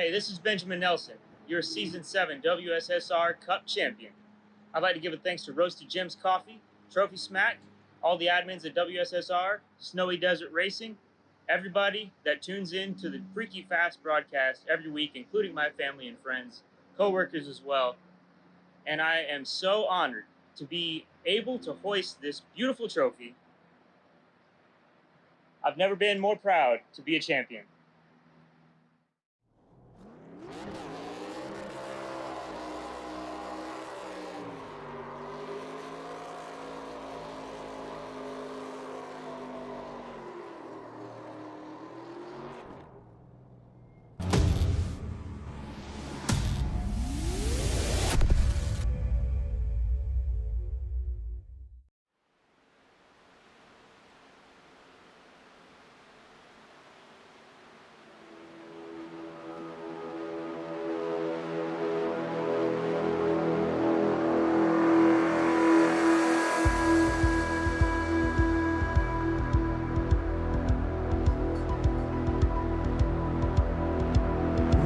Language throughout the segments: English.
Hey, this is Benjamin Nelson, your Season 7 WSSR Cup champion. I'd like to give a thanks to Roasted Gems Coffee, Trophy Smack, all the admins at WSSR, Snowy Desert Racing, everybody that tunes in to the FreekyFast broadcast every week, including my family and friends, co-workers as well. And I am so honored to be able to hoist this beautiful trophy. I've never been more proud to be a champion.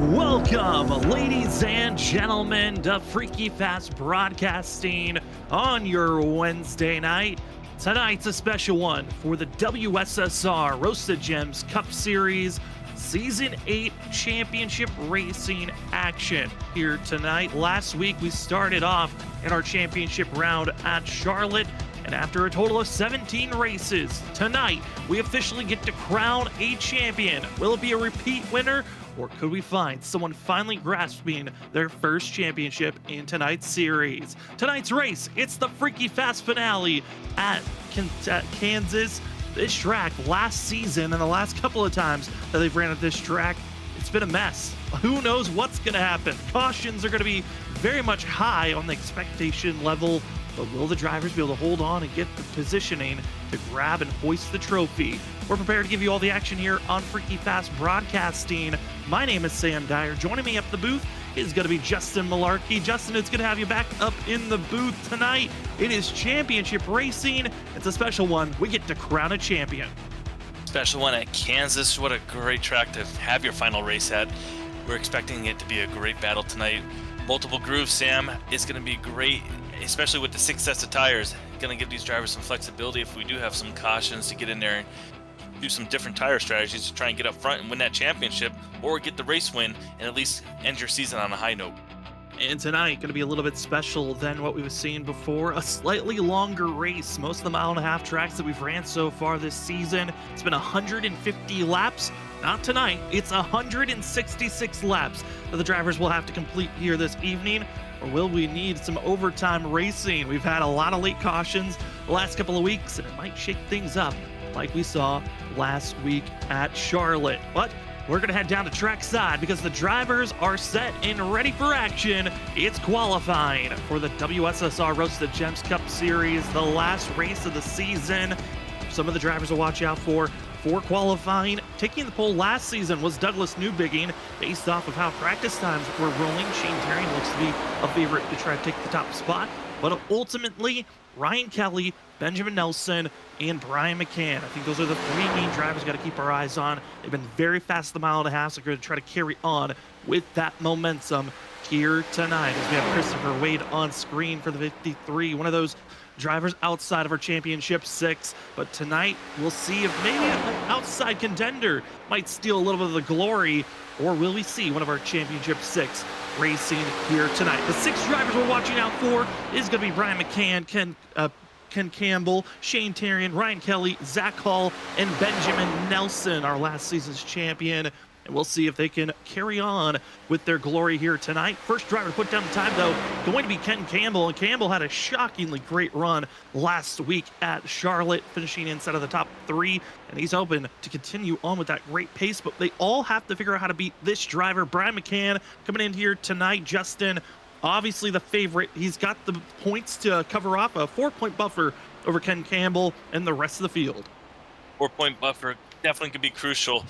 Welcome, ladies and gentlemen, to FreekyFast Broadcasting on your Wednesday night. Tonight's a special one for the WSSR Roasted Gems Cup Series Season 8 Championship Racing action here tonight. Last week, we started off in our championship round at Charlotte, and after a total of 17 races, tonight, we officially get to crown a champion. Will it be a repeat winner? Or could we find someone finally grasping their first championship in tonight's series? Tonight's race, it's the FreekyFast finale at Kansas. This track last season and the last couple of times that they've ran at this track, it's been a mess. Who knows what's going to happen? Cautions are going to be very much high on the expectation level, but will the drivers be able to hold on and get the positioning to grab and hoist the trophy? We're prepared to give you all the action here on FreekyFast Broadcasting. My name is Sam Dyer. Joining me up the booth is going to be Justin Malarkey. Justin, it's good to have you back up in the booth tonight. It is championship racing. It's a special one. We get to crown a champion. Special one at Kansas. What a great track to have your final race at. We're expecting it to be a great battle tonight. Multiple grooves, Sam. It's going to be great, especially with the 6 sets of tires. Going to give these drivers some flexibility if we do have some cautions to get in there and do some different tire strategies to try and get up front and win that championship, or get the race win and at least end your season on a high note. And tonight, going to be a little bit special than what we've seen before. A slightly longer race. Most of the mile-and-a-half tracks that we've ran so far this season, it's been 150 laps. Not tonight, it's 166 laps that the drivers will have to complete here this evening. Or will we need some overtime racing? We've had a lot of late cautions the last couple of weeks, and it might shake things up like we saw last week at Charlotte. But we're going to head down to trackside because the drivers are set and ready for action. It's qualifying for the WSSR Roasted Gems Cup Series, the last race of the season. Some of the drivers to watch out for qualifying. Taking the pole last season was Douglas Newbigging. Based off of how practice times were rolling, Shane Terry looks to be a favorite to try to take the top spot. But ultimately, Ryan Kelly, Benjamin Nelson, and Brian McCann. I think those are the 3 main drivers we've got to keep our eyes on. They've been very fast the mile-and-a-half, so we're going to try to carry on with that momentum here tonight. As we have Christopher Wade on screen for the 53, one of those drivers outside of our championship 6. But tonight, we'll see if maybe an outside contender might steal a little bit of the glory, or will we see one of our championship 6 racing here tonight? The 6 drivers we're watching out for is going to be Brian McCann, Ken Campbell, Shane Terrian, Ryan Kelly, Zach Hall, and Benjamin Nelson, our last season's champion. And we'll see if they can carry on with their glory here tonight. First driver to put down the time, though, going to be Ken Campbell. And Campbell had a shockingly great run last week at Charlotte, finishing inside of the top 3. And he's hoping to continue on with that great pace. But they all have to figure out how to beat this driver. Brian McCann coming in here tonight. Justin, obviously the favorite. He's got the points to cover off a 4-point buffer over Ken Campbell and the rest of the field. 4-point buffer definitely could be crucial.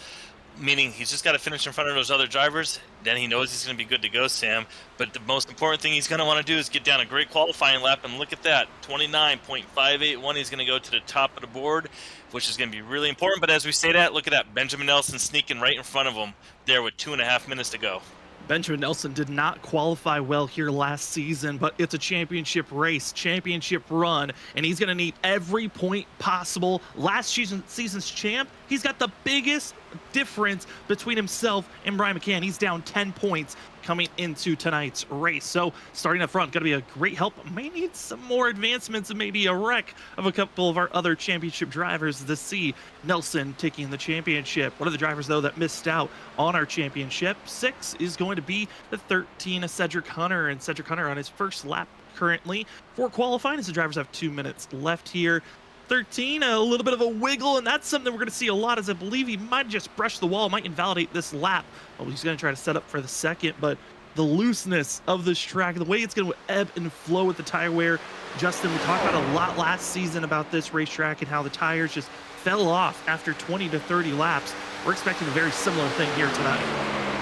meaning he's just got to finish in front of those other drivers. Then he knows he's going to be good to go, Sam. But the most important thing he's going to want to do is get down a great qualifying lap. And look at that, 29.581. He's going to go to the top of the board, which is going to be really important. But as we say that, look at that, Benjamin Nelson sneaking right in front of him there with 2.5 minutes to go. Benjamin Nelson did not qualify well here last season, but it's a championship race, championship run, and he's going to need every point possible. Last season's champ, he's got the biggest difference between himself and Brian McCann. He's down 10 points coming into tonight's race. So starting up front, going to be a great help. May need some more advancements and maybe a wreck of a couple of our other championship drivers to see Nelson taking the championship. One of the drivers, though, that missed out on our championship 6 is going to be the 13, Cedric Hunter. And Cedric Hunter on his first lap currently for qualifying, as the drivers have 2 minutes left here. 13, a little bit of a wiggle, and that's something we're going to see a lot, as I believe he might just brush the wall, might invalidate this lap. Well, he's going to try to set up for the second, but the looseness of this track, the way it's going to ebb and flow with the tire wear. Justin, we talked about a lot last season about this racetrack and how the tires just fell off after 20 to 30 laps. We're expecting a very similar thing here tonight.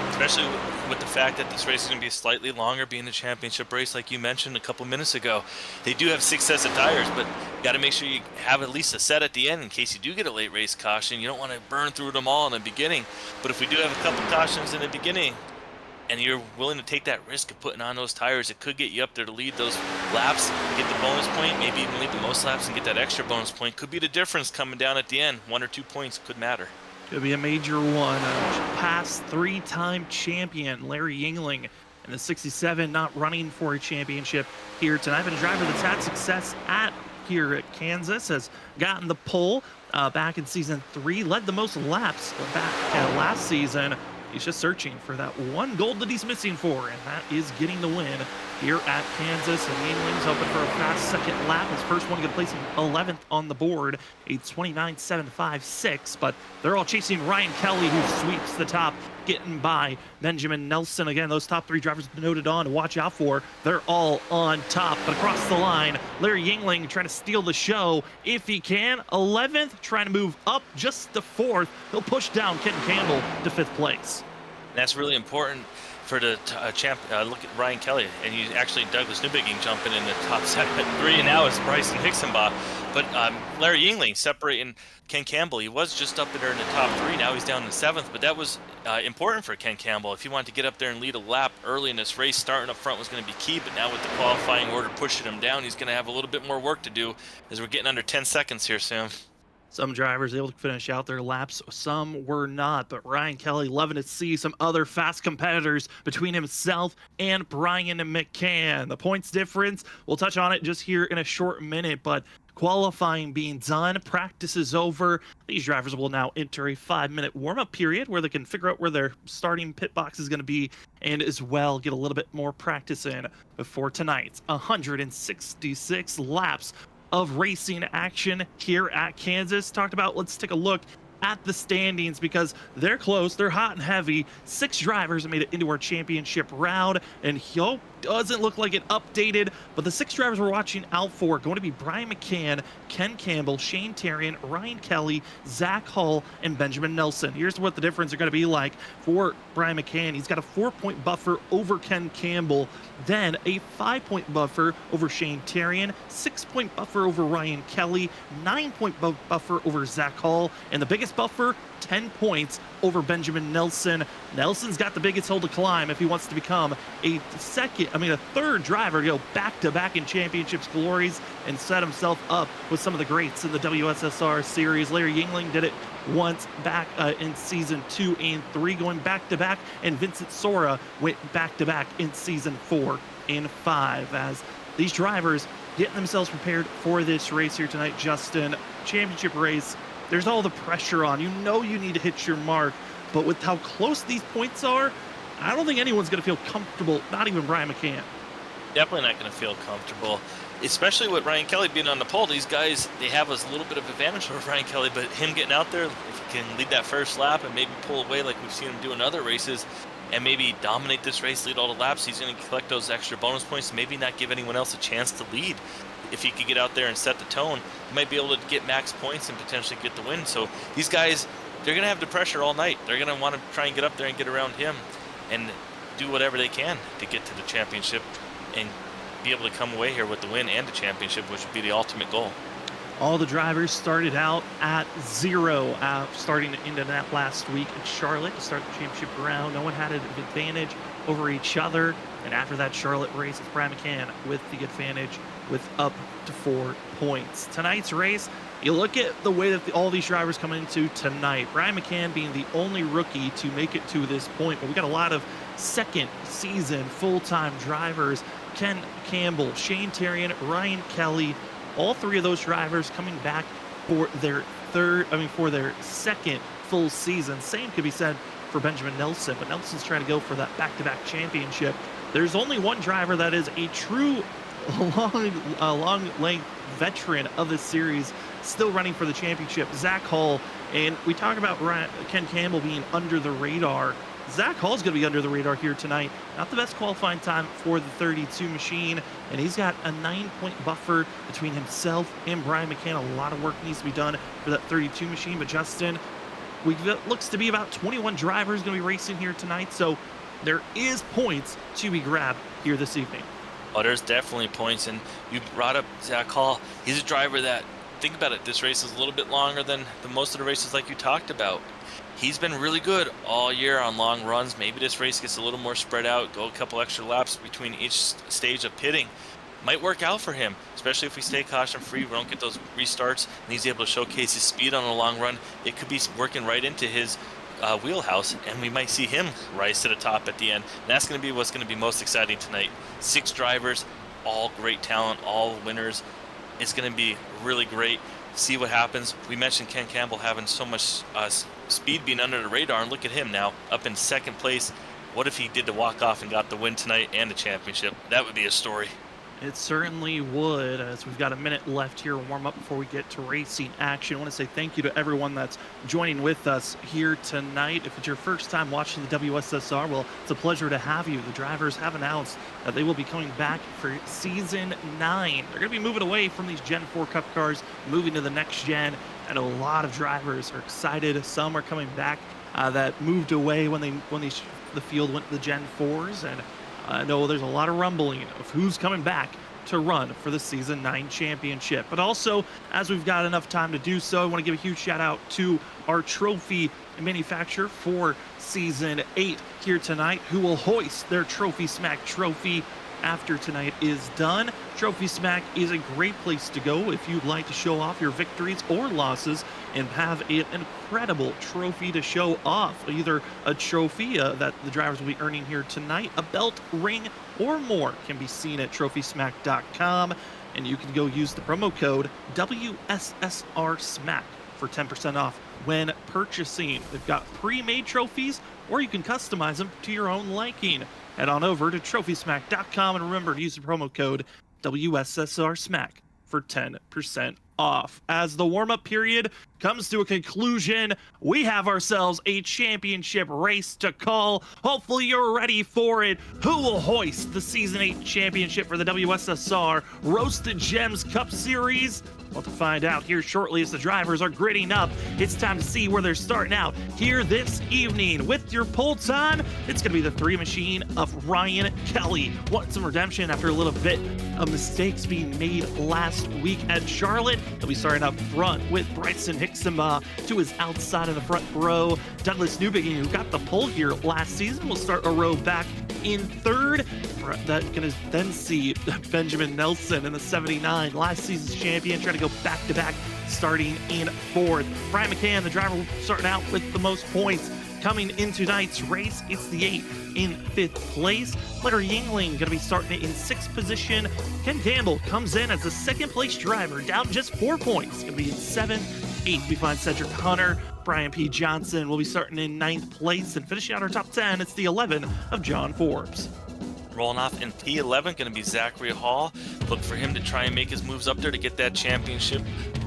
Especially with the fact that this race is going to be slightly longer, being a championship race, like you mentioned a couple minutes ago. They do have 6 sets of tires, but you got to make sure you have at least a set at the end in case you do get a late race caution. You don't want to burn through them all in the beginning. But if we do have a couple cautions in the beginning, and you're willing to take that risk of putting on those tires, it could get you up there to lead those laps, get the bonus point, maybe even lead the most laps and get that extra bonus point. Could be the difference coming down at the end. 1 or 2 points could matter. Could be a major one. Past 3-time champion Larry Yingling in the 67, not running for a championship here tonight, but a driver that's had success here at Kansas, has gotten the pole back in season 3, led the most laps back last season. He's just searching for that one gold that he's missing for, and that is getting the win here at Kansas. And Yingling's hoping for a fast second lap. His first one going to place him 11th on the board, a 29.756. But they're all chasing Ryan Kelly, who sweeps the top, getting by Benjamin Nelson. Again, those top 3 drivers noted on to watch out for. They're all on top. But across the line, Larry Yingling trying to steal the show if he can. 11th, trying to move up just to 4th. He'll push down Ken Campbell to 5th place. And that's really important for the champ. Look at Ryan Kelly, and you actually Douglas Newbigging jumping in the top 7 at 3, and now it's Bryson Hixenbaugh. But Larry Yingling separating Ken Campbell. He was just up there in the top 3. Now he's down in 7th, but that was important for Ken Campbell. If he wanted to get up there and lead a lap early in this race, starting up front was going to be key. But now with the qualifying order pushing him down, he's going to have a little bit more work to do, as we're getting under 10 seconds here, Sam. Some drivers able to finish out their laps, some were not, but Ryan Kelly loving to see some other fast competitors between himself and Brian McCann. The points difference, we'll touch on it just here in a short minute, but qualifying being done, practice is over. These drivers will now enter a 5-minute warm-up period where they can figure out where their starting pit box is going to be, and as well get a little bit more practice in before tonight's 166 laps of racing action here at Kansas. Talked about, let's take a look at the standings because they're close, they're hot and heavy. 6 drivers made it into our championship round, and doesn't look like it updated, but the 6 drivers we're watching out for are going to be Brian McCann, Ken Campbell, Shane Tarian, Ryan Kelly, Zach Hull, and Benjamin Nelson. Here's what the difference are going to be like for Brian McCann. He's got a 4-point buffer over Ken Campbell, then a 5-point buffer over Shane Tarian, 6-point buffer over Ryan Kelly, 9-point buffer over Zach Hull, and the biggest buffer, 10 points over Benjamin Nelson. Nelson's got the biggest hill to climb if he wants to become a third driver to go back-to-back in championships glories and set himself up with some of the greats in the WSSR series. Larry Yingling did it once back in season 2 and 3, going back-to-back, and Vincent Sora went back-to-back in season 4 and 5. As these drivers getting themselves prepared for this race here tonight, Justin, championship race, there's all the pressure on. You know you need to hit your mark, but with how close these points are, I don't think anyone's going to feel comfortable, not even Brian McCann. Definitely not going to feel comfortable, especially with Ryan Kelly being on the pole. These guys, they have a little bit of advantage over Ryan Kelly, but him getting out there, if he can lead that first lap and maybe pull away like we've seen him do in other races, and maybe dominate this race, lead all the laps, he's going to collect those extra bonus points, maybe not give anyone else a chance to lead. If he could get out there and set the tone, he might be able to get max points and potentially get the win. So these guys, they're going to have the pressure all night. They're going to want to try and get up there and get around him and do whatever they can to get to the championship and be able to come away here with the win and the championship, which would be the ultimate goal. All the drivers started out at 0, starting into that last week at Charlotte to start the championship round. No one had an advantage over each other. And after that Charlotte race, it's Brian McCann with the advantage with up to 4 points. Tonight's race, you look at the way that all these drivers come into tonight. Brian McCann being the only rookie to make it to this point, but we got a lot of second season full-time drivers. Ken Campbell, Shane Terrian, Ryan Kelly, all 3 of those drivers coming back for their second full season. Same could be said for Benjamin Nelson, but Nelson's trying to go for that back-to-back championship. There's only one driver that is a true long-length veteran of this series, still running for the championship, Zach Hall. And we talk about Ken Campbell being under the radar. Zach Hall's going to be under the radar here tonight. Not the best qualifying time for the 32 machine, and he's got a 9-point buffer between himself and Brian McCann. A lot of work needs to be done for that 32 machine, but Justin, it looks to be about 21 drivers going to be racing here tonight, so there is points to be grabbed here this evening. Oh, there's definitely points, and you brought up Zach Hall. He's a driver that, think about it, this race is a little bit longer than most of the races like you talked about. He's been really good all year on long runs. Maybe this race gets a little more spread out, go a couple extra laps between each stage of pitting. Might work out for him, especially if we stay caution free, we don't get those restarts, and he's able to showcase his speed on a long run. It could be working right into his wheelhouse, and we might see him rise to the top at the end. And that's going to be what's going to be most exciting tonight. 6 drivers, all great talent, all winners. It's going to be really great. See what happens. We mentioned Ken Campbell having so much speed being under the radar, and look at him now up in second place. What if he did the walk off and got the win tonight and the championship? That would be a story. It certainly would, as we've got a minute left here, warm up before we get to racing action. I want to say thank you to everyone that's joining with us here tonight. If it's your first time watching the WSSR, well, it's a pleasure to have you. The drivers have announced that they will be coming back for Season 9. They're going to be moving away from these Gen 4 Cup cars, moving to the next gen. I know a lot of drivers are excited. Some are coming back that moved away when the field went to the Gen 4s, and I know there's a lot of rumbling of who's coming back to run for the Season 9 championship. But also, as we've got enough time to do so, I want to give a huge shout out to our trophy manufacturer for Season 8 here tonight, who will hoist their Trophy Smack trophy after tonight is done. Trophy Smack is a great place to go if you'd like to show off your victories or losses and have an incredible trophy to show off. Either a trophy that the drivers will be earning here tonight, a belt, ring, or more can be seen at TrophySmack.com, and you can go use the promo code WSSRSmack for 10% off when purchasing. They've got pre-made trophies, or you can customize them to your own liking. Head on over to TrophySmack.com and remember to use the promo code WSSRSmack for 10% off. As the warm-up period comes to a conclusion, we have ourselves a championship race to call. Hopefully you're ready for it. Who will hoist the Season 8 championship for the WSSR Roasted Gems Cup Series? We'll have to find out here shortly as the drivers are gritting up. It's time to see where they're starting out here this evening. With your pole time, it's going to be the 3 machine of Ryan Kelly. Want some redemption after a little bit of mistakes being made last week at Charlotte. He'll be starting up front with Bryson Hicksema to his outside of the front row. Douglas Newbegin, who got the pole here last season, will start a row back in third. That's going to then see Benjamin Nelson in the 79, last season's champion, trying to go back-to-back, starting in fourth. Brian McCann, the driver, starting out with the most points. Coming into tonight's race, it's the 8 in 5th place. Larry Yingling going to be starting in 6th position. Ken Campbell comes in as the 2nd place driver, down just 4 points. Going to be in 7th. 8th, we find Cedric Hunter. Brian P. Johnson will be starting in 9th place. And finishing out our top 10, it's the 11 of John Forbes. Rolling off in P11, going to be Zachary Hall. Look for him to try and make his moves up there to get that championship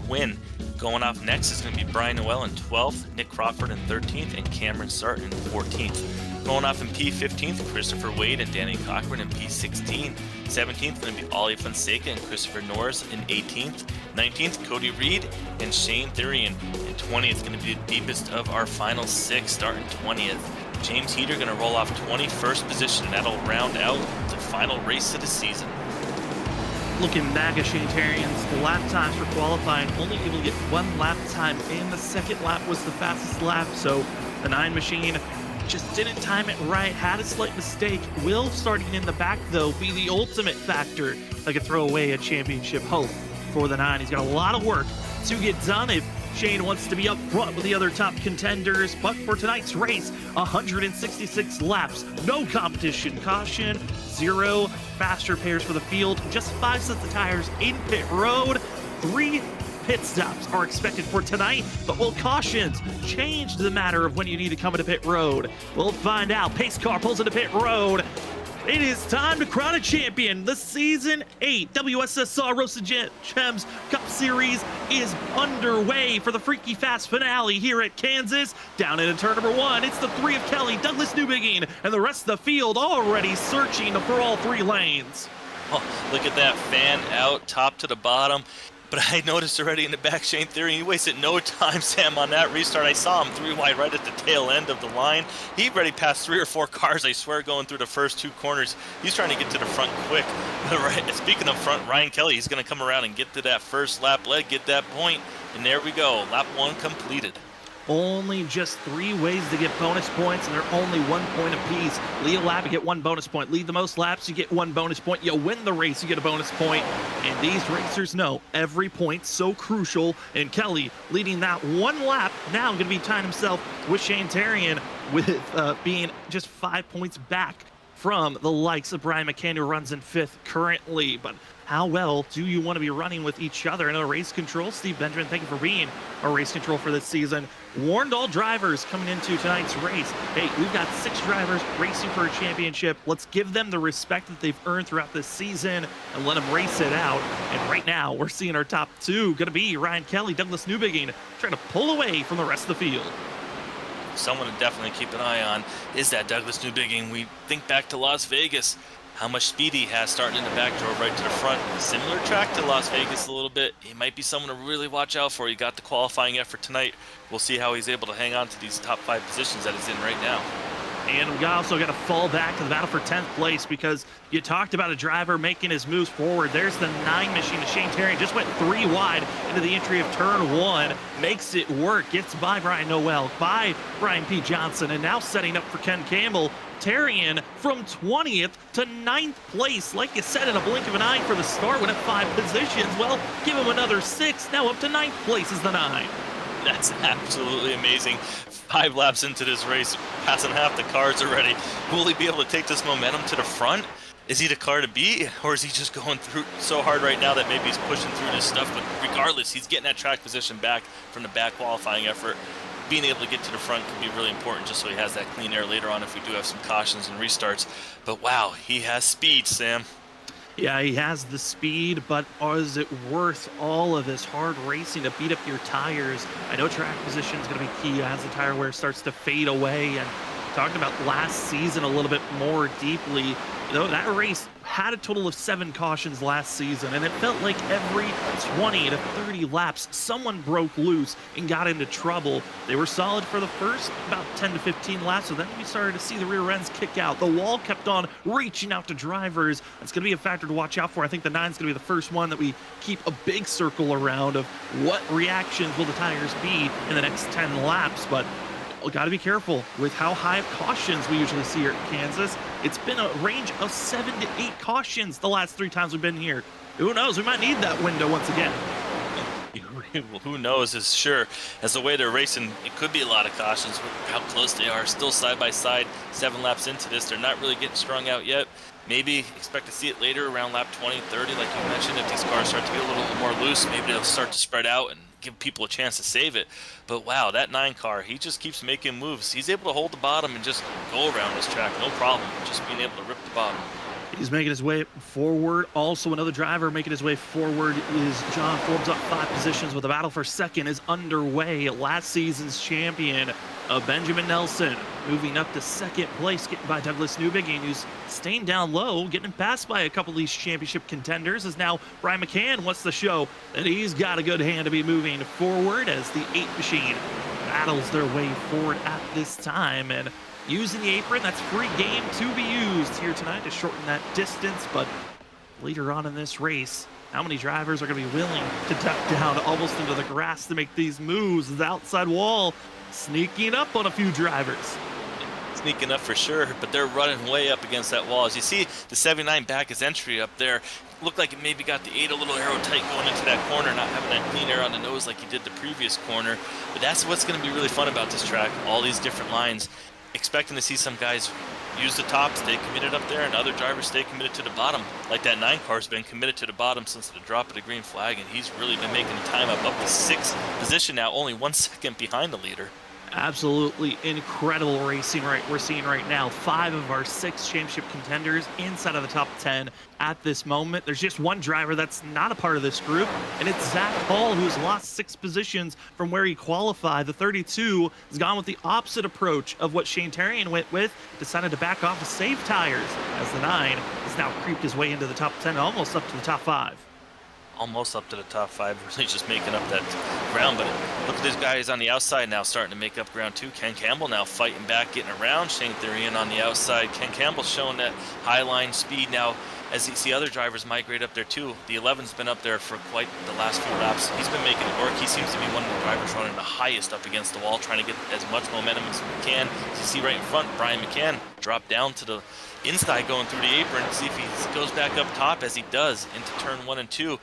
win. Going off next is going to be Brian Noel in 12th, Nick Crawford in 13th, and Cameron Sarton in 14th. Going off in P15th, Christopher Wade and Danny Cochran in P16. 17th going to be Ollie Fonseca and Christopher Norris in 18th. 19th, Cody Reed and Shane Thurian. And 20th going to be the deepest of our final 6, starting 20th. James Heater going to roll off 21st position, and that'll round out the final race of the season. Looking back at Shane Thurian's lap times for qualifying, only able to get 1 lap time, and the second lap was the fastest lap, so the 9 machine just didn't time it right, had a slight mistake. Will, starting in the back though, be the ultimate factor that could throw away a championship hope for the 9. He's got a lot of work to get done if Shane wants to be up front with the other top contenders. But for tonight's race, 166 laps, no competition, caution, 0 fast repairs for the field, just 5 sets of tires in pit road, 3 pit stops are expected for tonight, but will cautions change the matter of when you need to come into pit road? We'll find out. Pace car pulls into pit road. It is time to crown a champion. The Season 8 WSSR Roasted Gems Cup Series is underway for the FreekyFast finale here at Kansas. Down into turn number 1, it's the 3 of Kelly, Douglas Newbegin, and the rest of the field already searching for all 3 lanes. Oh, look at that fan out top to the bottom. But I noticed already in the back, Shane Thurian, he wasted no time, Sam, on that restart. I saw him 3 wide right at the tail end of the line. He already passed 3 or 4 cars, I swear, going through the first 2 corners. He's trying to get to the front quick. Speaking of front, Ryan Kelly, he's going to come around and get to that first lap leg, get that point. And there we go, lap 1 completed. Only just 3 ways to get bonus points, and they're only 1 point apiece. Lead a lap, you get 1 bonus point. Lead the most laps, you get 1 bonus point. You win the race, you get a bonus point. And these racers know every point's so crucial. And Kelly leading that 1 lap, now going to be tying himself with Shane Thurian, with being just 5 points back from the likes of Brian McCann, who runs in 5th currently. But how well do you want to be running with each other? And a race control, Steve Benjamin, thank you for being our race control for this season. Warned all drivers coming into tonight's race, hey, we've got 6 drivers racing for a championship. Let's give them the respect that they've earned throughout this season and let them race it out. And right now, we're seeing our top 2 going to be Ryan Kelly, Douglas Newbegin, trying to pull away from the rest of the field. Someone to definitely keep an eye on is that Douglas Newbegin. We think back to Las Vegas, how much speed he has starting in the back door right to the front. Similar track to Las Vegas a little bit. He might be someone to really watch out for. He got the qualifying effort tonight. We'll see how he's able to hang on to these top 5 positions that he's in right now. And we also got to fall back to the battle for 10th place, because you talked about a driver making his moves forward. There's the 9 machine. Shane Thurian just went 3 wide into the entry of turn 1. Makes it work. Gets by Brian Noel, by Brian P. Johnson, and now setting up for Ken Campbell. Thurian from 20th to 9th place. Like you said, in a blink of an eye for the start, went at 5 positions. Well, give him another 6. Now up to 9th place is the 9. That's absolutely amazing. 5 laps into this race, passing half the cars already. Will he be able to take this momentum to the front? Is he the car to beat, or is he just going through so hard right now that maybe he's pushing through this stuff? But regardless, he's getting that track position back from the back qualifying effort. Being able to get to the front could be really important, just so he has that clean air later on if we do have some cautions and restarts. But wow, he has speed, Sam. Yeah, he has the speed, but is it worth all of this hard racing to beat up your tires? I know track position is going to be key as the tire wear starts to fade away. And talking about last season a little bit more deeply, that race had a total of 7 cautions last season, and it felt like every 20 to 30 laps, someone broke loose and got into trouble. They were solid for the first about 10 to 15 laps, so then we started to see the rear ends kick out. The wall kept on reaching out to drivers. That's going to be a factor to watch out for. I think the 9's going to be the first one that we keep a big circle around of what reactions will the tires be in the next 10 laps, but got to be careful with how high of cautions we usually see here at Kansas. It's been a range of 7 to 8 cautions the last 3 times we've been here. Who knows? We might need that window once again. Well, who knows is sure. As the way they're racing, it could be a lot of cautions. How close they are, still side by side, 7 laps into this. They're not really getting strung out yet. Maybe expect to see it later around lap 20, 30, like you mentioned. If these cars start to get a little more loose, maybe they'll start to spread out and give people a chance to save it. But wow, that 9 car, he just keeps making moves. He's able to hold the bottom and just go around this track, no problem. Just being able to rip the bottom. He's making his way forward. Also, another driver making his way forward is John Forbes, up 5 positions with a battle for second is underway. Last season's champion, Benjamin Nelson, moving up to second place, getting by Douglas Newbigin, who's staying down low, getting passed by a couple of these championship contenders, as now Brian McCann wants to show that he's got a good hand to be moving forward as the 8 machine battles their way forward at this time. And using the apron, that's free game to be used here tonight to shorten that distance. But later on in this race, how many drivers are going to be willing to duck down almost into the grass to make these moves? The outside wall sneaking up on a few drivers. Sneaking up for sure, but they're running way up against that wall. As you see, the 79 back his entry up there. Looked like it maybe got the 8 a little arrow tight going into that corner, not having that clean air on the nose like he did the previous corner. But that's what's going to be really fun about this track, all these different lines. Expecting to see some guys use the top, stay committed up there, and other drivers stay committed to the bottom. Like that 9 car's been committed to the bottom since the drop of the green flag, and he's really been making time up to 6th position now, only 1 second behind the leader. Absolutely incredible racing we're seeing right now. 5 of our 6 championship contenders inside of the top 10 at this moment. There's just one driver that's not a part of this group, and it's Zach Hall, who's lost 6 positions from where he qualified. The 32 has gone with the opposite approach of what Shane Terrian went with, decided to back off to save tires, as the 9 has now creeped his way into the top 10, almost up to the top 5. Almost up to the top 5, really just making up that ground. But look at these guys on the outside now starting to make up ground too. Ken Campbell now fighting back, getting around Shane Therian on the outside. Ken Campbell showing that high line speed now as you see other drivers migrate up there too. The 11's been up there for quite the last few laps. He's been making it work. He seems to be one of the drivers running the highest up against the wall, trying to get as much momentum as we can. As you see right in front, Brian McCann dropped down to the inside going through the apron. See if he goes back up top, as he does into turn 1 and 2.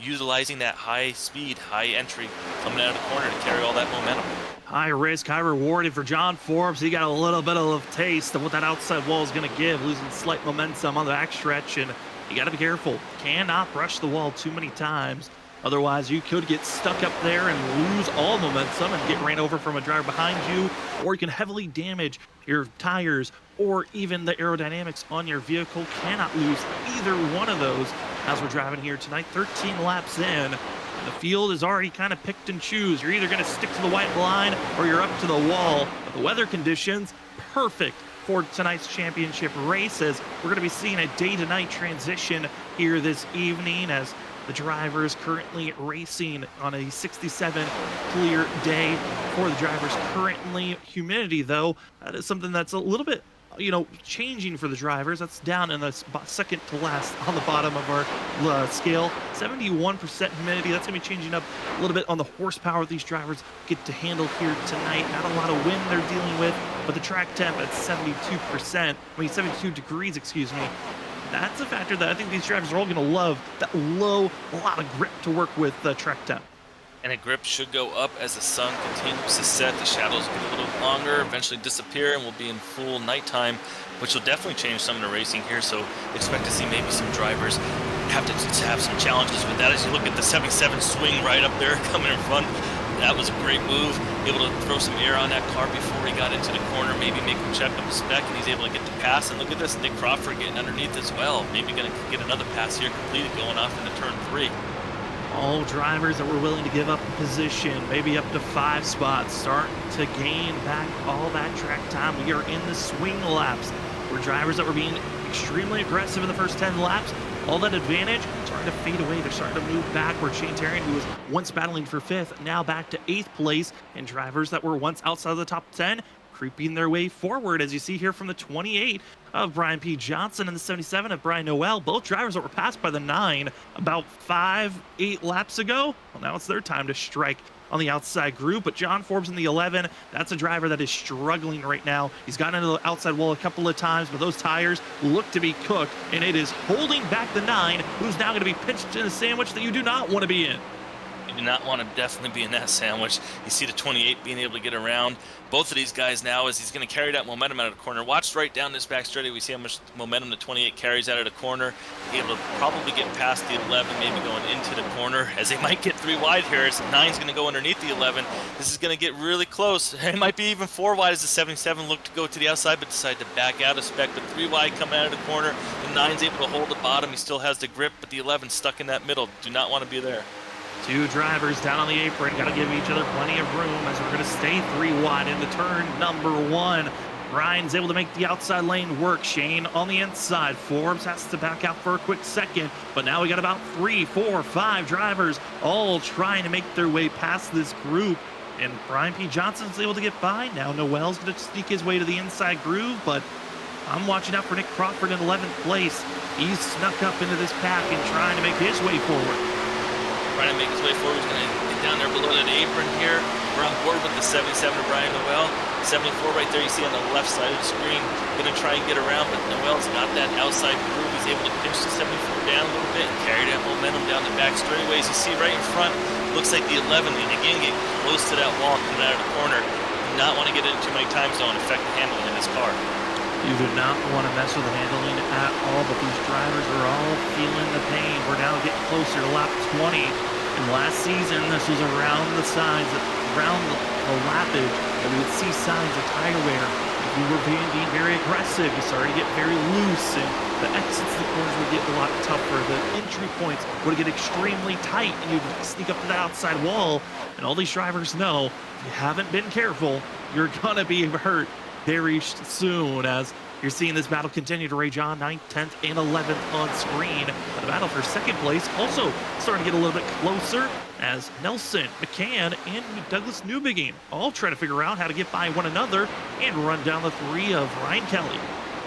Utilizing that high speed, high entry coming out of the corner to carry all that momentum. High risk, high rewarded for John Forbes. He got a little bit of a taste of what that outside wall is going to give, losing slight momentum on the backstretch, and you got to be careful. Cannot brush the wall too many times. Otherwise, you could get stuck up there and lose all momentum and get ran over from a driver behind you, or you can heavily damage your tires or even the aerodynamics on your vehicle. Cannot lose either one of those as we're driving here tonight. 13 laps in. The field is already kind of picked and choose. You're either going to stick to the white line or you're up to the wall. But the weather conditions, perfect for tonight's championship races. We're going to be seeing a day-to-night transition here this evening as the drivers currently racing on a 67 clear day for the drivers currently. Humidity, though, that is something that's a little bit, changing for the drivers. That's down in the second to last on the bottom of our scale. 71% humidity. That's going to be changing up a little bit on the horsepower these drivers get to handle here tonight. Not a lot of wind they're dealing with, but the track temp at 72 degrees, excuse me. That's a factor that I think these drivers are all going to love. That low, a lot of grip to work with the track temp. And a grip should go up as the sun continues to set. The shadows get a little longer, eventually disappear, and we'll be in full nighttime, which will definitely change some of the racing here. So expect to see maybe some drivers have some challenges with that. As you look at the 77 swing right up there coming in front, that was a great move. Able to throw some air on that car before he got into the corner, maybe make him check up the spec, and he's able to get the pass. And look at this, Nick Crawford getting underneath as well. Maybe going to get another pass here completed going off into turn 3. All drivers that were willing to give up a position, maybe up to 5 spots, starting to gain back all that track time. We are in the swing laps. We're drivers that were being extremely aggressive in the first 10 laps. All that advantage starting to fade away. They're starting to move backward. Shane Terrian, who was once battling for 5th, now back to 8th place. And drivers that were once outside of the top 10 creeping their way forward, as you see here from the 28 of Brian P. Johnson and the 77 of Brian Noel. Both drivers that were passed by the 9 about 8 laps ago. Well, now it's their time to strike on the outside group. But John Forbes in the 11, that's a driver that is struggling right now. He's gotten into the outside wall a couple of times, but those tires look to be cooked, and it is holding back the 9, who's now going to be pinched in a sandwich that you do not want to be in. You do not want to definitely be in that sandwich. You see the 28 being able to get around. Both of these guys now, as he's going to carry that momentum out of the corner. Watch right down this back straightaway. We see how much momentum the 28 carries out of the corner. Be able to probably get past the 11, maybe going into the corner, as they might get 3 wide here. As 9's going to go underneath the 11. This is going to get really close. It might be even 4 wide as the 77 look to go to the outside, but decide to back out of spec. But 3 wide coming out of the corner. The 9's able to hold the bottom. He still has the grip, but the 11's stuck in that middle. Do not want to be there. 2 drivers down on the apron. Got to give each other plenty of room as we're going to stay 3 wide into turn number 1. Ryan's able to make the outside lane work. Shane on the inside. Forbes has to back out for a quick second. But now we got about 3, 4, 5 drivers all trying to make their way past this group. And Brian P. Johnson's able to get by. Now Noel's going to sneak his way to the inside groove. But I'm watching out for Nick Crawford in 11th place. He's snuck up into this pack and trying to make his way forward. Trying to make his way forward. He's going to get down there below that apron here. We're on board with the 77 of Brian Noel. 74 right there, you see on the left side of the screen. Going to try and get around, but Noel's got that outside groove. He's able to pinch the 74 down a little bit and carry that momentum down the back straightaways. You see right in front, looks like the 11, and again, get close to that wall coming out of the corner. Do not want to get into too many time zone, affect the handling of this car. You do not want to mess with the handling at all, but these drivers are all feeling the pain. We're now getting closer to lap 20. And last season, this was around the signs, around the lappage, and we would see signs of tire wear. If you were being very aggressive, you started to get very loose, and the exits to the corners would get a lot tougher. The entry points would get extremely tight, and you'd sneak up to the outside wall. And all these drivers know, if you haven't been careful, you're going to be hurt very soon, as you're seeing this battle continue to rage on. 9th, 10th, and 11th on screen. The battle for second place also starting to get a little bit closer, as Nelson, McCann, and Douglas Newbegin all trying to figure out how to get by one another and run down the 3 of Ryan Kelly.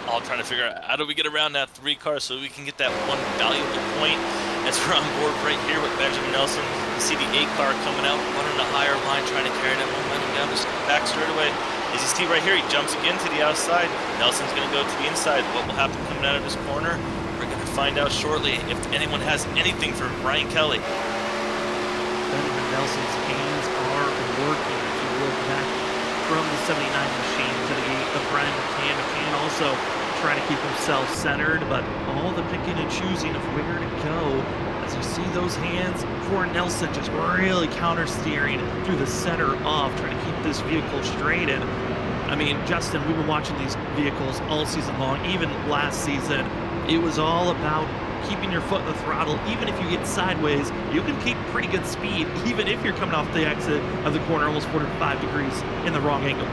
All trying to figure out how do we get around that 3 car so we can get that one valuable point. As we're on board right here with Benjamin Nelson. You see the 8 car coming out, running the higher line, trying to carry that momentum down this back straightaway. As you see right here, he jumps again to the outside. Nelson's going to go to the inside. What will happen coming out of this corner? We're going to find out shortly if anyone has anything for Ryan Kelly. Benjamin Nelson's hands are working. If you look back from the 79 machine to the 8 of Brian McCann. McCann also trying to keep himself centered, but all the picking and choosing of where to go. As you see those hands for Nelson just really counter steering through the center off, trying to keep this vehicle straight. And I mean, Justin, we've been watching these vehicles all season long, even last season. It was all about keeping your foot in the throttle. Even if you get sideways, you can keep pretty good speed, even if you're coming off the exit of the corner almost 45 degrees in the wrong angle.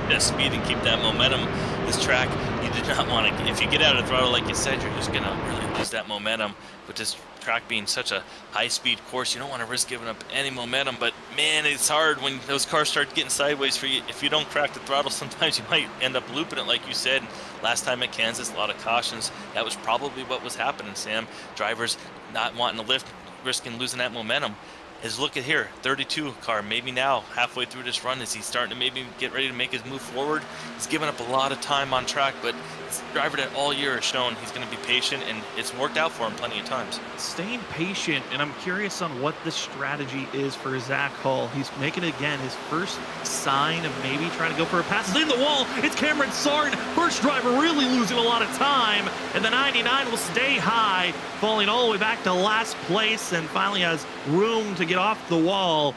That speed and keep that momentum. This track, you do not want to, if you get out of the throttle, like you said, you're just going to really lose that momentum. But this track being such a high-speed course, you don't want to risk giving up any momentum. But man, it's hard when those cars start getting sideways for you. If you don't crack the throttle, sometimes you might end up looping it, like you said. Last time at Kansas, a lot of cautions. That was probably what was happening, Sam. Drivers not wanting to lift, risking losing that momentum. Is look at here, 32 car, maybe now halfway through this run, is he starting to maybe get ready to make his move forward? He's given up a lot of time on track, but this driver that all year has shown he's going to be patient, and it's worked out for him plenty of times. Staying patient, and I'm curious on what the strategy is for Zach Hall. He's making, again, his first sign of maybe trying to go for a pass. It's in the wall. It's Cameron Sarn. First driver really losing a lot of time, and the 99 will stay high, falling all the way back to last place, and finally has room to get off the wall.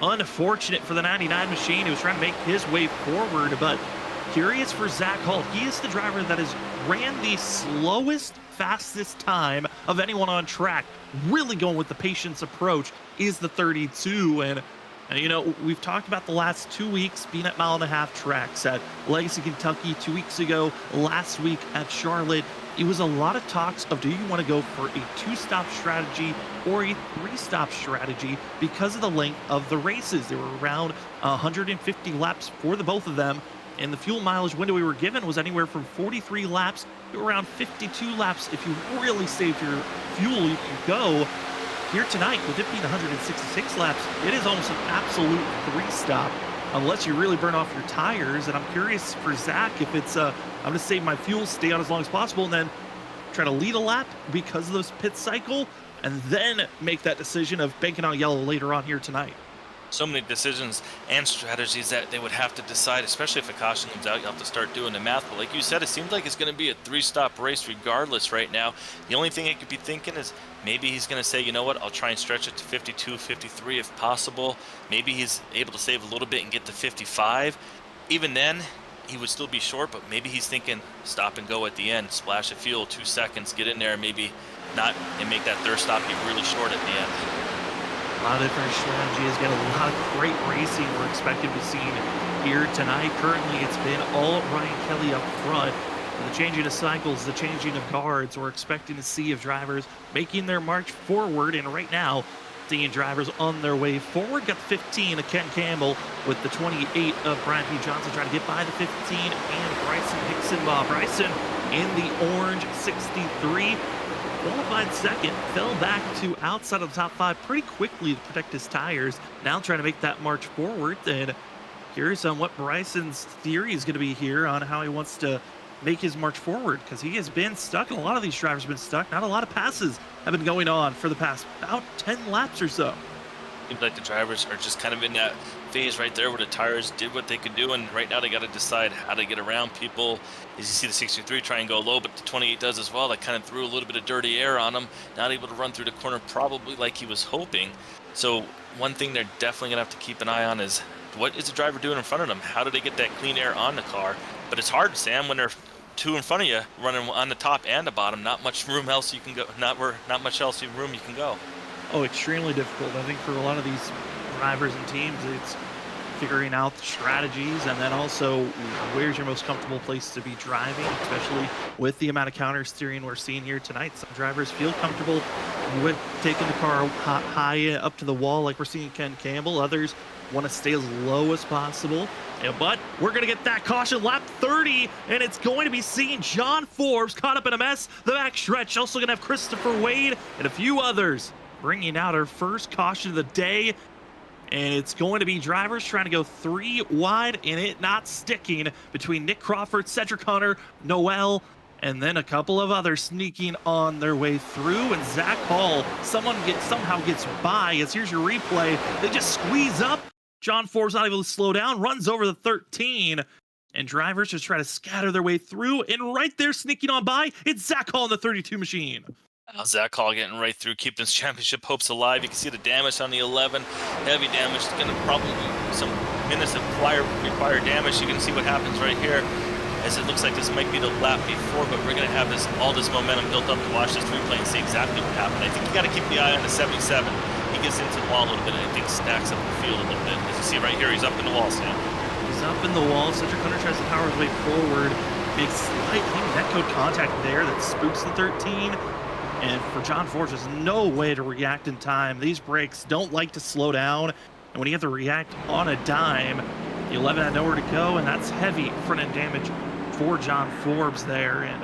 Unfortunate for the 99 machine. He was trying to make his way forward, but curious for Zach Hall. He is the driver that has ran the slowest, fastest time of anyone on track. Really going with the patience approach is the 32. And you know, we've talked about the last 2 weeks being at mile-and-a-half tracks at Legacy, Kentucky 2 weeks ago, last week at Charlotte. It was a lot of talks of, do you want to go for a 2-stop strategy or a 3-stop strategy because of the length of the races. They were around 150 laps for the both of them, and the fuel mileage window we were given was anywhere from 43 laps to around 52 laps. If you really saved your fuel, you can go. Here tonight, with it being 166 laps, it is almost an absolute 3-stop, unless you really burn off your tires. And I'm curious for Zach if it's I'm going to save my fuel, stay on as long as possible, and then try to lead a lap because of this pit cycle. and then make that decision of banking on yellow later on here tonight. So many decisions and strategies that they would have to decide, especially if a caution comes out. You have to start doing the math. But like you said, it seems like it's going to be a 3-stop race regardless right now. The only thing I could be thinking is maybe he's going to say, you know what, I'll try and stretch it to 52, 53 if possible. Maybe he's able to save a little bit and get to 55. Even then, he would still be short, but maybe he's thinking stop and go at the end, splash of fuel, 2 seconds, get in there, maybe not, and make that third stop get really short at the end. A lot of different strategies, got a lot of great racing we're expected to see here tonight. Currently, it's been all Ryan Kelly up front. The changing of cycles, the changing of guards, we're expecting to see of drivers making their march forward. And right now, seeing drivers on their way forward. Got the 15 of Ken Campbell with the 28 of Brian P. Johnson trying to get by the 15 and Bryson Hickson-Bob. Bryson in the orange 63. Qualified second, fell back to outside of the top 5 pretty quickly to protect his tires. Now trying to make that march forward, and curious on what Bryson's theory is going to be here on how he wants to make his march forward, because he has been stuck, and a lot of these drivers have been stuck. Not a lot of passes have been going on for the past about 10 laps or so. Seems like the drivers are just kind of in that phase right there where the tires did what they could do, and right now they got to decide how to get around people. As you see the 63 try and go low, but the 28 does as well. That kind of threw a little bit of dirty air on him. Not able to run through the corner probably like he was hoping. So one thing they're definitely going to have to keep an eye on is what is the driver doing in front of them? How do they get that clean air on the car? But it's hard, Sam, when they're 2 in front of you running on the top and the bottom. Not much room else you can go. Not much else room you can go. Oh, extremely difficult. I think for a lot of these drivers and teams, it's figuring out the strategies, and then also where's your most comfortable place to be driving, especially with the amount of counter steering we're seeing here tonight. Some drivers feel comfortable with taking the car high up to the wall like we're seeing Ken Campbell. Others want to stay as low as possible. But we're going to get that caution lap 30, and it's going to be seeing John Forbes caught up in a mess. The back stretch also going to have Christopher Wade and a few others bringing out our first caution of the day. And it's going to be drivers trying to go 3 wide and it not sticking between Nick Crawford, Cedric Hunter, Noel, and then a couple of others sneaking on their way through. And Zach Hall, somehow gets by, as here's your replay. They just squeeze up. John Forbes not able to slow down, runs over the 13. And drivers just try to scatter their way through. And right there sneaking on by, it's Zach Hall in the 32 machine. Zach Hall getting right through, keeping his championship hopes alive. You can see the damage on the 11. Heavy damage. It's going to probably be some minutes of required damage. You can see what happens right here, as it looks like this might be the lap before, but we're going to have all this momentum built up to watch this replay and see exactly what happened. I think you got to keep the eye on the 77. He gets into the wall a little bit, and I think stacks up the field a little bit. As you see right here, he's up in the wall, Sam. He's up in the wall. Cedric Hunter tries to power his way forward. Big slight netcode contact there that spooks the 13. And for John Forbes, there's no way to react in time. These brakes don't like to slow down. And when you have to react on a dime, the 11 had nowhere to go, and that's heavy front-end damage for John Forbes there. And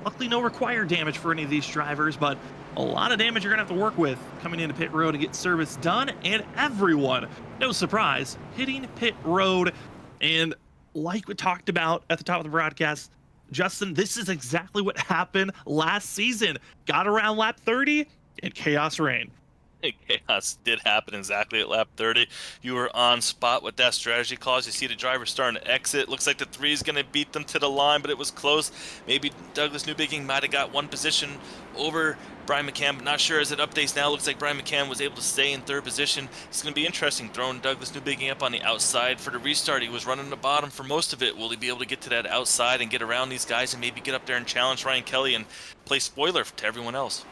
luckily no required damage for any of these drivers, but a lot of damage you're going to have to work with coming into pit road to get service done. And everyone, no surprise, hitting pit road. And like we talked about at the top of the broadcast, Justin, this is exactly what happened last season. Got around lap 30 and chaos reigned. Chaos did happen exactly at lap 30. You were on spot with that strategy clause. You see the driver starting to exit. Looks like the 3 is going to beat them to the line, but it was close. Maybe Douglas Newbigging might have got one position over Brian McCann, but not sure. As it updates now, looks like Brian McCann was able to stay in 3rd position. It's going to be interesting throwing Douglas Newbigging up on the outside for the restart. He was running the bottom for most of it. Will he be able to get to that outside and get around these guys and maybe get up there and challenge Ryan Kelly and play spoiler to everyone else?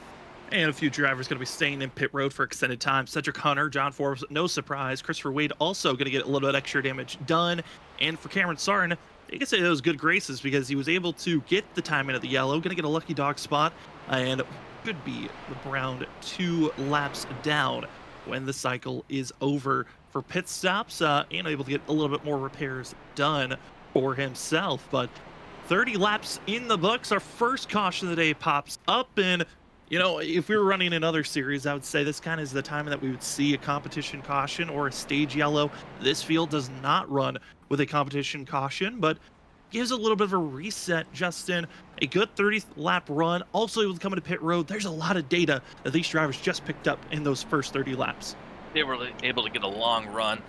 And a few drivers going to be staying in pit road for extended time. Cedric Hunter, John Forbes, no surprise. Christopher Wade also going to get a little bit extra damage done. And for Cameron Sartin, I can say that was good graces because he was able to get the time into the yellow. Going to get a lucky dog spot and could be around 2 laps down when the cycle is over for pit stops and able to get a little bit more repairs done for himself. But 30 laps in the books. Our first caution of the day pops up, and you know, if we were running another series, I would say this kind of is the time that we would see a competition caution or a stage yellow. This field does not run with a competition caution, but gives a little bit of a reset, Justin. A good 30th lap run, also able to come into pit road. There's a lot of data that these drivers just picked up in those first 30 laps. They were able to get a long run,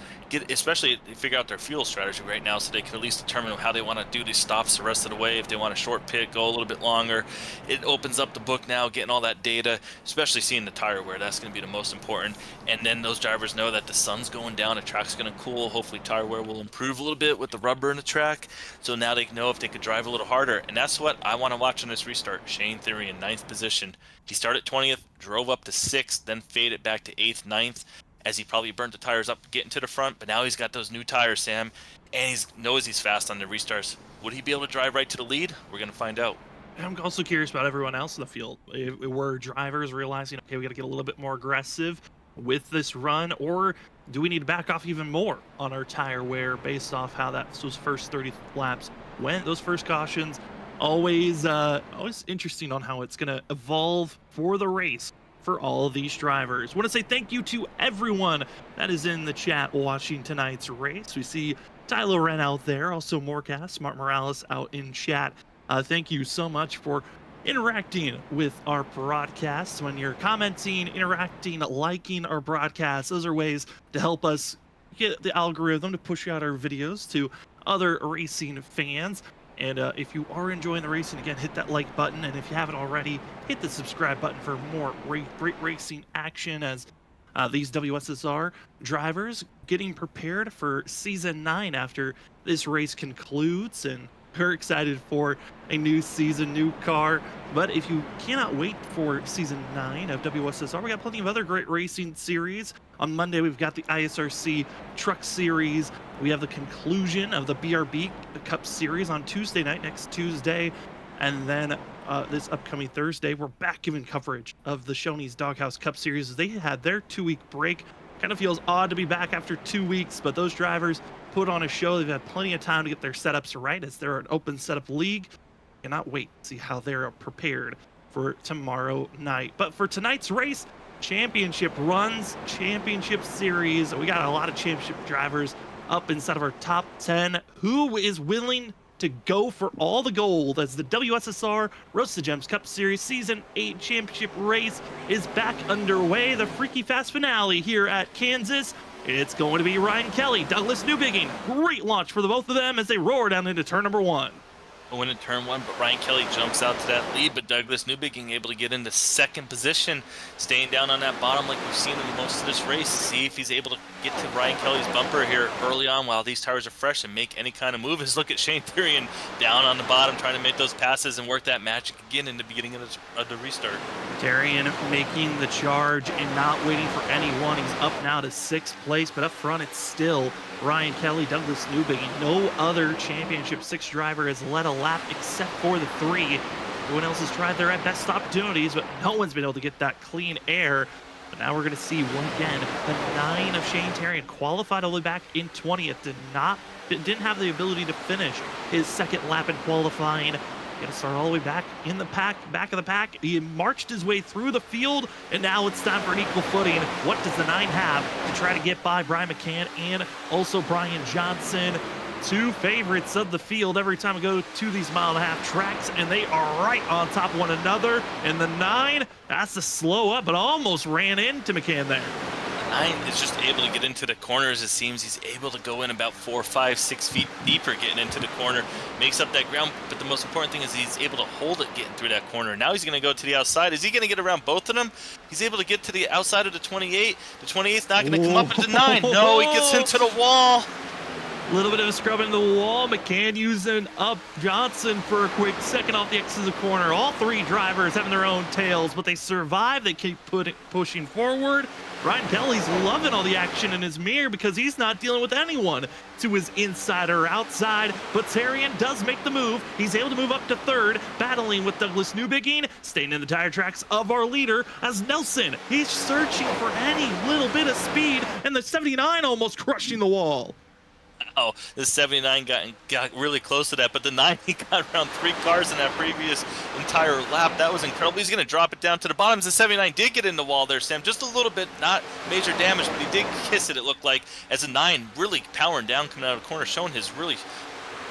especially figure out their fuel strategy right now, so they can at least determine how they want to do these stops the rest of the way. If they want a short pit, go a little bit longer. It opens up the book now, getting all that data, especially seeing the tire wear. That's going to be the most important. And then those drivers know that the sun's going down, the track's going to cool. Hopefully tire wear will improve a little bit with the rubber in the track. So now they know if they could drive a little harder. And that's what I want to watch on this restart. Shane Theory in 9th position. He started 20th, drove up to 6th, then faded back to 8th, 9th. As he probably burnt the tires up getting to the front, but now he's got those new tires, Sam, and he knows he's fast on the restarts. Would he be able to drive right to the lead? We're going to find out. I'm also curious about everyone else in the field. Were drivers realizing, okay, we got to get a little bit more aggressive with this run, or do we need to back off even more on our tire wear based off how those first 30 laps went? Those first cautions, always interesting on how it's going to evolve for the race for all of these drivers. Want to say thank you to everyone that is in the chat watching tonight's race. We see Tyler Wren out there, also Morecast, Smart Morales out in chat. Thank you so much for interacting with our broadcasts. When you're commenting, interacting, liking our broadcasts, those are ways to help us get the algorithm to push out our videos to other racing fans. And if you are enjoying the racing, again, hit that like button. And if you haven't already, hit the subscribe button for more great racing action as these WSSR drivers getting prepared for Season 9 after this race concludes. And we're excited for a new season, new car. But if you cannot wait for Season 9 of WSSR, we got plenty of other great racing series. On Monday, we've got the ISRC Truck Series. We have the conclusion of the BRB Cup Series on Tuesday night, next Tuesday. And then this upcoming Thursday, we're back giving coverage of the Shoney's Doghouse Cup Series. They had their 2-week break. Kind of feels odd to be back after 2 weeks, but those drivers put on a show. They've had plenty of time to get their setups right as they're an open setup league. Cannot wait to see how they're prepared for tomorrow night. But for tonight's race, championship runs, championship series. We got a lot of championship drivers up inside of our top 10. Who is willing to go for all the gold as the WSSR Roast to Gems Cup Series Season 8 championship race is back underway? The FreekyFast finale here at Kansas. It's going to be Ryan Kelly, Douglas Newbigging. Great launch for the both of them as they roar down into turn number 1. Win in turn 1, but Ryan Kelly jumps out to that lead, but Douglas Newbigging able to get into 2nd position, staying down on that bottom like we've seen in most of this race. See if he's able to get to Ryan Kelly's bumper here early on while these tires are fresh and make any kind of move. Just look at Shane Theory down on the bottom trying to make those passes and work that magic again in the beginning of the restart. Darian making the charge and not waiting for anyone. He's up now to 6th place, but up front it's still Ryan Kelly, Douglas Newbigging. No other championship 6 driver has led a lap except for the 3. Everyone else has tried their best opportunities, but no one's been able to get that clean air. But now we're going to see one again, the 9 of Shane Terrian, qualified all the way back in 20th, didn't have the ability to finish his 2nd lap in qualifying. Gonna start all the way back in the back of the pack. He marched his way through the field, and now it's time for an equal footing. What does the 9 have to try to get by Brian McCann and also Brian Johnson? 2 favorites of the field every time we go to these 1.5-mile tracks, and they are right on top of one another. And the 9 has to slow up, but almost ran into McCann there. 9 is just able to get into the corners. It seems he's able to go in about 4, 5, 6 feet deeper getting into the corner, makes up that ground, but the most important thing is he's able to hold it getting through that corner. Now he's going to go to the outside. Is he going to get around both of them? He's able to get to the outside of the 28. The 28's not going to come up into 9. No, he gets into the wall. A little bit of a scrub into the wall. McCann using up Johnson for a quick second off the exit of the corner. All 3 drivers having their own tails, but they survive. They keep pushing forward. Ryan Kelly's loving all the action in his mirror because he's not dealing with anyone to his inside or outside. But Terrian does make the move. He's able to move up to 3rd, battling with Douglas Newbigging, staying in the tire tracks of our leader as Nelson. He's searching for any little bit of speed, and the 79 almost crushing the wall. Oh, the 79 got really close to that, but the 9, he got around 3 cars in that previous entire lap. That was incredible. He's going to drop it down to the bottom. The 79 did get in the wall there, Sam. Just a little bit, not major damage, but he did kiss it, it looked like, as the 9 really powering down, coming out of the corner, showing his really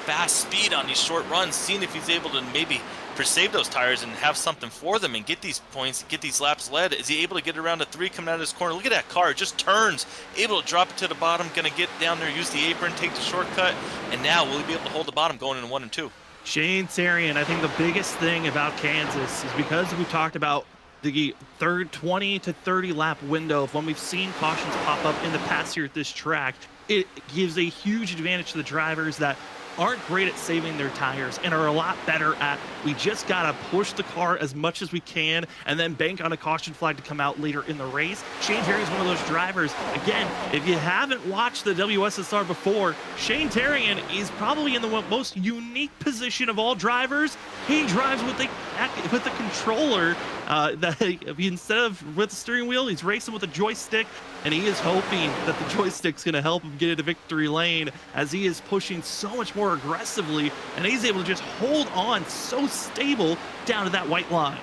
fast speed on these short runs, seeing if he's able to maybe save those tires and have something for them and get these points, get these laps led. Is he able to get around to 3 coming out of this corner? Look at that car, it just turns, able to drop it to the bottom, gonna get down there, use the apron, take the shortcut, and now will he be able to hold the bottom going into 1 and 2? Shane Tarian, I think the biggest thing about Kansas is because we talked about the third 20 to 30 lap window of when we've seen cautions pop up in the past here at this track. It gives a huge advantage to the drivers that aren't great at saving their tires and are a lot better at, we just gotta push the car as much as we can and then bank on a caution flag to come out later in the race. Shane Tarian is one of those drivers. Again, if you haven't watched the WSSR before, Shane Tarian is probably in the most unique position of all drivers. He drives with the controller that instead of with the steering wheel, he's racing with a joystick, and he is hoping that the joystick's going to help him get into victory lane as he is pushing so much more aggressively, and he's able to just hold on so stable down to that white line.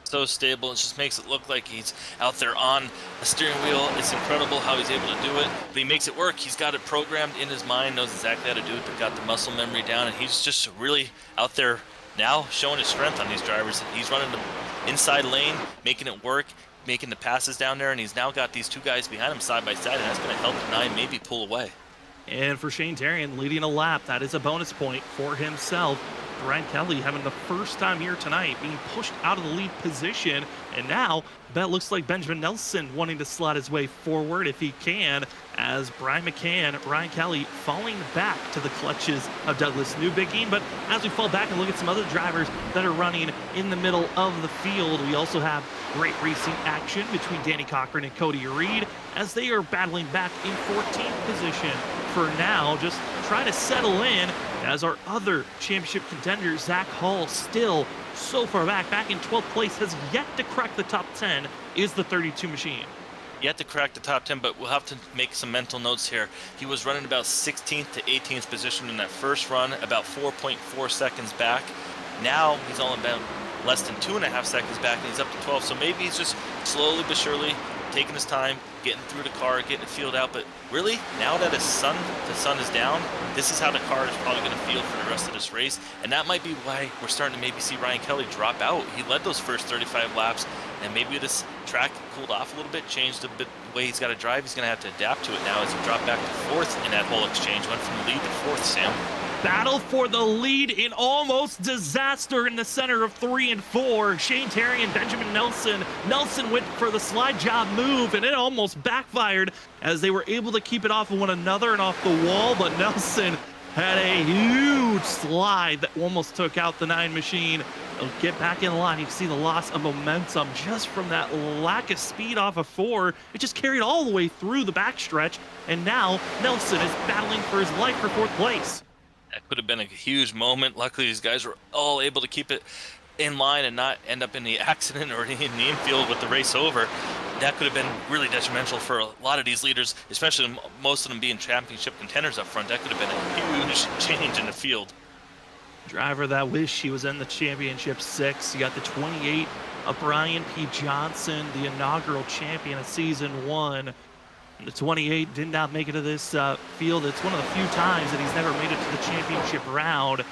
So stable, it just makes it look like he's out there on a steering wheel. It's incredible how he's able to do it, but he makes it work. He's got it programmed in his mind, knows exactly how to do it, but got the muscle memory down, and he's just really out there now showing his strength on these drivers. He's running the inside lane, making it work, making the passes down there, and he's now got these 2 guys behind him side by side, and that's going to help the 9 maybe pull away. And for Shane Tarian leading a lap, that is a bonus point for himself. Brian Kelly having the first time here tonight, being pushed out of the lead position, and now that looks like Benjamin Nelson wanting to slide his way forward if he can, as Brian McCann, Brian Kelly falling back to the clutches of Douglas Newbiging. But as we fall back and look at some other drivers that are running in the middle of the field, we also have great racing action between Danny Cochran and Cody Reed as they are battling back in 14th position for now, just trying to settle in as our other championship contender, Zach Hall, still so far back in 12th place, has yet to crack the top 10, is the 32 machine. Yet to crack the top 10, but we'll have to make some mental notes here. He was running about 16th to 18th position in that first run, about 4.4 seconds back. Now he's only about less than 2.5 seconds back, and he's up to 12. So maybe he's just slowly but surely taking his time, getting through the car, getting the field out. But really, now that the sun is down, this is how the car is probably going to feel for the rest of this race. And that might be why we're starting to maybe see Ryan Kelly drop out. He led those first 35 laps, and maybe this track cooled off a little bit, changed a bit the way he's got to drive. He's going to have to adapt to it now as he dropped back to 4th in that whole exchange, went from lead to 4th, Sam. Battle for the lead in almost disaster in the center of 3 and 4. Shane Tarian, Benjamin Nelson. Nelson went for the slide job move, and it almost backfired as they were able to keep it off of one another and off the wall, but Nelson had a huge slide that almost took out the 9 machine. They'll get back in line. You can see the loss of momentum just from that lack of speed off of 4. It just carried all the way through the backstretch, and now Nelson is battling for his life for 4th place. That could have been a huge moment. Luckily, these guys were all able to keep it in line and not end up in the accident or in the infield with the race over. That could have been really detrimental for a lot of these leaders, especially most of them being championship contenders up front. That could have been a huge change in the field. Driver that wished he was in the championship 6. You got the 28 of Brian P. Johnson, the inaugural champion of season 1. The 28 did not make it to this field. It's one of the few times that he's never made it to the championship round.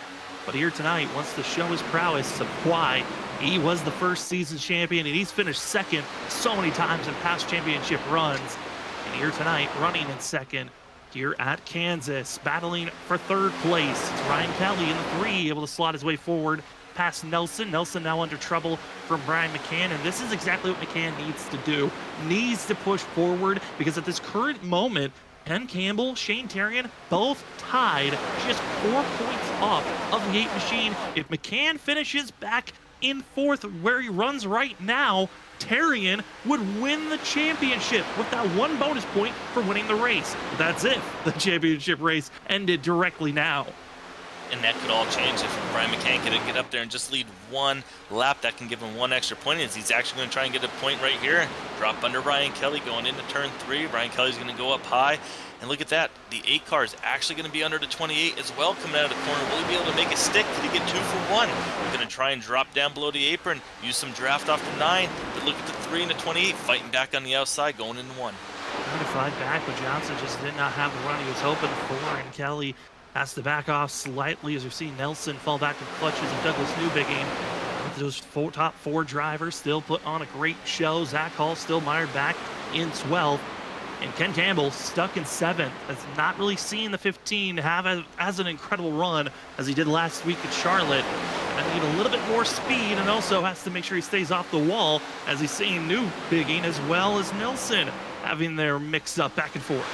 But here tonight wants to show his prowess of why he was the first season champion, and he's finished 2nd so many times in past championship runs. And here tonight, running in 2nd here at Kansas, battling for 3rd place. It's Ryan Kelly in the 3, able to slot his way forward past Nelson. Nelson now under trouble from Brian McCann, and this is exactly what McCann needs to do. Needs to push forward, because at this current moment, Ken Campbell, Shane Tarian, both tied just 4 points off of the 8 machine. If McCann finishes back in 4th where he runs right now, Tarian would win the championship with that 1 bonus point for winning the race. But that's it. The championship race ended directly now. And that could all change if Brian McCann could get up there and just lead 1 lap. That can give him 1 extra point, as he's actually going to try and get a point right here. Drop under Ryan Kelly going into turn 3. Ryan Kelly's going to go up high. And look at that. The 8 car is actually going to be under the 28 as well coming out of the corner. Will he be able to make a stick? Could he get 2 for 1? We're going to try and drop down below the apron. Use some draft off the 9. But look at the 3 and the 28 fighting back on the outside going into 1. Trying to fight back, but Johnson just did not have the run he was hoping for, and Kelly has to back off slightly as we see Nelson fall back to the clutches of Douglas Newbigging. Those top four drivers still put on a great show. Zach Hall still mired back in 12th. And Ken Campbell stuck in 7th. Has not really seen the 15 have as an incredible run as he did last week at Charlotte. And need a little bit more speed, and also has to make sure he stays off the wall as he's seeing Newbigging as well as Nelson having their mix up back and forth.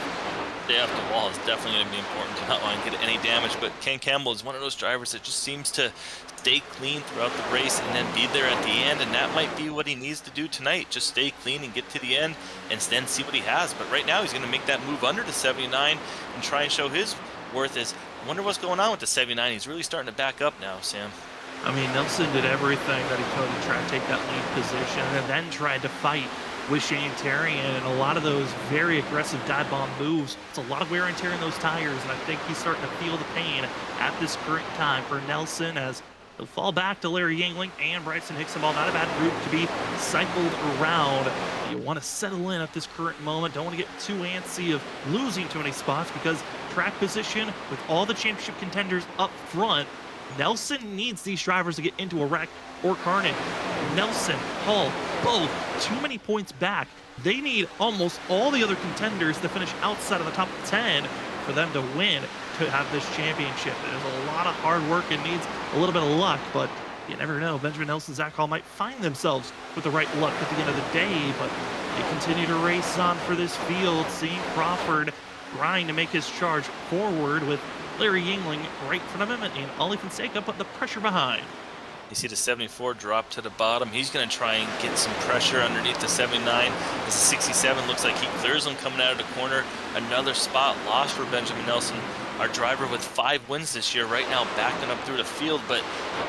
Stay off the wall is definitely going to be important to not want to get any damage, but Ken Campbell is one of those drivers that just seems to stay clean throughout the race and then be there at the end, and that might be what he needs to do tonight. Just stay clean and get to the end and then see what he has. But right now he's going to make that move under the 79 and try and show his worth. I wonder what's going on with the 79. He's really starting to back up now, Sam. I mean, Nelson did everything that he could to try to take that lead position and then tried to fight with Shane Terrian, and a lot of those very aggressive dive bomb moves. It's a lot of wear and tear in those tires, and I think he's starting to feel the pain at this current time for Nelson as he'll fall back to Larry Yingling and Bryson Hickson. Not a bad group to be cycled around. You want to settle in at this current moment. Don't want to get too antsy of losing too many spots because track position with all the championship contenders up front, Nelson needs these drivers to get into a wreck or carnage. Nelson, Hall, both too many points back. They need almost all the other contenders to finish outside of the top 10 for them to win, to have this championship. There's a lot of hard work and needs a little bit of luck, but you never know. Benjamin Nelson, Zach Hall might find themselves with the right luck at the end of the day, but they continue to race on for this field, seeing Crawford trying to make his charge forward with Larry Yingling right in front of him, and Ollie Fonseca put the pressure behind. You see the 74 drop to the bottom. He's going to try and get some pressure underneath the 79. As the 67 looks like he clears him coming out of the corner. Another spot lost for Benjamin Nelson, our driver with 5 wins this year, right now backing up through the field. But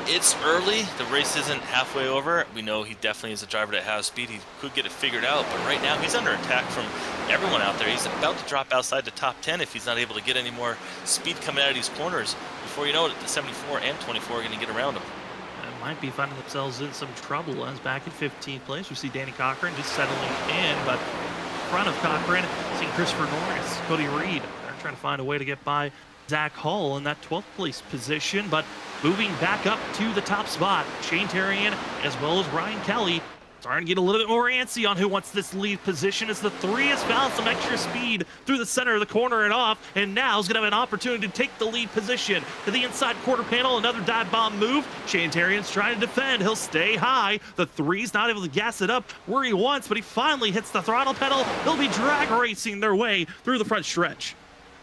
it's early. The race isn't halfway over. We know he definitely is a driver that has speed. He could get it figured out. But right now he's under attack from everyone out there. He's about to drop outside the top 10 if he's not able to get any more speed coming out of these corners. Before you know it, the 74 and 24 are going to get around him. Might be finding themselves in some trouble as back in 15th place. We see Danny Cochran just settling in, but in front of Cochran, seeing Christopher Norris, Cody Reed. They're trying to find a way to get by Zach Hall in that 12th place position, but moving back up to the top spot, Shane Terrian as well as Ryan Kelly starting to get a little bit more antsy on who wants this lead position as the 3 has found some extra speed through the center of the corner and off, and now is going to have an opportunity to take the lead position to the inside quarter panel. Another dive bomb move. Shane Terrian's trying to defend. He'll stay high. The 3's not able to gas it up where he wants, but he finally hits the throttle pedal. They'll be drag racing their way through the front stretch.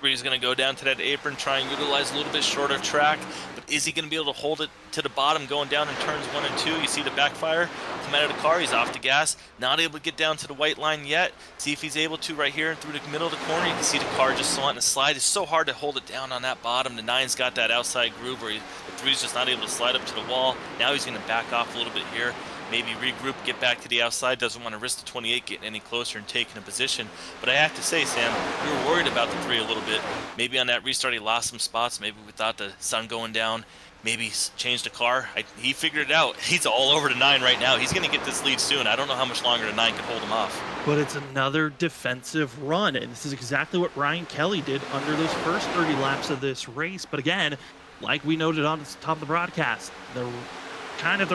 He's going to go down to that apron, try and utilize a little bit shorter track, but is he going to be able to hold it to the bottom going down in turns 1 and 2? You see the backfire come out of the car. He's off the gas, not able to get down to the white line yet. See if he's able to right here through the middle of the corner. You can see the car just wanting to slide. It's so hard to hold it down on that bottom. The 9's got that outside groove where the 3's just not able to slide up to the wall. Now he's going to back off a little bit here. Maybe regroup, get back to the outside. Doesn't want to risk the 28 getting any closer and taking a position. But I have to say, Sam, we were worried about the 3 a little bit. Maybe on that restart he lost some spots. Maybe without the sun going down, maybe changed the car. He figured it out. He's all over the 9 right now. He's going to get this lead soon. I don't know how much longer the 9 can hold him off. But it's another defensive run, and this is exactly what Ryan Kelly did under those first 30 laps of this race. But again, like we noted on the top of the broadcast, the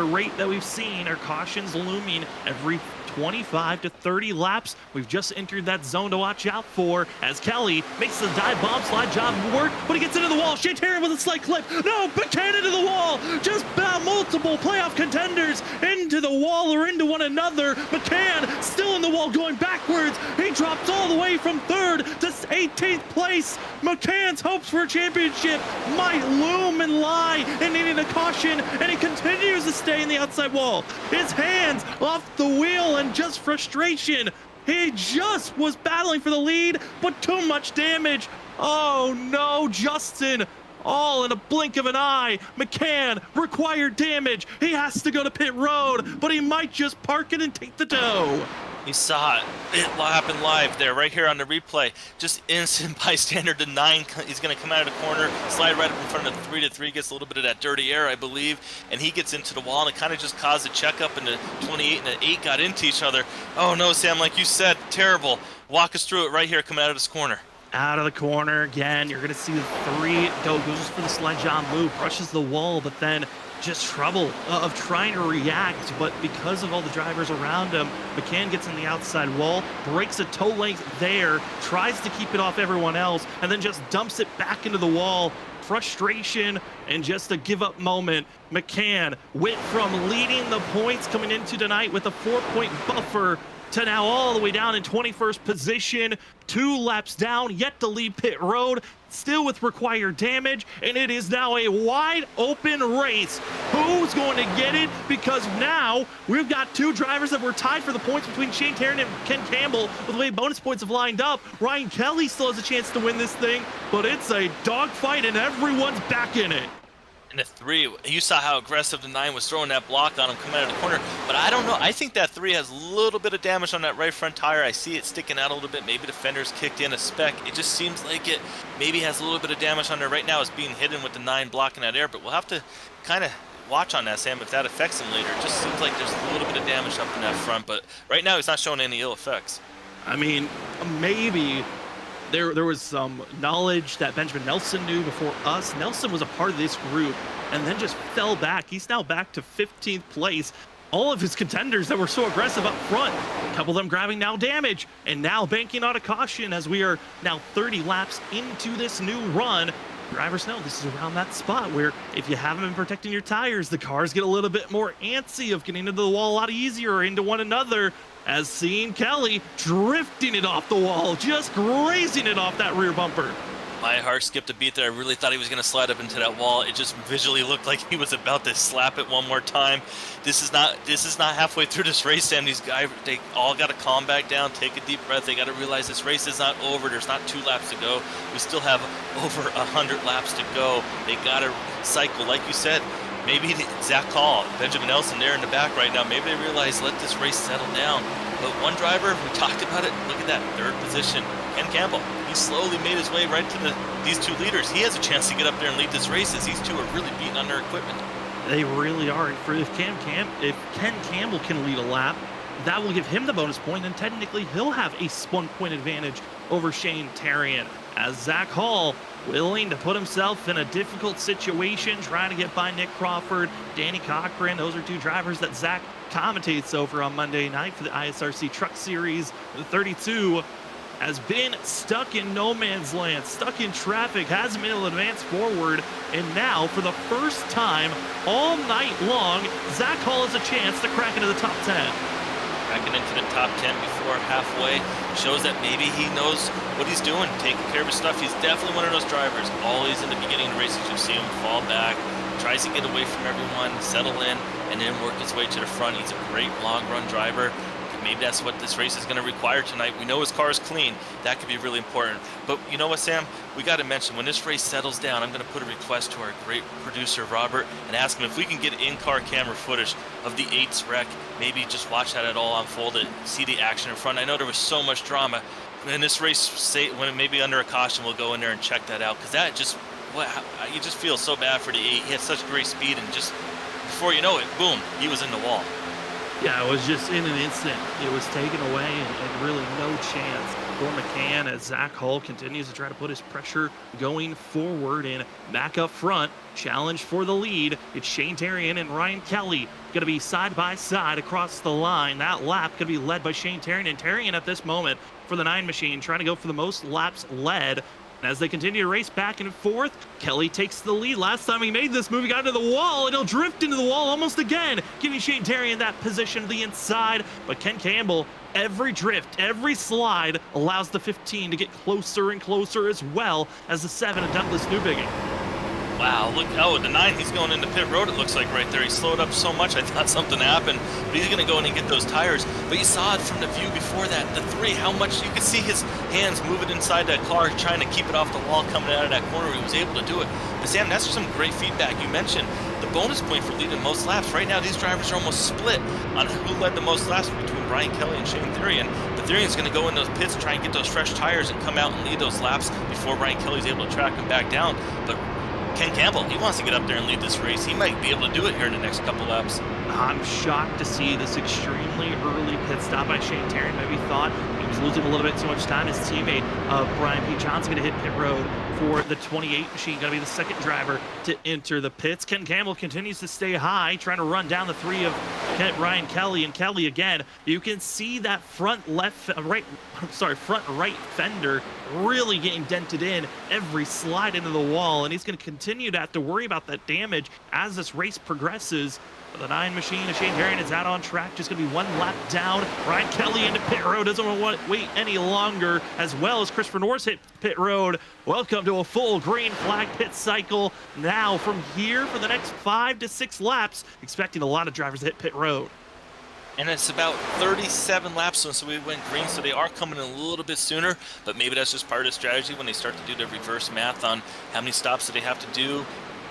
rate that we've seen are cautions looming every 25 to 30 laps. We've just entered that zone to watch out for as Kelly makes the dive bomb slide job work, but he gets into the wall. Shane Terrian with a slight clip. No, backhand into the wall. Just multiple playoff contenders into the wall or into one another. McCann still in the wall going backwards. He drops all the way from 3rd to 18th place. McCann's hopes for a championship might loom and lie and needing a caution, and he continues to stay in the outside wall. His hands off the wheel and just frustration. He just was battling for the lead, but too much damage. Oh no, Justin. All in a blink of an eye. McCann required damage. He has to go to pit road, but he might just park it and take the dough. You saw it happen live there, right here on the replay. Just innocent bystander to 9. He's going to come out of the corner, slide right up in front of the 3 to 3, gets a little bit of that dirty air, I believe, and he gets into the wall, and it kind of just caused a checkup, and the 28 and the 8 got into each other. Oh no, Sam, like you said, terrible. Walk us through it right here coming out of this corner. out of the corner again. You're going to see the 3 goes for the sledge on loop, brushes the wall, but then just trouble of trying to react. But because of all the drivers around him, McCann gets in the outside wall, breaks a toe length there, tries to keep it off everyone else, and then just dumps it back into the wall. Frustration and just a give up moment. McCann went from leading the points coming into tonight with a 4-point buffer to now all the way down in 21st position, 2 laps down, yet to lead pit road, still with required damage, and it is now a wide open race. Who's going to get it? Because now we've got 2 drivers that were tied for the points between Shane Tarrant and Ken Campbell. With the way bonus points have lined up, Ryan Kelly still has a chance to win this thing, but it's a dogfight and everyone's back in it. And the 3, you saw how aggressive the 9 was throwing that block on him coming out of the corner. But I don't know. I think that 3 has a little bit of damage on that right front tire. I see it sticking out a little bit. Maybe the fender's kicked in a speck. It just seems like it maybe has a little bit of damage on there right now. It's being hidden with the 9 blocking that air. But we'll have to kind of watch on that, Sam, if that affects him later. It just seems like there's a little bit of damage up in that front. But right now, he's not showing any ill effects. I mean, maybe there was some knowledge that Benjamin Nelson knew before us. Nelson was a part of this group and then just fell back. He's now back to 15th place. All of his contenders that were so aggressive up front, a couple of them grabbing now damage and now banking out a caution as we are now 30 laps into this new run. Drivers know this is around that spot where if you haven't been protecting your tires, the cars get a little bit more antsy of getting into the wall a lot easier, into one another. As seeing Kelly drifting it off the wall, just grazing it off that rear bumper. My heart skipped a beat there. I really thought he was going to slide up into that wall. It just visually looked like he was about to slap it one more time. This is not halfway through this race, Sam. These guys, they all got to calm back down, take a deep breath. They got to realize this race is not over. There's not 2 laps to go. We still have over 100 laps to go. They got to cycle, like you said. Maybe Zach Hall, Benjamin Nelson there in the back right now, maybe they realize let this race settle down. But one driver, we talked about it, look at that 3rd position, Ken Campbell. He slowly made his way right to these 2 leaders. He has a chance to get up there and lead this race as these 2 are really beating on their equipment. They really are. If Ken Campbell can lead a lap, that will give him the bonus point, and technically he'll have a 1-point advantage over Shane Tarrant. As Zach Hall willing to put himself in a difficult situation, trying to get by Nick Crawford, Danny Cochran. Those are 2 drivers that Zach commentates over on Monday night for the ISRC Truck Series. The 32 has been stuck in no man's land, stuck in traffic, hasn't been able to advance forward, and now, for the first time all night long, Zach Hall has a chance to crack into the top 10. Cracking into the top 10 before halfway shows that maybe he knows what he's doing, taking care of his stuff. He's definitely one of those drivers. Always in the beginning of races, you see him fall back, tries to get away from everyone, settle in, and then work his way to the front. He's a great long-run driver. Maybe that's what this race is going to require tonight. We know his car is clean. That could be really important. But you know what, Sam? We got to mention, when this race settles down, I'm going to put a request to our great producer, Robert, and ask him if we can get in-car camera footage of the 8's wreck. Maybe just watch that at all unfold and see the action in front. I know there was so much drama. In this race, say when it may be under a caution, we'll go in there and check that out. Because that just, you just feel so bad for the 8. He had such great speed, and just before you know it, boom, he was in the wall. Yeah, it was just in an instant. It was taken away, and really no chance for McCann as Zach Hall continues to try to put his pressure going forward and back up front. Challenge for the lead. It's Shane Tarrant and Ryan Kelly going to be side by side across the line. That lap going to be led by Shane Tarrant, and Tarrant at this moment for the 9 machine trying to go for the most laps led. As they continue to race back and forth, Kelly takes the lead. Last time he made this move, he got into the wall, and he'll drift into the wall almost again, giving Shane Tarrant that position to the inside. But Ken Campbell, every drift, every slide allows the 15 to get closer and closer, as well as the 7 of Douglas Newbigging. Wow, look, oh, the 9, he's going into pit road, it looks like right there. He slowed up so much, I thought something happened, but he's going to go in and get those tires. But you saw it from the view before that, the 3, how much you could see his hands moving inside that car, trying to keep it off the wall coming out of that corner. He was able to do it. But Sam, that's some great feedback. You mentioned the bonus point for leading most laps. Right now, these drivers are almost split on who led the most laps between Ryan Kelly and Shane Therian. The Therian's going to go in those pits, try and get those fresh tires and come out and lead those laps before Ryan Kelly's able to track him back down. But Ken Campbell, he wants to get up there and lead this race. He might be able to do it here in the next couple laps. I'm shocked to see this extremely early pit stop by Shane Tarrant. Maybe thought he He's losing a little bit too much time. His teammate, Brian P. Johnson, going to hit pit road for the 28 machine. Going to be the second driver to enter the pits. Ken Campbell continues to stay high, trying to run down the 3 of Ryan Kelly. And Kelly again, you can see that front right fender really getting dented in every slide into the wall. And he's going to continue to have to worry about that damage as this race progresses. The 9 machine of Shane Herring is out on track, just going to be 1 lap down. Ryan Kelly into pit road, doesn't want to wait any longer, as well as Christopher Norris hit pit road. Welcome to a full green flag pit cycle. Now from here for the next 5 to 6 laps, expecting a lot of drivers to hit pit road. And it's about 37 laps, so we went green, so they are coming in a little bit sooner, but maybe that's just part of the strategy when they start to do the reverse math on how many stops do they have to do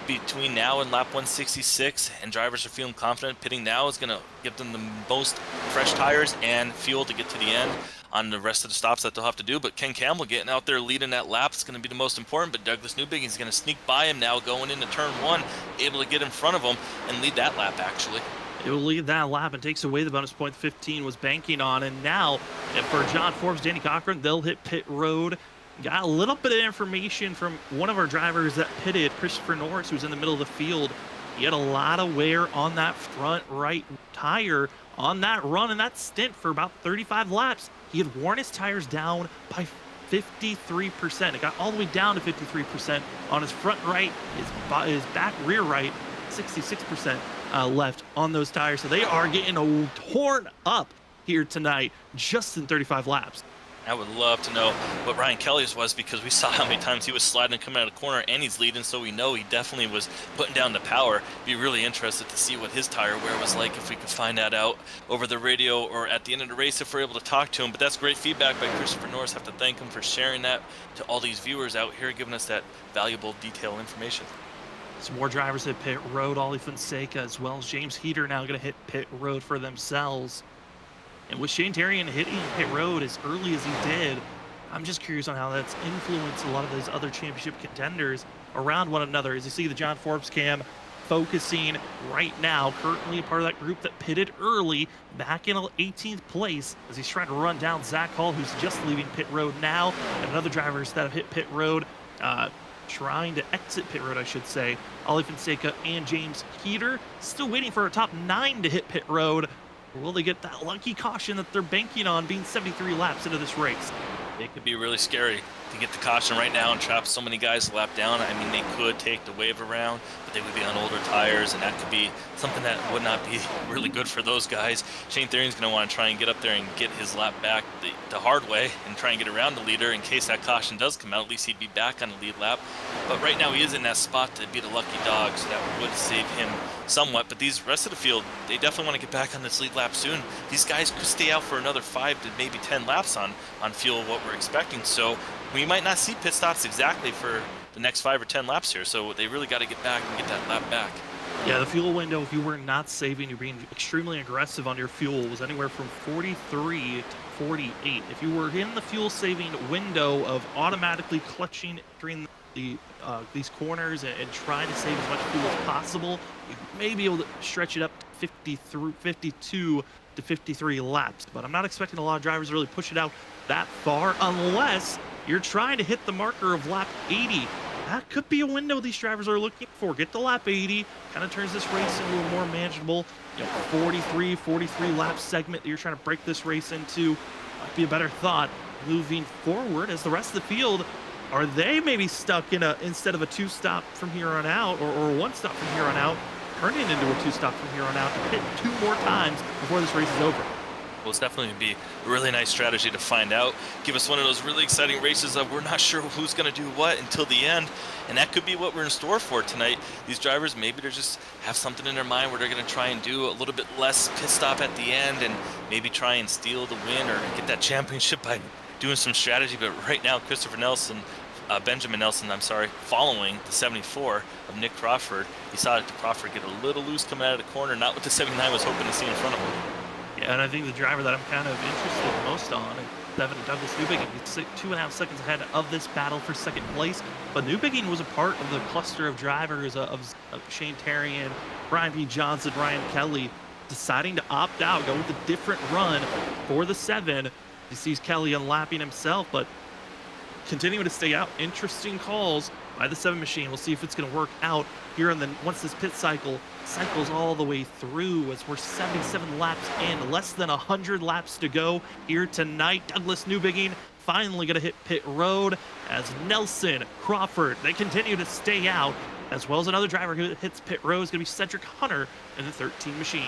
between now and lap 166, and drivers are feeling confident. Pitting now is going to give them the most fresh tires and fuel to get to the end on the rest of the stops that they'll have to do. But Ken Campbell getting out there leading that lap is going to be the most important, but Douglas Newbigin is going to sneak by him now going into turn 1, able to get in front of him and lead that lap actually. It will lead that lap and takes away the bonus point 15 was banking on. And now for John Forbes, Danny Cochran, they'll hit pit road. Got a little bit of information from one of our drivers that pitted, Christopher Norris, who's in the middle of the field. He had a lot of wear on that front right tire on that run and that stint for about 35 laps. He had worn his tires down by 53%. It got all the way down to 53% on his front right, his back rear right, 66% left on those tires. So they are getting torn up here tonight just in 35 laps. I would love to know what Ryan Kelly's was, because we saw how many times he was sliding and coming out of the corner, and he's leading, so we know he definitely was putting down the power. Be really interested to see what his tire wear was like, if we could find that out over the radio or at the end of the race if we're able to talk to him. But that's great feedback by Christopher Norris. Have to thank him for sharing that to all these viewers out here, giving us that valuable detailed information. Some more drivers hit pit road. Ollie Fonseca as well as James Heater now going to hit pit road for themselves. And with Shane Terrian hitting pit road as early as he did, I'm just curious on how that's influenced a lot of those other championship contenders around one another. As you see the John Forbes cam focusing right now, currently a part of that group that pitted early, back in 18th place as he's trying to run down Zach Hall, who's just leaving pit road now, and other drivers that have hit pit road, trying to exit pit road, I should say. Ollie Fonseca and James Heater still waiting for a top 9 to hit pit road. Or will they get that lucky caution that they're banking on being 73 laps into this race? It could be really scary to get the caution right now and trap so many guys a lap down. I mean, they could take the wave around, but they would be on older tires, and that could be something that would not be really good for those guys. Shane Therian's going to want to try and get up there and get his lap back the hard way and try and get around the leader in case that caution does come out. At least he'd be back on the lead lap. But right now he is in that spot to be the lucky dog, so that would save him somewhat. But these rest of the field, they definitely want to get back on this lead lap soon. These guys could stay out for another 5 to maybe 10 laps on fuel, what we're expecting. So we might not see pit stops exactly for the next 5 or 10 laps here. So they really got to get back and get that lap back. Yeah, the fuel window, if you were not saving, you're being extremely aggressive on your fuel, was anywhere from 43 to 48. If you were in the fuel saving window of automatically clutching during these corners and trying to save as much fuel as possible, you may be able to stretch it up to 52 to 53 laps. But I'm not expecting a lot of drivers to really push it out that far unless you're trying to hit the marker of lap 80. That could be a window these drivers are looking for. Get to lap 80, kind of turns this race into a more manageable, 43 lap segment that you're trying to break this race into. Might be a better thought moving forward, as the rest of the field, are they maybe stuck in instead of a 2-stop from here on out, or a 1-stop from here on out, turning into a 2-stop from here on out to hit 2 more times before this race is over? Well, it's definitely be a really nice strategy to find out. Give us one of those really exciting races of we're not sure who's going to do what until the end. And that could be what we're in store for tonight. These drivers, maybe they just have something in their mind where they're going to try and do a little bit less pit stop at the end and maybe try and steal the win or get that championship by doing some strategy. But right now, Benjamin Nelson, following the 74 of Nick Crawford. He saw that Crawford get a little loose coming out of the corner, not what the 79 was hoping to see in front of him. Yeah, and I think the driver that I'm kind of interested most on is Douglas Newbigin. He's 2.5 seconds ahead of this battle for second place. But Newbigin was a part of the cluster of drivers of Shane Terrian, Brian P. Johnson, Ryan Kelly, deciding to opt out, go with a different run for the 7. He sees Kelly unlapping himself, but continuing to stay out. Interesting calls by the 7 machine. We'll see if it's going to work out here. And then once this pit cycle cycles all the way through, as we're 77 laps in, less than 100 laps to go here tonight. Douglas Newbigging finally going to hit pit road as Nelson, Crawford, they continue to stay out, as well as another driver who hits pit road is going to be Cedric Hunter in the 13 machine.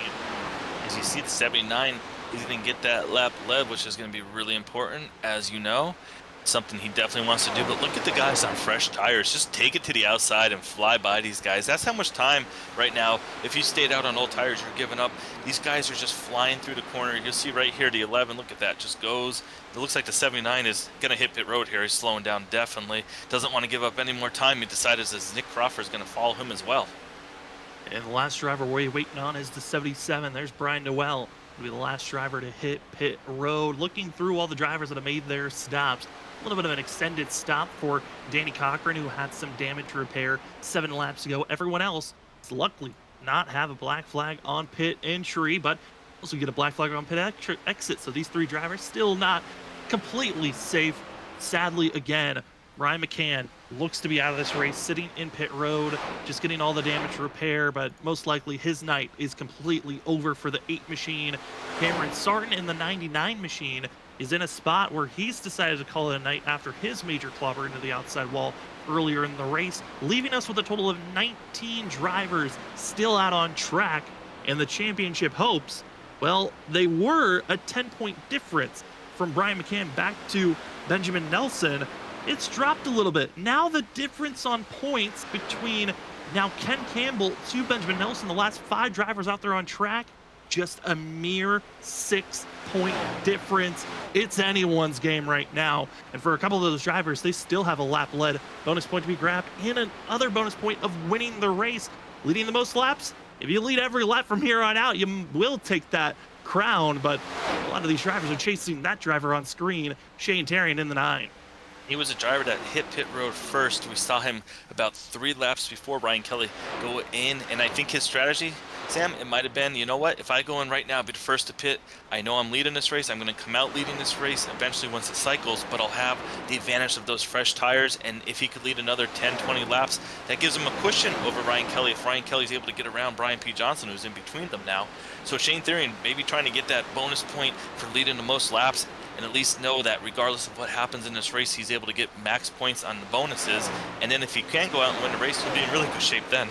As you see the 79, he's going to get that lap led, which is going to be really important, as you know. Something he definitely wants to do, but look at the guys on fresh tires. Just take it to the outside and fly by these guys. That's how much time right now, if you stayed out on old tires, you're giving up. These guys are just flying through the corner. You'll see right here, the 11, look at that, just goes. It looks like the 79 is going to hit pit road here. He's slowing down definitely. Doesn't want to give up any more time. He decided as Nick Crawford is going to follow him as well. And the last driver we're waiting on is the 77. There's Brian Noel. Will be the last driver to hit pit road. Looking through all the drivers that have made their stops. A little bit of an extended stop for Danny Cochran, who had some damage to repair 7 laps ago. Everyone else is luckily not have a black flag on pit entry, but also get a black flag on pit exit. So these 3 drivers still not completely safe. Sadly, again, Ryan McCann looks to be out of this race, sitting in pit road, just getting all the damage to repair, but most likely his night is completely over for the 8 machine. Cameron Sarton in the 99 machine is in a spot where he's decided to call it a night after his major clobber into the outside wall earlier in the race, leaving us with a total of 19 drivers still out on track. And the championship hopes, well, they were a 10-point difference from Brian McCann back to Benjamin Nelson. It's dropped a little bit. Now the difference on points between now Ken Campbell to Benjamin Nelson, the last 5 drivers out there on track, just a mere 6-point difference. It's anyone's game right now. And for a couple of those drivers, they still have a lap led bonus point to be grabbed and another bonus point of winning the race. Leading the most laps, if you lead every lap from here on out, you will take that crown. But a lot of these drivers are chasing that driver on screen, Shane Tarian in the 9. He was a driver that hit pit road first. We saw him about 3 laps before Ryan Kelly go in, and I think his strategy, Sam, it might have been, you know what, if I go in right now, be the first to pit, I know I'm leading this race, I'm going to come out leading this race eventually once it cycles, but I'll have the advantage of those fresh tires, and if he could lead another 10, 20 laps, that gives him a cushion over Ryan Kelly if Ryan Kelly's able to get around Brian P. Johnson, who's in between them now. So Shane Therian maybe trying to get that bonus point for leading the most laps, and at least know that regardless of what happens in this race, he's able to get max points on the bonuses. And then if he can go out and win the race, he'll be in really good shape then.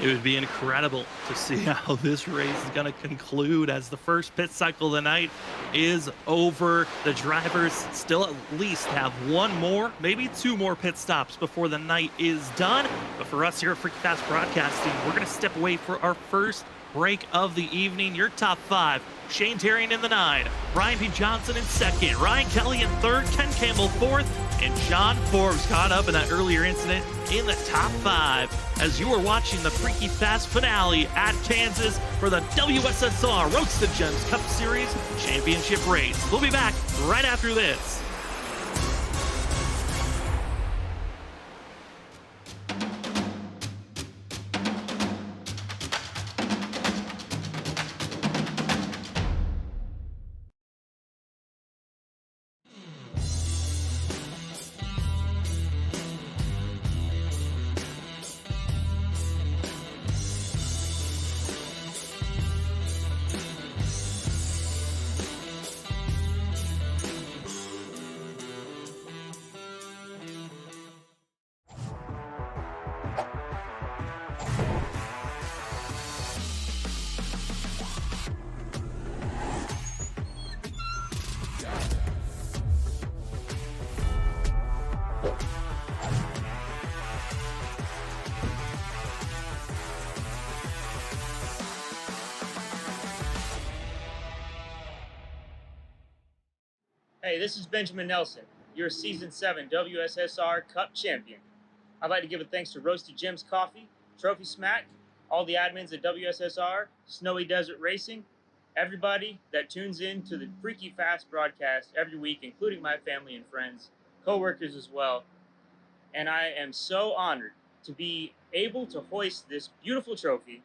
It would be incredible to see how this race is going to conclude as the first pit cycle of the night is over. The drivers still at least have 1 more, maybe 2 more pit stops before the night is done. But for us here at FreekyFast Broadcasting, we're going to step away for our first break of the evening. Your top 5, Shane Tarian in the 9, Brian P. Johnson in 2nd, Ryan Kelly in 3rd, Ken Campbell 4th, and John Forbes caught up in that earlier incident in the top 5 as you are watching the FreekyFast finale at Kansas for the WSSR Roads to Gems Cup Series Championship race. We'll be back right after this. Hey, this is Benjamin Nelson, your Season 7 WSSR Cup champion. I'd like to give a thanks to Roasted Gems Coffee, Trophy Smack, all the admins at WSSR, Snowy Desert Racing, everybody that tunes in to the FreekyFast broadcast every week, including my family and friends, co-workers as well. And I am so honored to be able to hoist this beautiful trophy.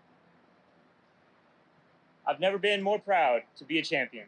I've never been more proud to be a champion.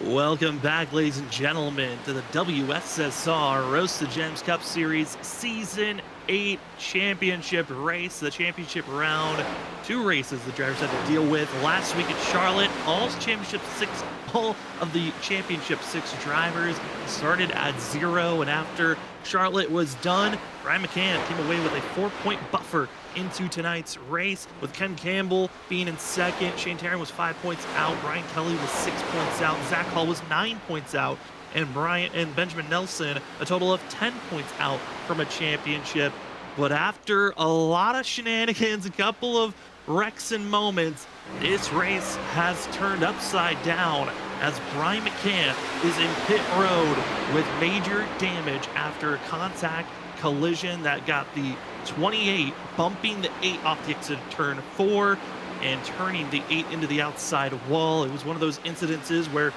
Welcome back, ladies and gentlemen, to the WSSR Roast to Gems Cup Series Season 8 Championship race. The championship round, 2 races the drivers had to deal with last week at Charlotte. All of the championship 6 drivers started at 0, and after Charlotte was done, Brian McCann came away with a 4-point buffer into tonight's race, with Ken Campbell being in second. Shane Tarrant was 5 points out. Brian Kelly was 6 points out. Zach Hall was 9 points out. And Benjamin Nelson, a total of 10 points out from a championship. But after a lot of shenanigans, a couple of wrecks and moments, this race has turned upside down as Brian McCann is in pit road with major damage after a contact collision that got the 28 bumping the 8 off the exit of turn 4 and turning the 8 into the outside wall. It was one of those incidences where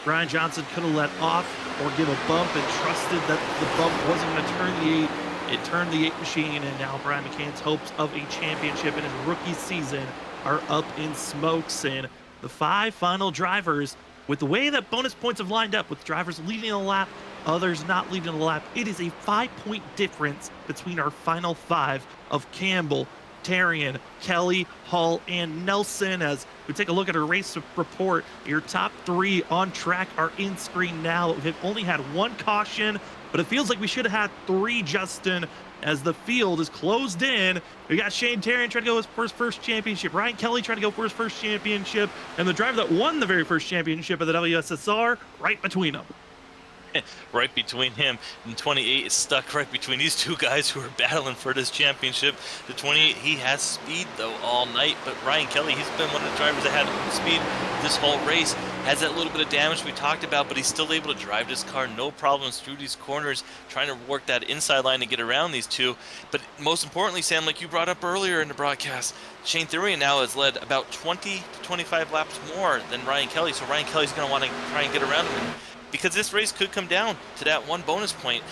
Brian Johnson could have let off or give a bump and trusted that the bump wasn't going to turn the 8. It turned the 8 machine, and now Brian McCann's hopes of a championship in his rookie season are up in smokes. And the 5 final drivers, with the way that bonus points have lined up, with drivers leading the lap, others not leading the lap, it is a 5-point difference between our final 5 of Campbell, Tarian, Kelly, Hall, and Nelson. As we take a look at our race report, your top 3 on track are in screen now. We've only had 1 caution, but it feels like we should have had 3, Justin, as the field is closed in. We got Shane Tarrant trying to go for his first championship, Ryan Kelly trying to go for his first championship, and the driver that won the very first championship of the WSSR right between them. Right between him and 28 is stuck right between these 2 guys who are battling for this championship. The 28, he has speed though all night, but Ryan Kelly, he's been one of the drivers that had speed this whole race. Has that little bit of damage we talked about, but he's still able to drive this car no problems through these corners, trying to work that inside line to get around these two. But most importantly, Sam, like you brought up earlier in the broadcast, Shane Thurian now has led about 20 to 25 laps more than Ryan Kelly, so Ryan Kelly's going to want to try and get around him. Because this race could come down to that one bonus point.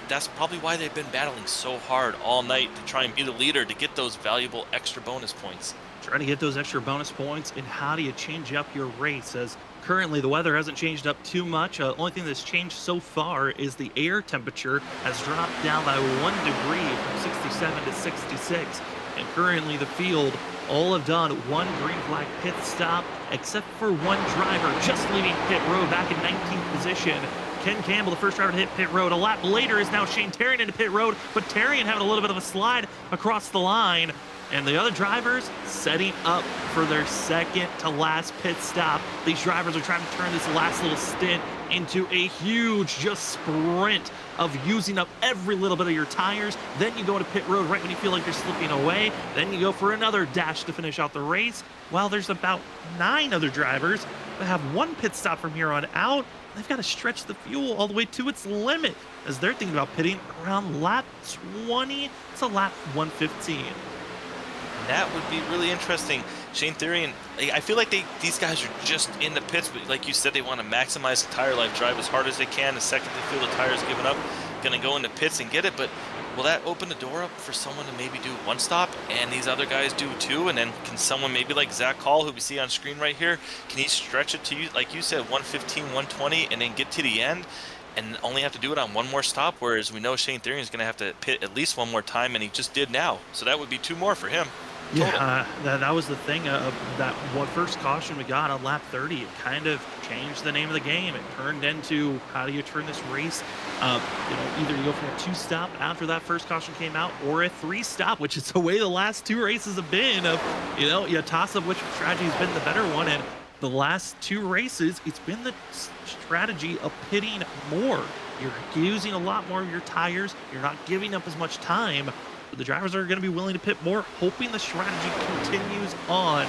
That's probably why they've been battling so hard all night to try and be the leader to get those valuable extra bonus points. Trying to get those extra bonus points, and how do you change up your race? As currently the weather hasn't changed up too much. The only thing that's changed so far is the air temperature has dropped down by 1 degree from 67 to 66. And currently the field all have done one green flag pit stop, except for one driver just leaving pit road back in 19th position. Ken Campbell, the first driver to hit pit road. A lap later is now Shane Thurian into pit road, but Thurian having a little bit of a slide across the line. And the other drivers setting up for their second to last pit stop. These drivers are trying to turn this last little stint into a huge just sprint of using up every little bit of your tires. Then you go into pit road right when you feel like you're slipping away. Then you go for another dash to finish out the race. Well, there's about 9 other drivers that have one pit stop from here on out. They've got to stretch the fuel all the way to its limit as they're thinking about pitting around lap 20 to lap 115. That would be really interesting. Shane Thurian, I feel like these guys are just in the pits, but like you said, they want to maximize the tire life, drive as hard as they can. The second they feel the tire's given up, going to go into pits and get it. But will that open the door up for someone to maybe do one stop and these other guys do two? And then can someone maybe like Zach Hall, who we see on screen right here, can he stretch it to, you, like you said, 115, 120, and then get to the end and only have to do it on one more stop? Whereas we know Shane Thurian is going to have to pit at least one more time, and he just did now. So that would be 2 more for him. Yeah, that was the thing. That one first caution we got on lap 30, it kind of changed the name of the game. It turned into, how do you turn this race? Either you go for a 2-stop after that first caution came out, or a 3-stop, which is the way the last 2 races have been. You toss up which strategy has been the better one, and the last 2 races, it's been the strategy of pitting more. You're using a lot more of your tires. You're not giving up as much time. The drivers are going to be willing to pit more, hoping the strategy continues on.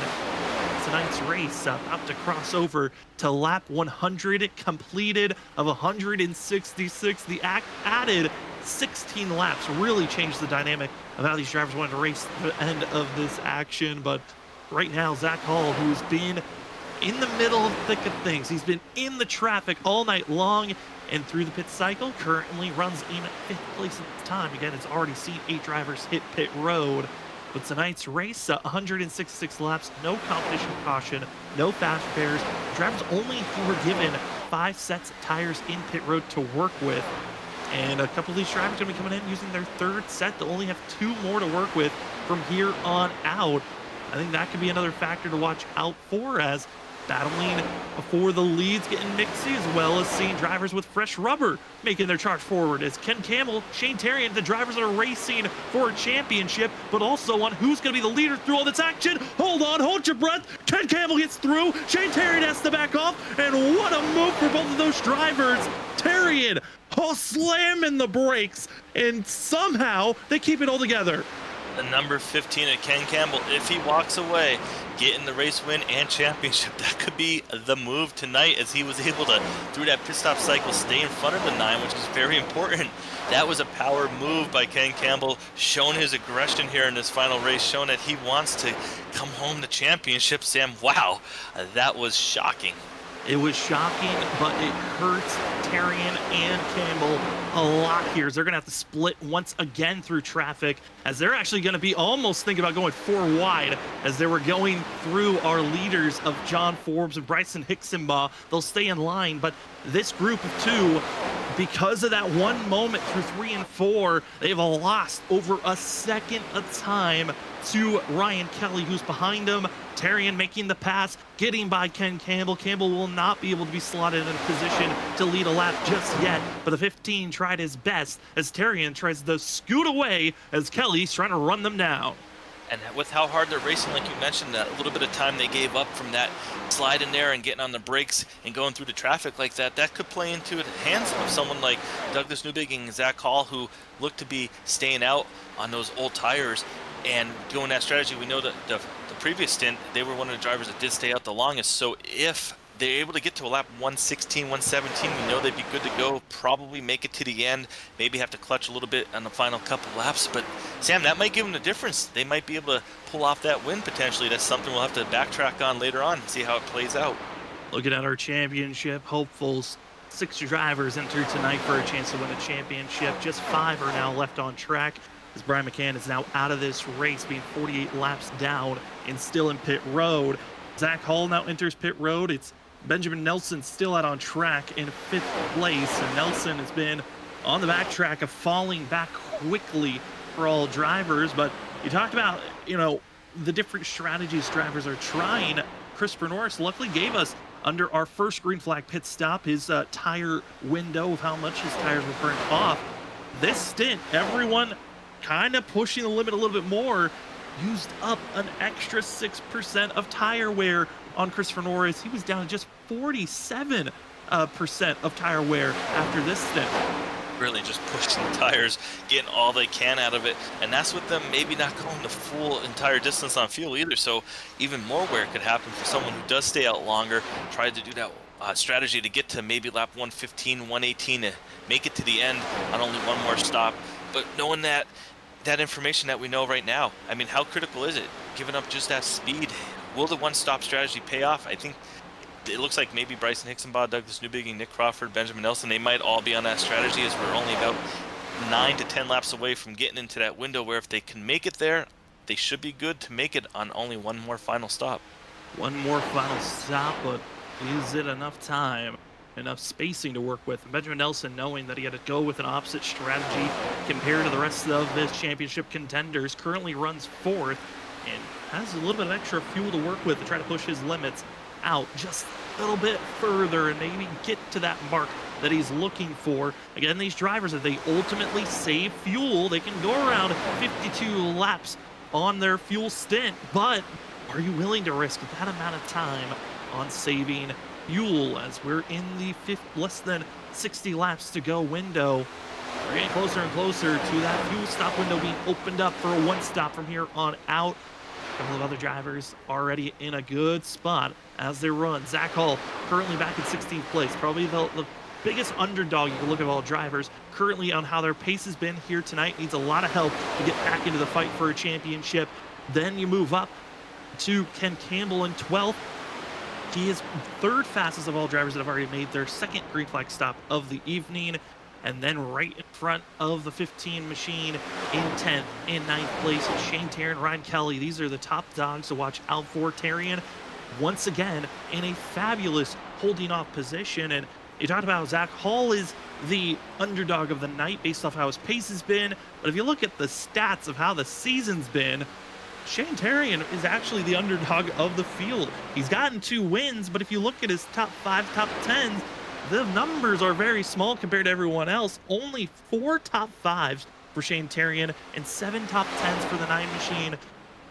Tonight's race about to cross over to lap 100, completed of 166. The added 16 laps really changed the dynamic of how these drivers wanted to race the end of this action. But right now, Zach Hall, who's been in the middle of the thick of things, he's been in the traffic all night long and through the pit cycle, currently runs in 5th place at the time. Again, it's already seen 8 drivers hit pit road. But tonight's race, 166 laps, no competition caution, no fast pairs. Drivers only were given 5 sets of tires in pit road to work with. And a couple of these drivers are going to be coming in using their 3rd set. They'll only have 2 more to work with from here on out. I think that could be another factor to watch out for, as battling for the leads, getting mixy, as well as seeing drivers with fresh rubber making their charge forward, as Ken Campbell, Shane Thurian, the drivers that are racing for a championship, but also on who's going to be the leader through all this action. Hold on, hold your breath. Ken Campbell gets through. Shane Thurian has to back off, and what a move for both of those drivers. Thurian, slamming the brakes, and somehow they keep it all together. The number 15 at Ken Campbell, if he walks away, getting the race win and championship, that could be the move tonight, as he was able to, through that pit stop cycle, stay in front of the 9, which is very important. That was a power move by Ken Campbell, showing his aggression here in this final race, showing that he wants to come home the championship. Sam, wow, that was shocking. It was shocking, but it hurts Thurian and Campbell a lot here, as they're going to have to split once again through traffic, as they're actually going to be almost thinking about going 4 wide as they were going through our leaders of John Forbes and Bryson Hicksonbaugh. They'll stay in line, but this group of 2, because of that one moment through 3 and 4, they've lost over a second of time to Ryan Kelly, who's behind him. Thurian making the pass, getting by Ken Campbell. Campbell will not be able to be slotted in a position to lead a lap just yet, but the 15 tried his best as Thurian tries to scoot away as Kelly's trying to run them down. And with how hard they're racing, like you mentioned, that little bit of time they gave up from that slide in there and getting on the brakes and going through the traffic like that, that could play into the hands of someone like Douglas Newbig and Zach Hall, who look to be staying out on those old tires and doing that strategy. We know that the previous stint, they were one of the drivers that did stay out the longest. So if they're able to get to a lap 116, 117, we know they'd be good to go, probably make it to the end, maybe have to clutch a little bit on the final couple laps. But Sam, that might give them the difference. They might be able to pull off that win potentially. That's something we'll have to backtrack on later on and see how it plays out. Looking at our championship hopefuls, 6 drivers entered tonight for a chance to win the championship. Just 5 are now left on track, as Brian McCann is now out of this race, being 48 laps down and still in pit road. Zach Hall now enters pit road. It's Benjamin Nelson still out on track in 5th place, and Nelson has been on the backtrack of falling back quickly for all drivers. But you talked about, the different strategies drivers are trying. Christopher Norris luckily gave us, under our first green flag pit stop, his tire window of how much his tires were burnt off. This stint, everyone kind of pushing the limit a little bit more, used up an extra 6% of tire wear on Christopher Norris. He was down to just 47% of tire wear after this stint. Really just pushing the tires, getting all they can out of it, and that's with them maybe not going the full entire distance on fuel either. So even more wear could happen for someone who does stay out longer, tried to do that strategy to get to maybe lap 115, 118 to make it to the end on only one more stop. But knowing that information that we know right now, I mean, how critical is it? Giving up just that speed, will the one-stop strategy pay off? I think it looks like maybe Bryson Hicksenbaugh, Douglas Newbiggie, Nick Crawford, Benjamin Nelson, they might all be on that strategy, as we're only about 9 to 10 laps away from getting into that window where if they can make it there, they should be good to make it on only one more final stop. One more final stop, but is it enough time, enough spacing to work with? Benjamin Nelson, knowing that he had to go with an opposite strategy compared to the rest of his championship contenders, currently runs 4th and has a little bit of extra fuel to work with to try to push his limits out just a little bit further and maybe get to that mark that he's looking for. Again, these drivers, if they ultimately save fuel, they can go around 52 laps on their fuel stint, but are you willing to risk that amount of time on saving fuel, as we're in the less than 60 laps to go window? We're getting closer and closer to that fuel stop window being opened up for a one stop from here on out. A couple of other drivers already in a good spot as they run. Zach Hall currently back in 16th place, probably the biggest underdog you can look at all drivers currently on how their pace has been here tonight. Needs a lot of help to get back into the fight for a championship. Then you move up to Ken Campbell in 12th. He is 3rd fastest of all drivers that have already made their 2nd green flag stop of the evening. And then right in front of the 15 machine in 10th, in 9th place, Shane Tarrant, Ryan Kelly. These are the top dogs to watch out for. Tarrant, once again, in a fabulous holding off position. And you talked about Zach Hall is the underdog of the night based off how his pace has been. But if you look at the stats of how the season's been, Shane Tarrant is actually the underdog of the field. He's gotten 2 wins, but if you look at his top 5, top 10s, the numbers are very small compared to everyone else. Only 4 top 5s for Shane Tarrant and 7 top 10s for the 9 machine.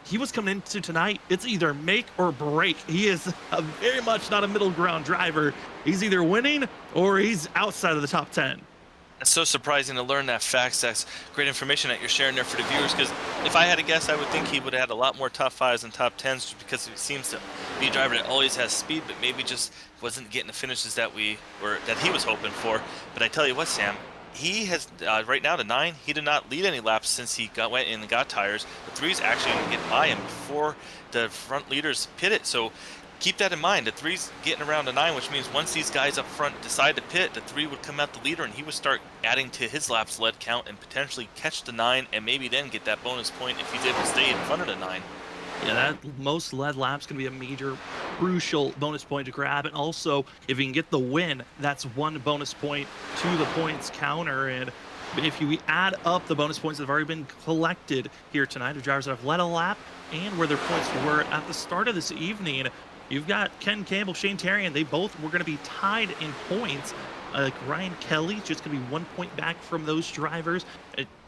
He was coming into tonight, it's either make or break. He is very much not a middle ground driver. He's either winning or he's outside of the top 10. It's so surprising to learn that fact. That's great information that you're sharing there for the viewers, because if I had to guess, I would think he would have had a lot more top 5s and top 10s, just because he seems to be a driver that always has speed, but maybe just wasn't getting the finishes that he was hoping for. But I tell you what, Sam, he has right now, the 9, he did not lead any laps since he went in and got tires. The 3's actually going to get by him before the front leaders pitted. So keep that in mind. The 3's getting around the 9, which means once these guys up front decide to pit, the 3 would come out the leader and he would start adding to his laps lead count and potentially catch the 9 and maybe then get that bonus point if he's able to stay in front of the 9. Yeah, that most lead lap's going to be a major, crucial bonus point to grab. And also, if you can get the win, that's 1 bonus point to the points counter. And if you add up the bonus points that have already been collected here tonight, the drivers that have led a lap and where their points were at the start of this evening, you've got Ken Campbell, Shane Tarrant. They both were going to be tied in points. Ryan Kelly just going to be 1 point back from those drivers.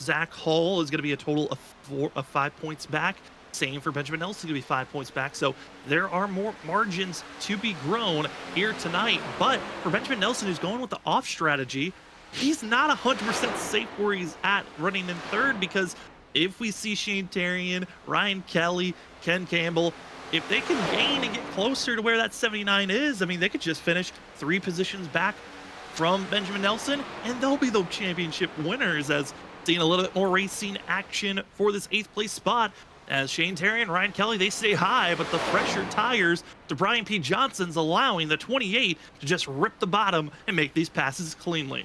Zach Hall is going to be a total of 5 points back. Same for Benjamin Nelson, going to be 5 points back. So there are more margins to be grown here tonight. But for Benjamin Nelson, who's going with the off strategy, he's not 100% safe where he's at running in 3rd, because if we see Shane Tarrant, Ryan Kelly, Ken Campbell if they can gain and get closer to where that 79 is, I mean, they could just finish 3 positions back from Benjamin Nelson, and they'll be the championship winners, as seeing a little bit more racing action for this 8th place spot. As Shane Terry and Ryan Kelly, they stay high, but the fresher tires to Brian P. Johnson's allowing the 28 to just rip the bottom and make these passes cleanly.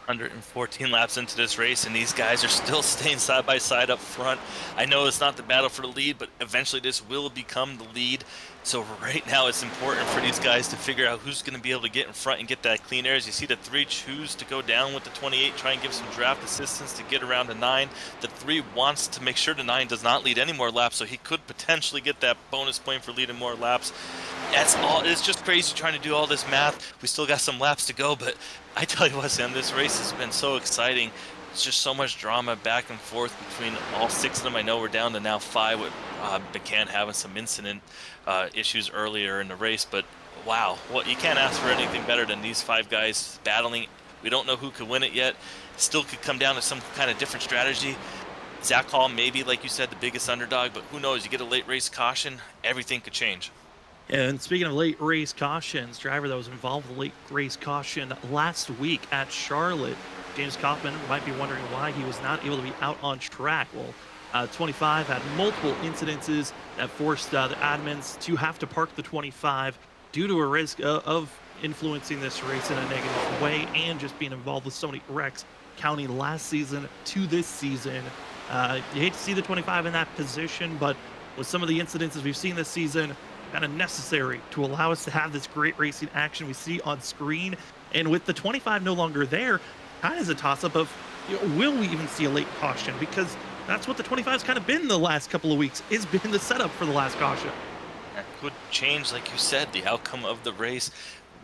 114 laps into this race, and these guys are still staying side by side up front. I know it's not the battle for the lead, but eventually this will become the lead. So right now it's important for these guys to figure out who's going to be able to get in front and get that clean air. As you see the 3 choose to go down with the 28, try and give some draft assistance to get around the 9. The 3 wants to make sure the 9 does not lead any more laps, so he could potentially get that bonus point for leading more laps. That's all. It's just crazy trying to do all this math. We still got some laps to go, but I tell you what, Sam, this race has been so exciting. It's just so much drama back and forth between all 6 of them. I know we're down to now 5 with McCann having some incident issues earlier in the race, but wow, you can't ask for anything better than these 5 guys battling. We don't know who could win it yet. Still could come down to some kind of different strategy. Zach Hall, maybe, like you said, the biggest underdog, but who knows? You get a late race caution, everything could change. And speaking of late race cautions, driver that was involved with a late race caution last week at Charlotte, James Kaufman, might be wondering why he was not able to be out on track. Well, 25 had multiple incidences that forced the admins to have to park the 25 due to a risk of influencing this race in a negative way and just being involved with so many wrecks, counting last season to this season. You hate to see the 25 in that position, but with some of the incidences we've seen this season, kind of necessary to allow us to have this great racing action we see on screen. And with the 25 no longer there, kind of is a toss-up of, will we even see a late caution? Because that's what the 25's kind of been the last couple of weeks, is been the setup for the last caution. That could change, like you said, the outcome of the race.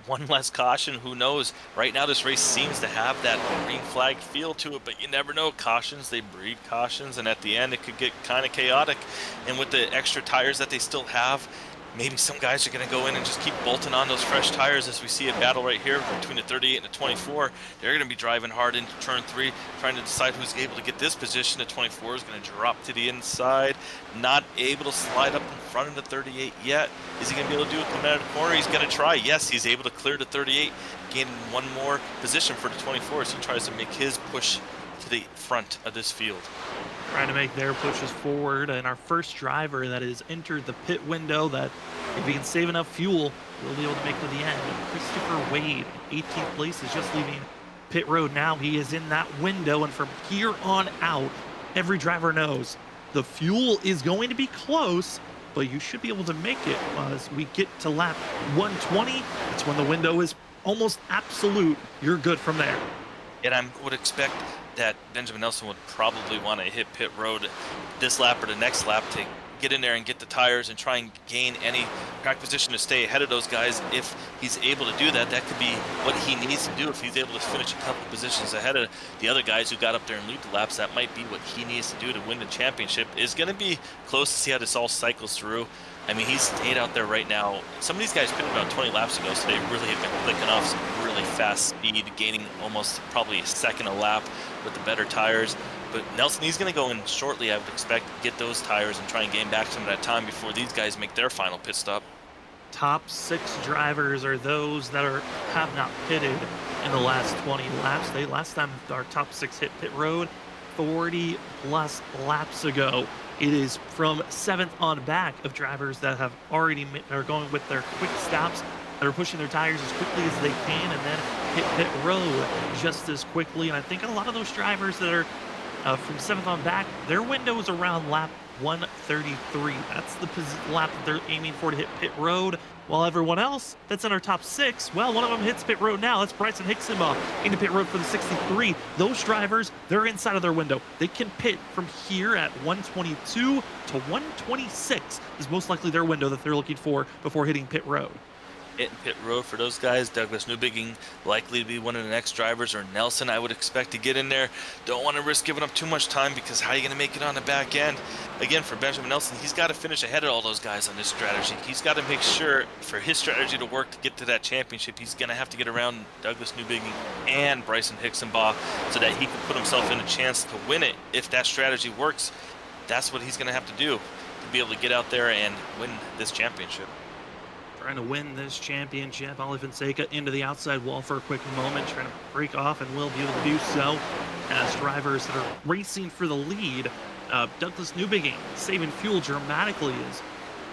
One less caution, who knows? Right now this race seems to have that green flag feel to it, but you never know. Cautions, they breed cautions, and at the end it could get kind of chaotic. And with the extra tires that they still have, maybe some guys are going to go in and just keep bolting on those fresh tires, as we see a battle right here between the 38 and the 24. They're going to be driving hard into turn 3, trying to decide who's able to get this position. The 24 is going to drop to the inside, not able to slide up in front of the 38 yet. Is he going to be able to do it coming out of the corner? He's going to try. Yes, he's able to clear the 38, gaining 1 more position for the 24 as he tries to make his push to the front of this field. Trying to make their pushes forward, and our first driver that has entered the pit window, that if he can save enough fuel, will be able to make to the end. Christopher Wade, 18th place, is just leaving pit road now. He is in that window, and from here on out, every driver knows the fuel is going to be close, but you should be able to make it. As we get to lap 120, that's when the window is almost absolute. You're good from there. And I would expect that Benjamin Nelson would probably want to hit pit road this lap or the next lap to get in there and get the tires and try and gain any track position to stay ahead of those guys. If he's able to do that, that could be what he needs to do. If he's able to finish a couple positions ahead of the other guys who got up there and lead the laps, that might be what he needs to do to win the championship. It's going to be close to see how this all cycles through. I mean, he's stayed out there right now. Some of these guys pitted about 20 laps ago, so they really have been clicking off some really fast speed, gaining almost probably a second a lap with the better tires. But Nelson, he's going to go in shortly, I would expect, get those tires and try and gain back some of that time before these guys make their final pit stop. Top 6 drivers are those that have not pitted in the last 20 laps. Last time our top 6 hit pit road 40 plus laps ago. It is from 7th on back of drivers that have already are going with their quick stops, that are pushing their tires as quickly as they can and then hit pit road just as quickly. And I think a lot of those drivers that are from 7th on back, their window is around lap 133. That's the lap that they're aiming for to hit pit road. While everyone else that's in our top 6, well, one of them hits pit road now. That's Bryson Hickson into pit road for the 63. Those drivers, they're inside of their window. They can pit from here at 122 to 126 is most likely their window that they're looking for before hitting pit road. Hitting pit road for those guys. Douglas Newbigging likely to be one of the next drivers, or Nelson, I would expect to get in there. Don't want to risk giving up too much time, because how are you going to make it on the back end? Again, for Benjamin Nelson, he's got to finish ahead of all those guys on this strategy. He's got to make sure for his strategy to work to get to that championship, he's going to have to get around Douglas Newbigging and Bryson Hickson-Baugh so that he can put himself in a chance to win it. If that strategy works, that's what he's going to have to do. to be able to get out there and win this championship. Trying to win this championship. Ollie Fonseca into the outside wall for a quick moment, trying to break off, and will be able to do so as drivers that are racing for the lead. Douglas Newbiging saving fuel dramatically as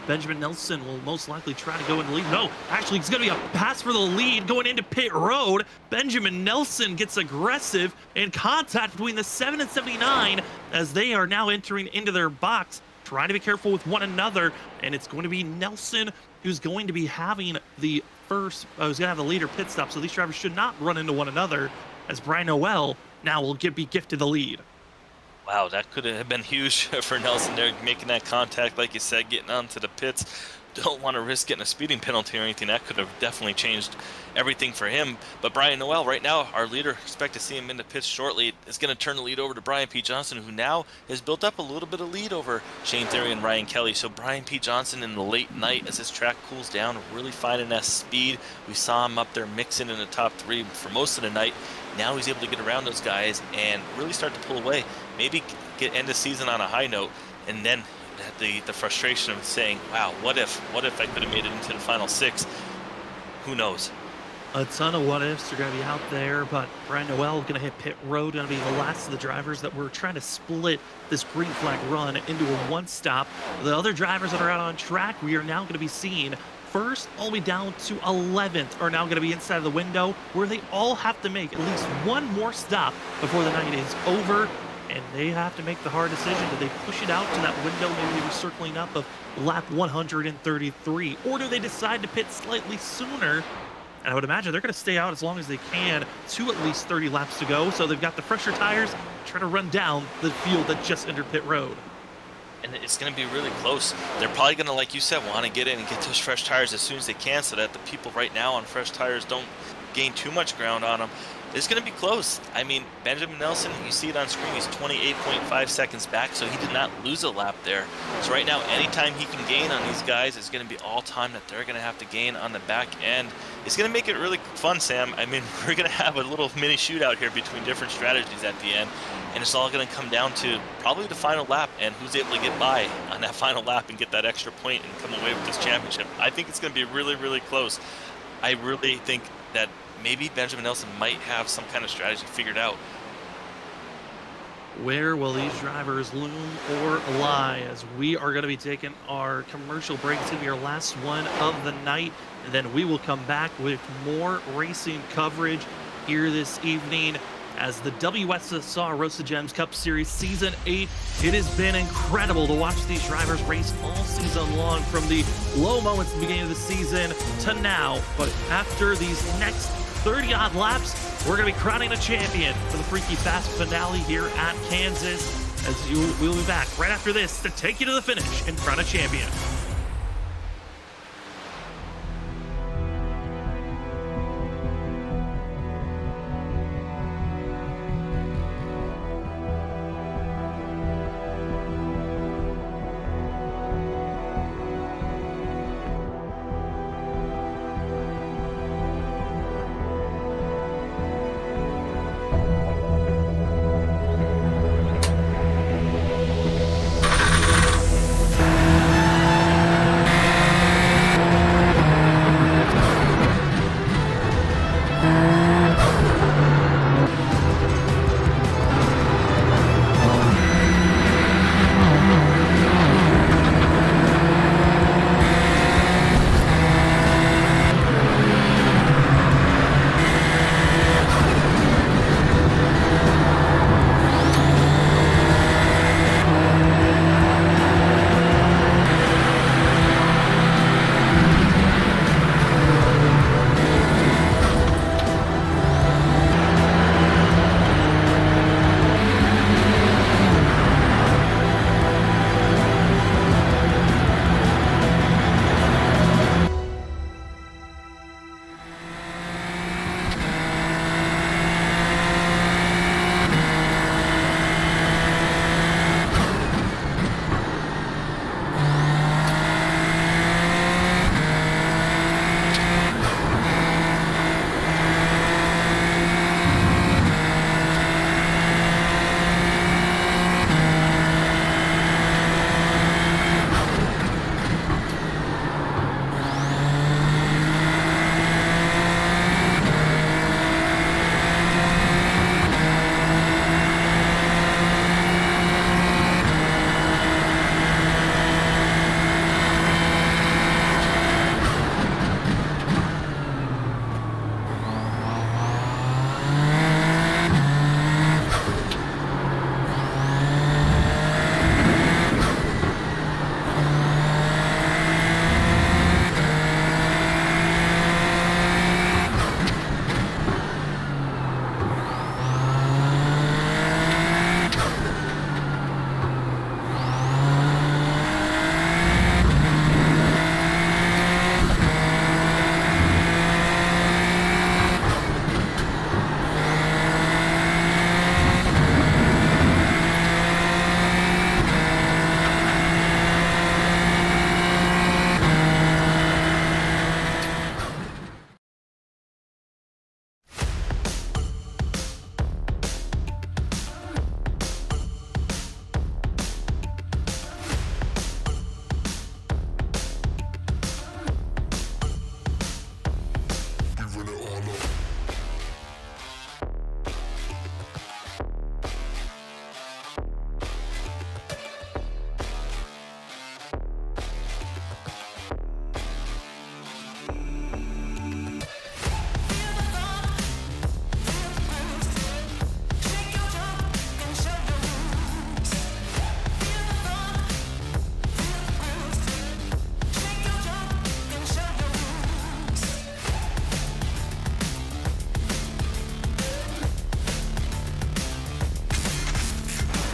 Benjamin Nelson will most likely try to go in the lead. No, actually, it's going to be a pass for the lead going into pit road. Benjamin Nelson gets aggressive in contact between the 7 and 79 as they are now entering into their box, trying to be careful with one another. And it's going to be Nelson who's going to be having the first, who's going to have the leader pit stop. So these drivers should not run into one another as Brian Noel now will be gifted the lead. Wow, that could have been huge for Nelson there, making that contact, like you said, getting onto the pits. Don't want to risk getting a speeding penalty or anything. That could have definitely changed everything for him. But Brian Noel, right now, our leader, expect to see him in the pits shortly, is going to turn the lead over to Brian P. Johnson, who now has built up a little bit of lead over Shane Theory and Ryan Kelly. So Brian P. Johnson in the late night, as this track cools down, really finding that speed. We saw him up there mixing in the top 3 for most of the night. Now he's able to get around those guys and really start to pull away. Maybe end the season on a high note, and then the frustration of saying, wow, what if I could have made it into the final 6? Who knows? A ton of what ifs are going to be out there, but Brian Noel going to hit pit road, going to be the last of the drivers that were trying to split this green flag run into a one stop. The other drivers that are out on track, we are now going to be seeing first all the way down to 11th are now going to be inside of the window, where they all have to make at least one more stop before the night is over. And they have to make the hard decision. Do they push it out to that window, maybe they were circling up of lap 133? Or do they decide to pit slightly sooner? And I would imagine they're going to stay out as long as they can to at least 30 laps to go. So they've got the fresher tires, try to run down the field that just entered pit road. And it's going to be really close. They're probably going to, like you said, want to get in and get those fresh tires as soon as they can so that the people right now on fresh tires don't gain too much ground on them. It's going to be close. I mean, Benjamin Nelson, you see it on screen, he's 28.5 seconds back, so he did not lose a lap there. So right now, anytime he can gain on these guys, it's going to be all time that they're going to have to gain on the back end. It's going to make it really fun, Sam. I mean, we're going to have a little mini shootout here between different strategies at the end, and it's all going to come down to probably the final lap and who's able to get by on that final lap and get that extra point and come away with this championship. I think it's going to be really, really close. I really think that maybe Benjamin Nelson might have some kind of strategy figured out. Where will these drivers loom or lie as we are going to be taking our commercial break? It's going to be our last one of the night, and then we will come back with more racing coverage here this evening as the WSSR Roast to Gems Cup Series Season 8. It has been incredible to watch these drivers race all season long, from the low moments at the beginning of the season to now. But after these next 30-odd laps, we're going to be crowning a champion for the FreekyFast finale here at Kansas. We'll be back right after this to take you to the finish and crown a champion.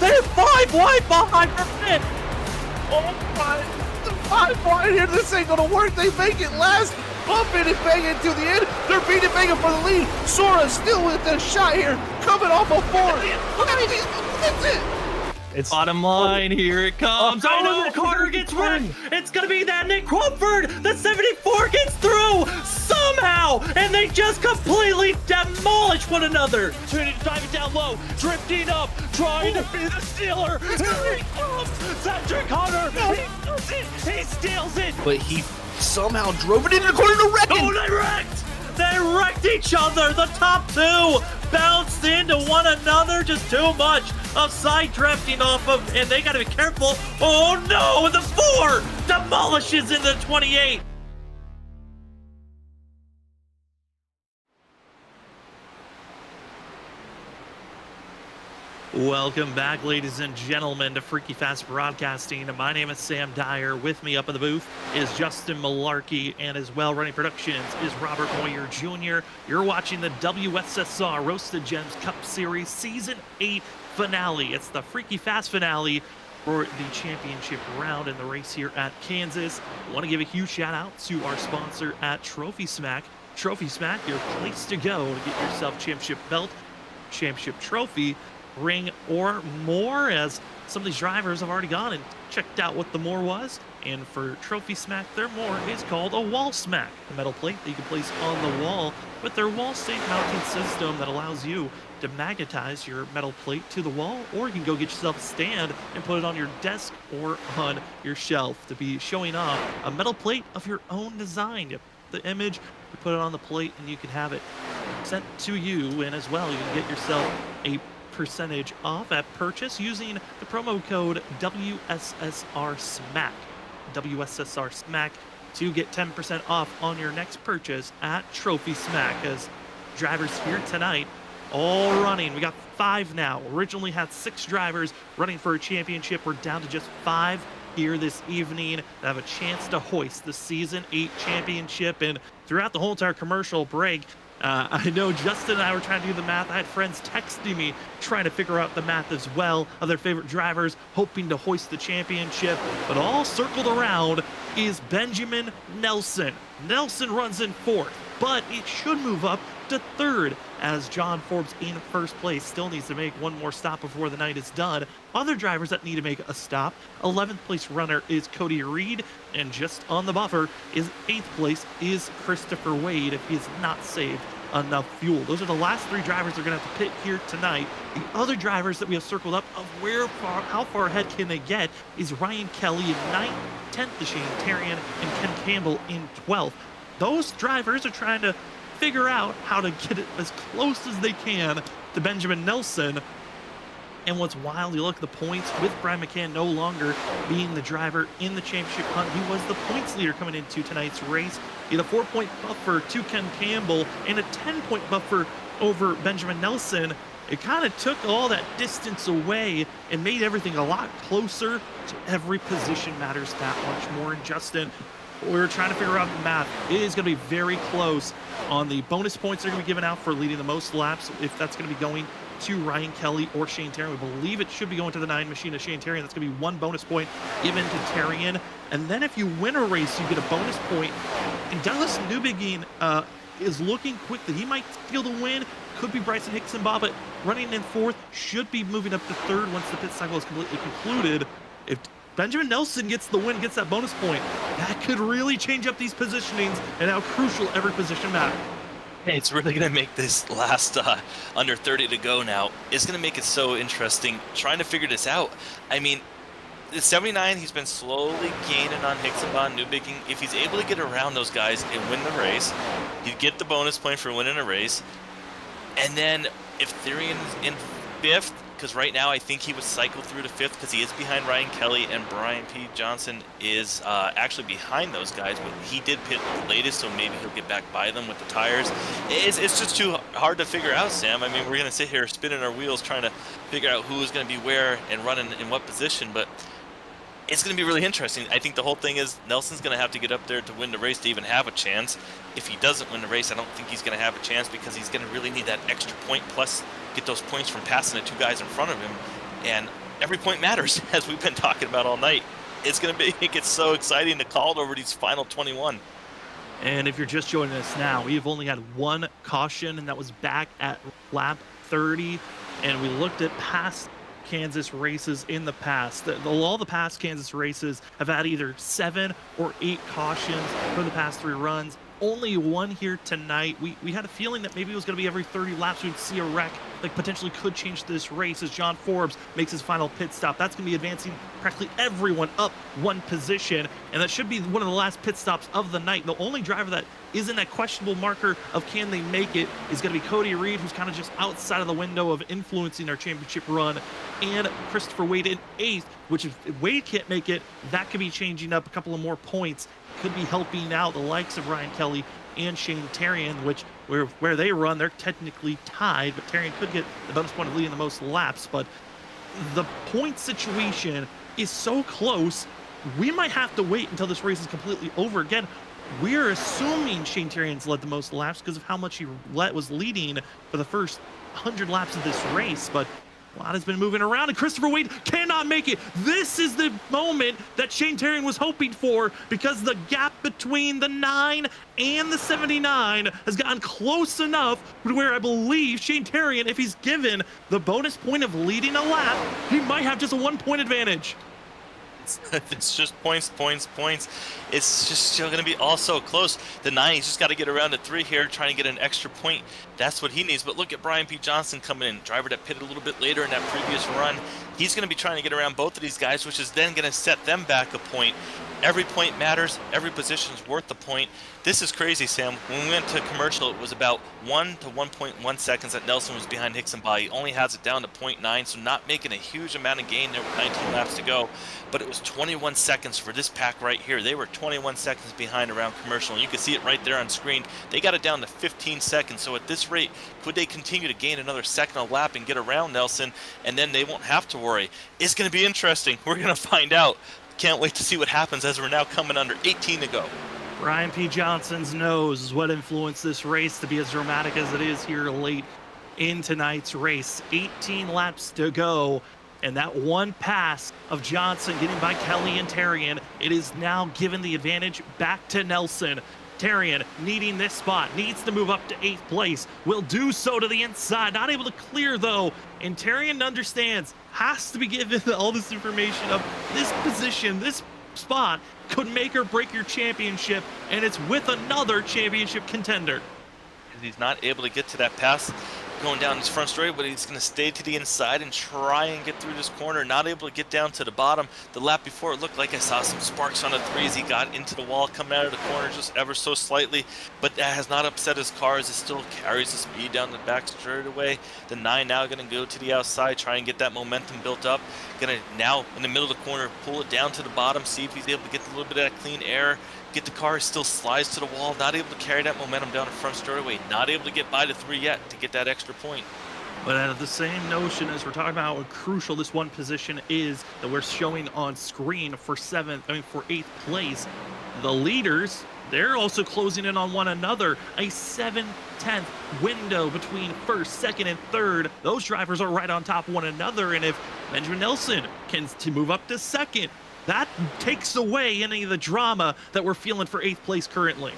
they're 5 wide behind the pit. Oh my, the 5 wide here, this ain't gonna work. They make it last, bumping and banging to the end. They're beating banging for the lead. Sora still with the shot here, coming off a 4. That's it. It's bottom line, here it comes. Oh no, Carter gets wrecked. It's gonna be that Nick Crawford. The 74 gets through somehow, and they just completely demolish one another. Trinity driving down low, drifting up, trying to be the stealer. Here he comes, Cedric Hunter. He does it. He steals it. But he somehow drove it into the corner to wreck him. Oh, they wrecked! They wrecked each other. The top two bounced into one another. Just too much of side drifting off of, and they got to be careful. Oh no! And the 4 demolishes into 28. Welcome back, ladies and gentlemen, to FreekyFast Broadcasting. My name is Sam Dyer. With me up in the booth is Justin Malarkey, and as well running productions is Robert Moyer Jr. You're watching the WSSR Roasted Gems Cup Series Season 8 finale. It's the FreekyFast finale for the championship round in the race here at Kansas. I want to give a huge shout out to our sponsor at Trophy Smack. Trophy Smack, your place to go to get yourself championship belt, championship trophy, ring, or more, as some of these drivers have already gone and checked out what the more was. And for Trophy Smack, their more is called a wall smack, a metal plate that you can place on the wall with their wall safe mounting system that allows you to magnetize your metal plate to the wall, or you can go get yourself a stand and put it on your desk or on your shelf to be showing off a metal plate of your own design. You put the image, you put it on the plate, and you can have it sent to you. And as well, you can get yourself a percentage off at purchase using the promo code WSSR SMACK. WSSR SMACK to get 10% off on your next purchase at Trophy Smack. As drivers here tonight all running, we got 5 now. Originally had 6 drivers running for a championship. We're down to just 5 here this evening to have a chance to hoist the Season 8 championship. And throughout the whole entire commercial break, I know Justin and I were trying to do the math. I had friends texting me trying to figure out the math as well of their favorite drivers hoping to hoist the championship. But all circled around is Benjamin Nelson. Nelson runs in 4th, but it should move up to 3rd, as John Forbes in 1st place still needs to make one more stop before the night is done. Other drivers that need to make a stop: 11th place runner is Cody Reed, and just on the buffer is 8th place is Christopher Wade if he has not saved enough fuel. Those are the last 3 drivers that are going to have to pit here tonight. The other drivers that we have circled up of how far ahead can they get is Ryan Kelly in 9th, 10th is Shane Terrian, and Ken Campbell in 12th. Those drivers are trying to figure out how to get it as close as they can to Benjamin Nelson. And what's wild, you look at the points with Brian McCann no longer being the driver in the championship hunt. He was the points leader coming into tonight's race. He had a 4-point buffer to Ken Campbell and a 10-point buffer over Benjamin Nelson. It kind of took all that distance away and made everything a lot closer. To every position matters that much more. And Justin, we're trying to figure out the math. It is going to be very close on the bonus points that are going to be given out for leading the most laps. If that's going to be going to Ryan Kelly or Shane Terrian, we believe it should be going to the 9 machine of Shane Terrian. That's going to be 1 bonus point given to Terrian. And then if you win a race, you get a bonus point. And Douglas Newbegin is looking quickly. He might steal the win. Could be Bryson Hickson Bobbitt running in 4th. Should be moving up to 3rd once the pit cycle is completely concluded. If Benjamin Nelson gets the win, gets that bonus point, that could really change up these positionings and how crucial every position matters. Hey, it's really going to make this last under 30 to go now. It's going to make it so interesting trying to figure this out. I mean, at 79, he's been slowly gaining on Hickson, Newbegin. If he's able to get around those guys and win the race, he'd get the bonus point for winning a race. And then if Therian's in 5th, because right now I think he would cycle through to 5th because he is behind Ryan Kelly, and Brian P. Johnson is actually behind those guys, but he did pit the latest, so maybe he'll get back by them with the tires. It's just too hard to figure out, Sam. I mean, we're going to sit here spinning our wheels trying to figure out who's going to be where and running in what position, but it's going to be really interesting. I think the whole thing is Nelson's going to have to get up there to win the race to even have a chance. If he doesn't win the race, I don't think he's going to have a chance because he's going to really need that extra point plus get those points from passing the 2 guys in front of him. And every point matters, as we've been talking about all night. It's going to make it so exciting to call it over these final 21. And if you're just joining us now, we've only had one caution, and that was back at lap 30. And we looked at past Kansas races in the past. All the past Kansas races have had either 7 or 8 cautions for the past 3 runs. Only one here tonight. We had a feeling that maybe it was going to be every 30 laps we'd see a wreck that potentially could change this race as John Forbes makes his final pit stop. That's going to be advancing practically everyone up 1 position, and that should be one of the last pit stops of the night. The only driver that isn't that questionable marker of can they make it is going to be Cody Reed, who's kind of just outside of the window of influencing our championship run, and Christopher Wade in 8th, which if Wade can't make it, that could be changing up a couple of more points. Could be helping out the likes of Ryan Kelly and Shane Terrian, which where they run, they're technically tied, but Terrian could get the bonus point of leading the most laps. But the point situation is so close, we might have to wait until this race is completely over. Again, we're assuming Shane Terrian's led the most laps because of how much he was leading for the first 100 laps of this race, but a lot has been moving around, and Christopher Wade cannot make it. This is the moment that Shane Terrian was hoping for, because the gap between the 9 and the 79 has gotten close enough to where I believe Shane Terrian, if he's given the bonus point of leading a lap, he might have just a 1-point advantage. It's just points. It's just still going to be all so close. The 9, he's just got to get around to 3 here, trying to get an extra point. That's what he needs. But look at Brian P. Johnson coming in, driver that pitted a little bit later in that previous run. He's going to be trying to get around both of these guys, which is then going to set them back a point. Every point matters. Every position is worth the point. This is crazy, Sam. When we went to commercial, it was about 1 to 1.1 seconds that Nelson was behind Hickson by. He only has it down to 0.9, so not making a huge amount of gain there with 19 laps to go. But it was 21 seconds for this pack right here. They were 21 seconds behind around commercial, and you can see it right there on screen. They got it down to 15 seconds. So at this rate, could they continue to gain another second a lap and get around Nelson, and then they won't have to worry? It's going to be interesting. We're going to find out. Can't wait to see what happens as we're now coming under 18 to go. Brian P. Johnson's nose is what influenced this race to be as dramatic as it is here late in tonight's race. 18 laps to go, and that one pass of Johnson getting by Kelly and Terrian, it is now given the advantage back to Nelson. Terrian needing this spot, needs to move up to 8th place, will do so to the inside, not able to clear though, and Terrian understands, has to be given all this information of this position, this spot could make or break your championship, and it's with another championship contender. He's not able to get to that pass going down his front straight, but he's going to stay to the inside and try and get through this corner. Not able to get down to the bottom. The lap before, it looked like I saw some sparks on the 3s. He got into the wall, coming out of the corner just ever so slightly, but that has not upset his car as it still carries the speed down the back straightaway. The 9 now going to go to the outside, try and get that momentum built up. Going to now in the middle of the corner pull it down to the bottom, see if he's able to get a little bit of that clean air. Get the car, still slides to the wall, not able to carry that momentum down the front straightaway, not able to get by the 3 yet to get that extra point. But out of the same notion as we're talking about how crucial this one position is that we're showing on screen for 8th place, the leaders, they're also closing in on one another. A 7/10 window between 1st, 2nd, and 3rd. Those drivers are right on top of one another, and if Benjamin Nelson can move up to 2nd, that takes away any of the drama that we're feeling for 8th place currently.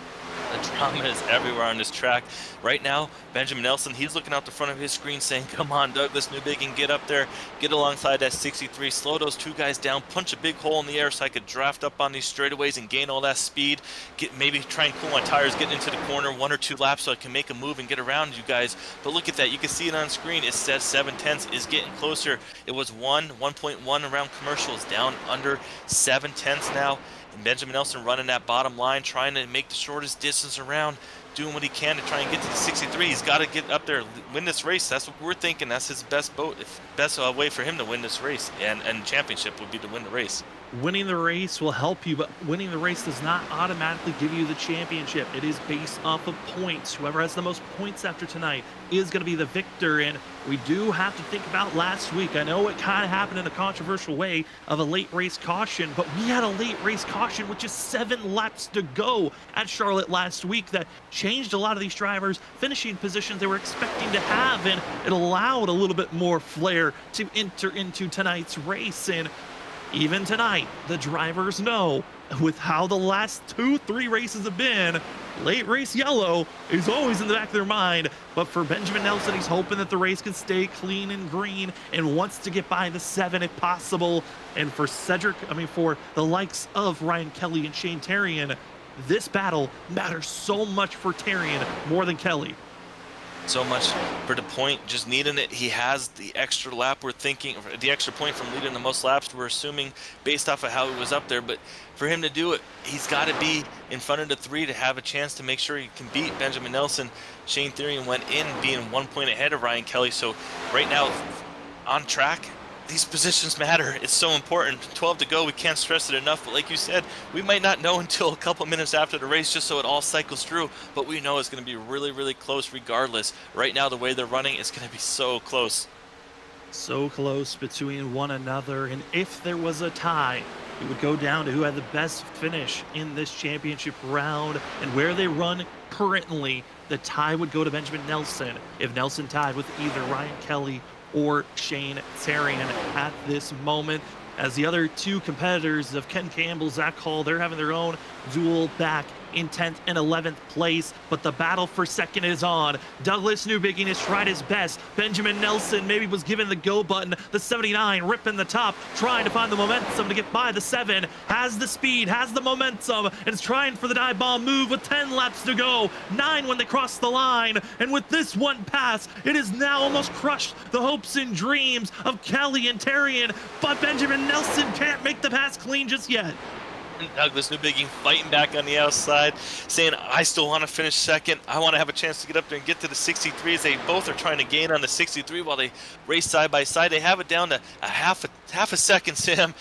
The drama is everywhere on this track. Right now, Benjamin Nelson, he's looking out the front of his screen saying, come on, Douglas Newbigin, get up there, get alongside that 63, slow those 2 guys down, punch a big hole in the air so I could draft up on these straightaways and gain all that speed, maybe try and cool my tires, get into the corner 1 or 2 laps so I can make a move and get around you guys. But look at that, you can see it on screen. It says 7/10 is getting closer. It was 1.1 around commercials, down under 7/10 now. And Benjamin Nelson running that bottom line, trying to make the shortest distance around, doing what he can to try and get to the 63. He's got to get up there, win this race. That's what we're thinking. That's his best way for him to win this race, and championship would be to win the race. winning the race will help you, but winning the race does not automatically give you the championship. It is based off of points. Whoever has the most points after tonight is going to be the victor, and we do have to think about last week. I know it kind of happened in a controversial way of a late race caution, but we had a late race caution with just 7 laps to go at Charlotte last week that changed a lot of these drivers' finishing positions they were expecting to have, and it allowed a little bit more flair to enter into tonight's race. And even tonight, the drivers know with how the last 2-3 races have been, late race yellow is always in the back of their mind. But for Benjamin Nelson, he's hoping that the race can stay clean and green and wants to get by the 7 if possible. And for for the likes of Ryan Kelly and Shane Terrian, this battle matters so much for Terrian more than Kelly. So much for the point, just needing it. He has the extra lap, we're thinking, the extra point from leading the most laps, we're assuming, based off of how he was up there. But for him to do it, he's got to be in front of the 3 to have a chance to make sure he can beat Benjamin Nelson. Shane Therian went in being 1 point ahead of Ryan Kelly. So right now, on track, these positions matter. It's so important. 12 to go, we can't stress it enough. But like you said, we might not know until a couple minutes after the race, just so it all cycles through. But we know it's going to be really, really close regardless. Right now, the way they're running, it's going to be so close. So close between one another. And if there was a tie, it would go down to who had the best finish in this championship round. And where they run currently, the tie would go to Benjamin Nelson. If Nelson tied with either Ryan Kelly or Shane Terrian at this moment, as the other 2 competitors of Ken Campbell, Zach Hall, they're having their own duel back in 10th and 11th place, but the battle for second is on. Douglas Newbigin has tried his best. Benjamin Nelson maybe was given the go button. The 79 ripping the top, trying to find the momentum to get by the 7, has the speed, has the momentum, and is trying for the dive bomb move with 10 laps to go. 9 when they cross the line, and with this one pass, it has now almost crushed the hopes and dreams of Kelly and Terrian, but Benjamin Nelson can't make the pass clean just yet. Douglas Newbigin fighting back on the outside, saying, I still want to finish second. I want to have a chance to get up there and get to the 63 as they both are trying to gain on the 63 while they race side by side. They have it down to a half a second, Sam.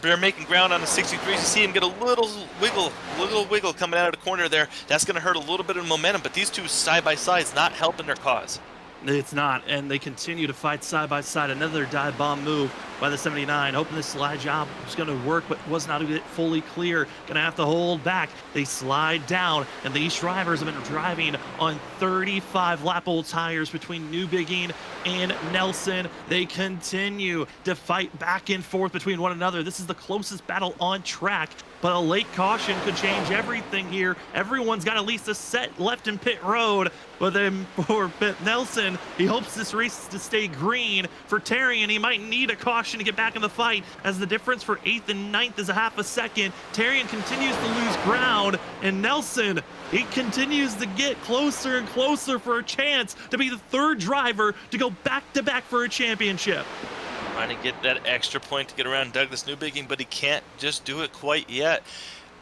They're making ground on the 63. You see him get a little wiggle coming out of the corner there. That's going to hurt a little bit of momentum, but these 2 side by sides not helping their cause. It's not, and they continue to fight side by side. Another dive bomb move by the 79, hoping this slide job was going to work, but was not fully clear. Gonna have to hold back. They slide down, and these drivers have been driving on 35 lap-old tires between Newbigin and Nelson. They continue to fight back and forth between one another. This is the closest battle on track, but a late caution could change everything here. Everyone's got at least a set left in pit road, but then for Nelson, he hopes this race to stay green. For Terrian, he might need a caution to get back in the fight, as the difference for 8th and 9th is a half a second. Terrian continues to lose ground, and Nelson, he continues to get closer and closer for a chance to be the 3rd driver to go back-to-back for a championship. Trying to get that extra point to get around Douglas Newbigin, but he can't just do it quite yet.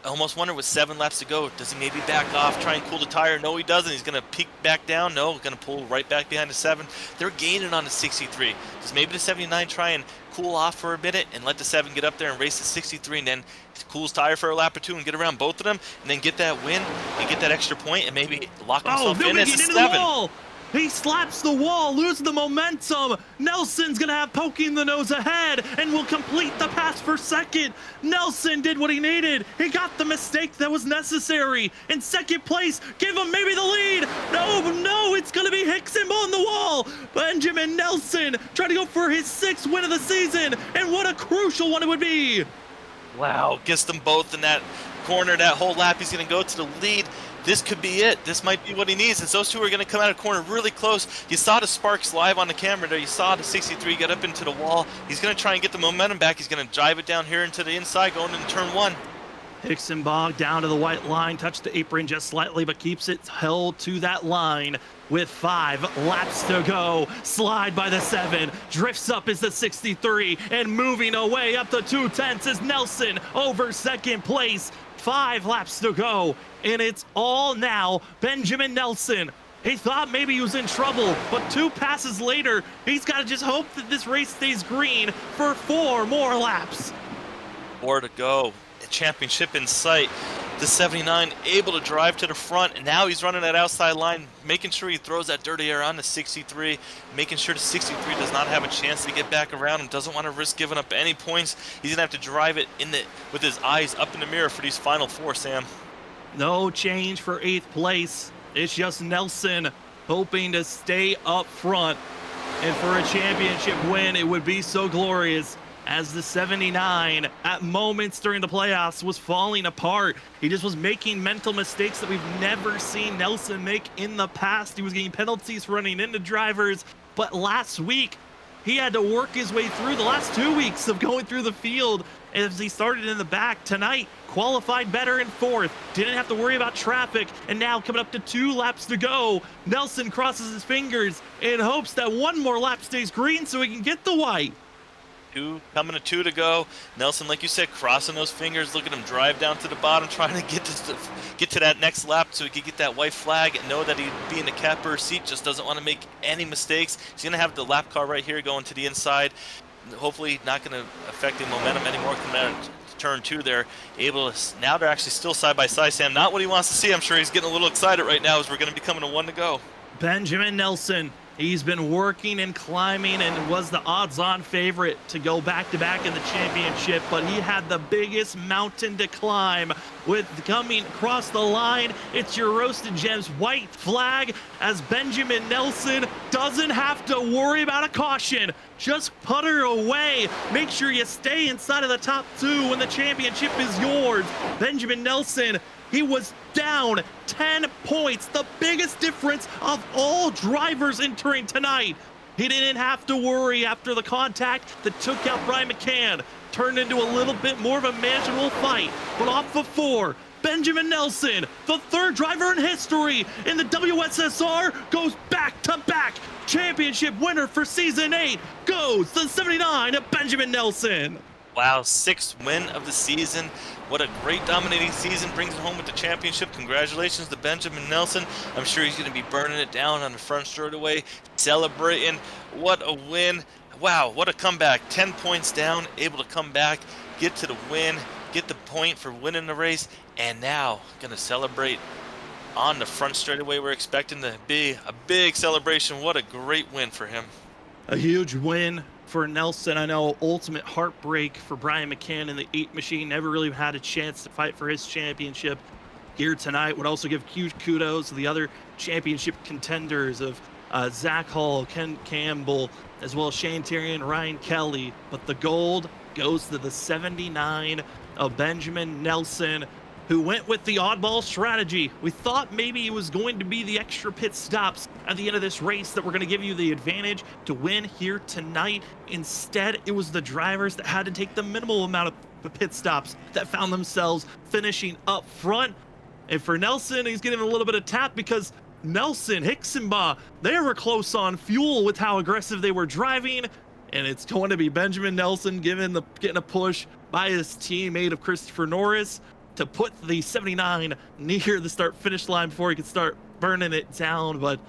I almost wonder with 7 laps to go, does he maybe back off, try and cool the tire? No, he doesn't. He's going to peek back down. No, going to pull right back behind the 7. They're gaining on the 63. Does maybe the 79 try and cool off for a minute and let the 7 get up there and race the 63, and then cool his tire for a lap or 2 and get around both of them, and then get that win and get that extra point and maybe lock himself in as a 7. He slaps the wall, loses the momentum. Nelson's gonna have poking the nose ahead and will complete the pass for second. Nelson did what he needed. He got the mistake that was necessary. In second place, give him maybe the lead. No, it's gonna be Hickson on the wall. Benjamin Nelson trying to go for his 6th win of the season, and what a crucial one it would be. Wow, gets them both in that corner, that whole lap. He's gonna go to the lead. This could be it. This might be what he needs. And those 2 are going to come out of the corner really close. You saw the sparks live on the camera there. You saw the 63 get up into the wall. He's going to try and get the momentum back. He's going to drive it down here into the inside, going into turn 1. Hickson Bog down to the white line, touched the apron just slightly, but keeps it held to that line with 5 laps to go. Slide by the 7, drifts up is the 63, and moving away up to 2/10 is Nelson over 2nd place. 5 laps to go, and it's all now Benjamin Nelson. He thought maybe he was in trouble, but 2 passes later, he's got to just hope that this race stays green for 4 more laps. 4 to go. The championship in sight. The 79 able to drive to the front, and now he's running that outside line, making sure he throws that dirty air on the 63, making sure the 63 does not have a chance to get back around and doesn't want to risk giving up any points. He's gonna have to drive it with his eyes up in the mirror for these final 4, Sam. No change for 8th place. It's just Nelson hoping to stay up front. And for a championship win, it would be so glorious, as the 79 at moments during the playoffs was falling apart. He just was making mental mistakes that we've never seen Nelson make in the past. He was getting penalties for running into drivers, but last week he had to work his way through the last 2 weeks of going through the field as he started in the back. Tonight, qualified better in 4th, didn't have to worry about traffic, and now coming up to 2 laps to go, Nelson crosses his fingers in hopes that one more lap stays green so he can get the white. Coming to 2 to go. Nelson, like you said, crossing those fingers. Look at him drive down to the bottom, trying to get to that next lap so he could get that white flag and know that he'd be in the capper seat. Just doesn't want to make any mistakes. He's going to have the lap car right here going to the inside. Hopefully not going to affect the momentum anymore coming out of turn 2 there. Now they're actually still side by side, Sam. Not what he wants to see. I'm sure he's getting a little excited right now as we're going to be coming to 1 to go. Benjamin Nelson, he's been working and climbing and was the odds-on favorite to go back-to-back in the championship, but he had the biggest mountain to climb with coming across the line. It's your Roasted Gems white flag as Benjamin Nelson doesn't have to worry about a caution. Just putter away. Make sure you stay inside of the top 2 when the championship is yours. Benjamin Nelson, he was down 10 points, the biggest difference of all drivers entering tonight. He didn't have to worry after the contact that took out Brian McCann. Turned into a little bit more of a manageable fight, but off of 4, Benjamin Nelson, the 3rd driver in history in the WSSR, goes back-to-back. Championship winner for Season 8 goes the 79 of Benjamin Nelson. Wow, 6th win of the season. What a great dominating season. Brings it home with the championship. Congratulations to Benjamin Nelson. I'm sure he's going to be burning it down on the front straightaway, celebrating. What a win. Wow, what a comeback. 10 points down, able to come back, get to the win, get the point for winning the race, and now going to celebrate on the front straightaway. We're expecting to be a big celebration. What a great win for him. A huge win for Nelson. I know ultimate heartbreak for Brian McCann and the 8 machine. Never really had a chance to fight for his championship here tonight. Would also give huge kudos to the other championship contenders of Zach Hall, Ken Campbell, as well as Shane Tyrion, Ryan Kelly. But the gold goes to the 79 of Benjamin Nelson, who went with the oddball strategy. We thought maybe it was going to be the extra pit stops at the end of this race that were going to give you the advantage to win here tonight. Instead, it was the drivers that had to take the minimal amount of pit stops that found themselves finishing up front. And for Nelson, he's getting a little bit of tap because Nelson, Hicksonbaugh, they were close on fuel with how aggressive they were driving. And it's going to be Benjamin Nelson getting a push by his teammate of Christopher Norris to put the 79 near the start-finish line before he could start burning it down. But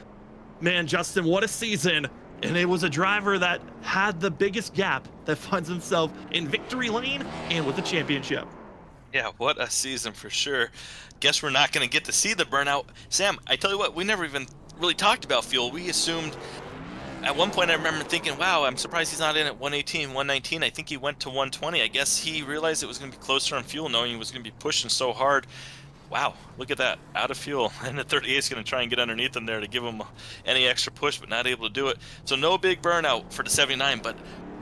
man, Justin, what a season. And it was a driver that had the biggest gap that finds himself in victory lane and with the championship. Yeah, what a season for sure. Guess we're not going to get to see the burnout. Sam, I tell you what, we never even really talked about fuel. We assumed at one point, I remember thinking, wow, I'm surprised he's not in at 118, 119. I think he went to 120. I guess he realized it was going to be closer on fuel, knowing he was going to be pushing so hard. Wow, look at that, out of fuel. And the 38 is going to try and get underneath him there to give him any extra push, but not able to do it. So no big burnout for the 79, but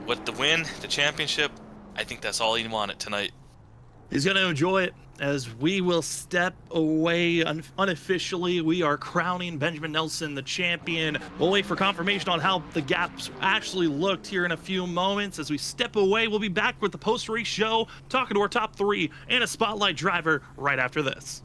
with the win, the championship, I think that's all he wanted tonight. He's going to enjoy it as we will step away unofficially. We are crowning Benjamin Nelson the champion. We'll wait for confirmation on how the gaps actually looked here in a few moments. As we step away, we'll be back with the post-race show, talking to our top 3 and a spotlight driver right after this.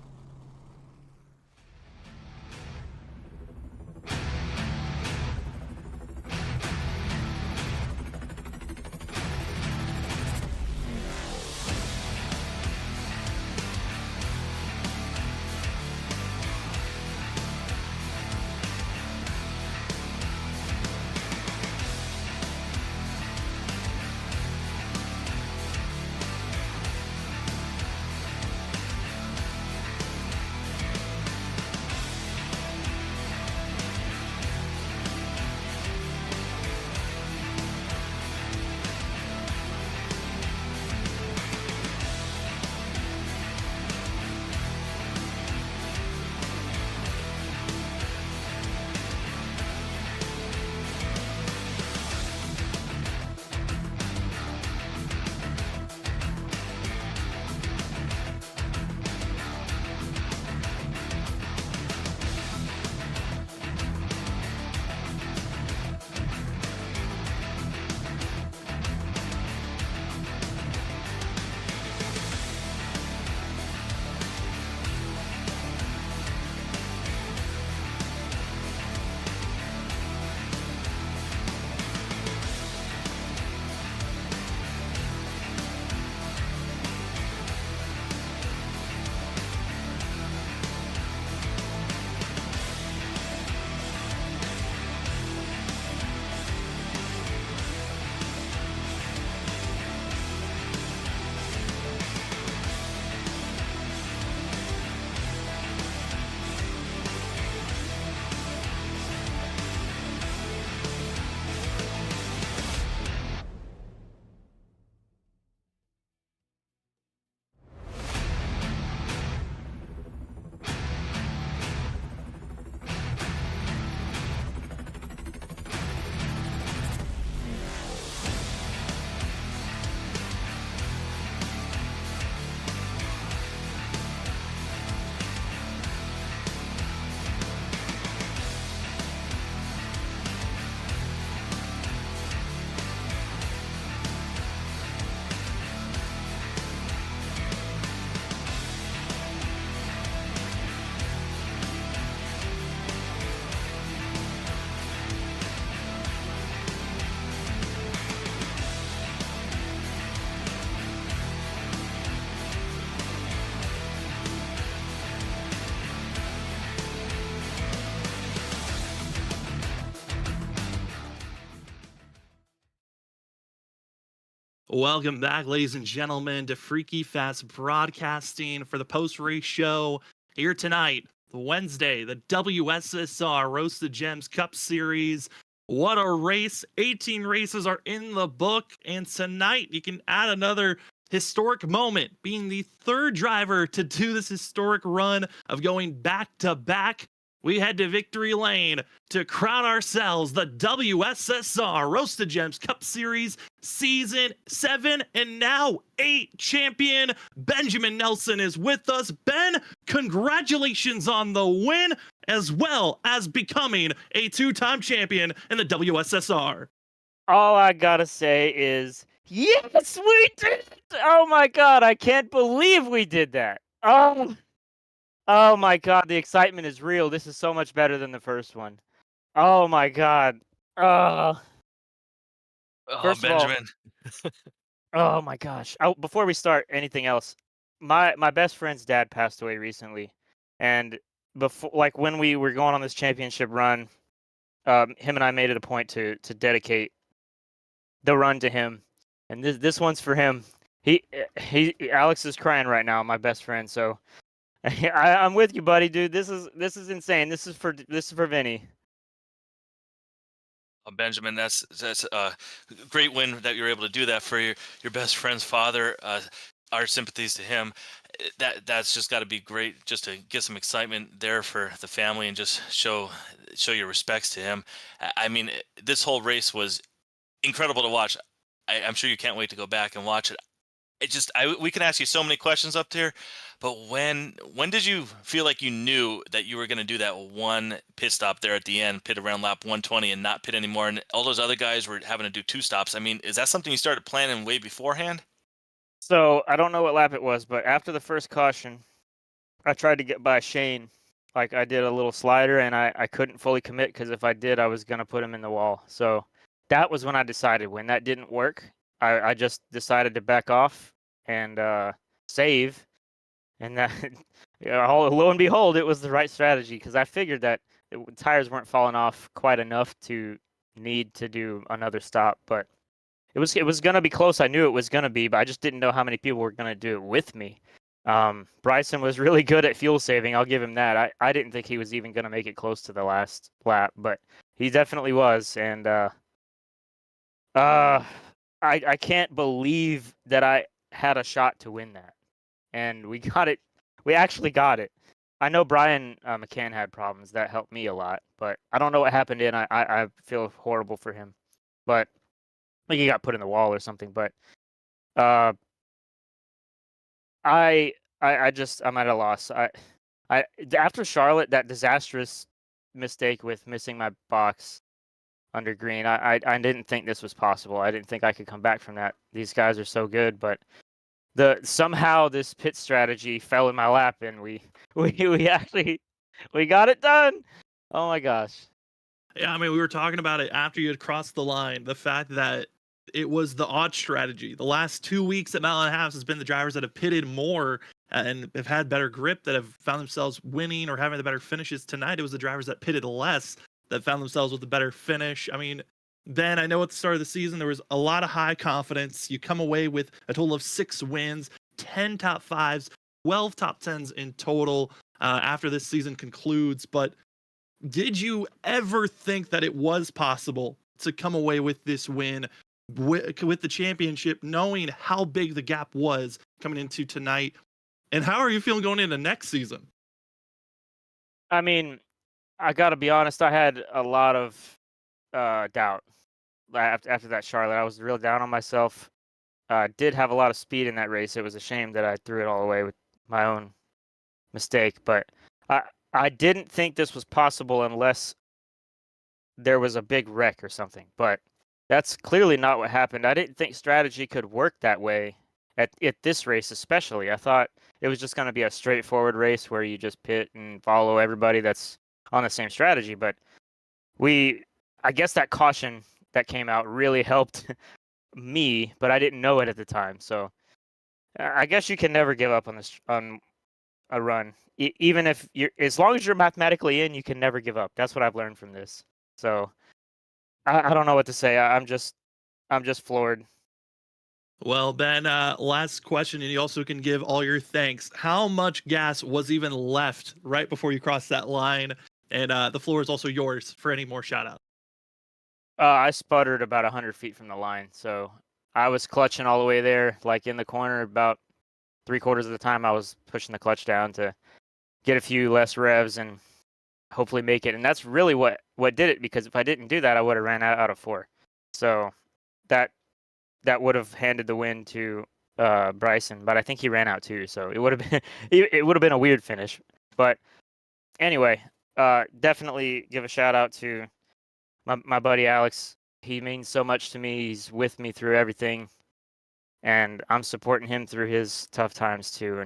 Welcome back, ladies and gentlemen, to FreekyFast Broadcasting for the post-race show here tonight, Wednesday, the WSSR Roast the Gems Cup Series. What a race. 18 races are in the book, and tonight you can add another historic moment, being the third driver to do this historic run of going back-to-back. We head to Victory Lane to crown ourselves the WSSR Roast the Gems Cup Series Season 7 and now 8 champion. Benjamin Nelson is with us. Ben, congratulations on the win, as well as becoming a 2-time champion in the WSSR. All I gotta say is, yes, we did it! Oh my god, I can't believe we did that. Oh my god, the excitement is real. This is so much better than the first one. Oh my god. First of all, Benjamin. oh my gosh. Before we start anything else, my best friend's dad passed away recently. And before, like, when we were going on this championship run, him and I made it a point to dedicate the run to him. And this one's for him. Alex is crying right now, my best friend, so I'm with you, buddy, dude. This is insane. This is for Vinny. Benjamin, that's a great win that you were able to do that for your best friend's father. Our sympathies to him. That's just got to be great, just to get some excitement there for the family and just show your respects to him. I mean, this whole race was incredible to watch. I'm sure you can't wait to go back and watch it. We can ask you so many questions up there, but when did you feel like you knew that you were going to do that one pit stop there at the end, pit around lap 120 and not pit anymore, and all those other guys were having to do 2 stops? I mean, is that something you started planning way beforehand? So I don't know what lap it was, but after the first caution, I tried to get by Shane. Like, I did a little slider, and I couldn't fully commit, because if I did, I was going to put him in the wall. So that was when I decided. When that didn't work, I just decided to back off and save, and that lo and behold, it was the right strategy, because I figured that tires weren't falling off quite enough to need to do another stop. But it was going to be close. I knew it was going to be, but I just didn't know how many people were going to do it with me. Bryson was really good at fuel saving. I'll give him that. I didn't think he was even going to make it close to the last lap, but he definitely was. And I can't believe that I had a shot to win that, and we got it. We actually got it. I know Brian McCann had problems. That helped me a lot, but I don't know what happened. I feel horrible for him, but like, he got put in the wall or something. But I'm at a loss. I after Charlotte, that disastrous mistake with missing my box under green, I didn't think this was possible. I didn't think I could come back from that. These guys are so good, but somehow this pit strategy fell in my lap, and we got it done. Oh my gosh. Yeah, I mean, we were talking about it after you had crossed the line. The fact that it was the odd strategy. The last 2 weeks at Mile and a Half has been the drivers that have pitted more and have had better grip, that have found themselves winning or having the better finishes. Tonight, it was the drivers that pitted less that found themselves with a better finish. I mean, Ben, I know at the start of the season, there was a lot of high confidence. You come away with a total of 6 wins, 10 top 5s, 12 top 10s in total after this season concludes. But did you ever think that it was possible to come away with this win, with the championship, knowing how big the gap was coming into tonight? And how are you feeling going into next season? I mean, I got to be honest, I had a lot of doubt after that Charlotte. I was real down on myself. Did have a lot of speed in that race. It was a shame that I threw it all away with my own mistake, but I didn't think this was possible unless there was a big wreck or something. But that's clearly not what happened. I didn't think strategy could work that way at this race especially. I thought it was just going to be a straightforward race where you just pit and follow everybody that's on the same strategy. But I guess that caution that came out really helped me, but I didn't know it at the time. So I guess you can never give up on a run. Even if as long as you're mathematically in, you can never give up. That's what I've learned from this. So I don't know what to say. I'm just floored. Well, Ben, last question, and you also can give all your thanks. How much gas was even left right before you crossed that line? And the floor is also yours for any more shout out. I sputtered about 100 feet from the line, so I was clutching all the way there, like in the corner. About 3/4 of the time, I was pushing the clutch down to get a few less revs and hopefully make it. And that's really what did it, because if I didn't do that, I would have ran out of 4. So that would have handed the win to Bryson, but I think he ran out too. So it would have been it would have been a weird finish. But anyway, definitely give a shout out to my buddy Alex. He means so much to me. He's with me through everything, and I'm supporting him through his tough times too.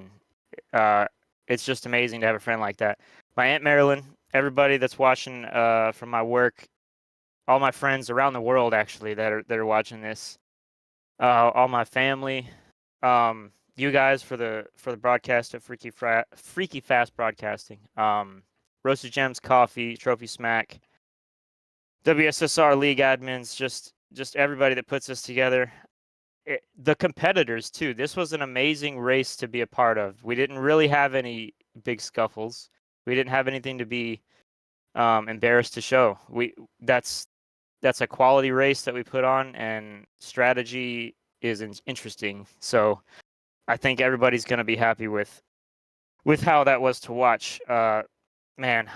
And it's just amazing to have a friend like that. My Aunt Marilyn, everybody that's watching from my work, all my friends around the world actually that are watching this, all my family, you guys for the broadcast of FreekyFast Broadcasting, Roasted Gems Coffee, Trophy Smack, WSSR League admins, just everybody that puts us together. The competitors too. This was an amazing race to be a part of. We didn't really have any big scuffles. We didn't have anything to be embarrassed to show. That's a quality race that we put on, and strategy is interesting. So I think everybody's going to be happy with how that was to watch. Man,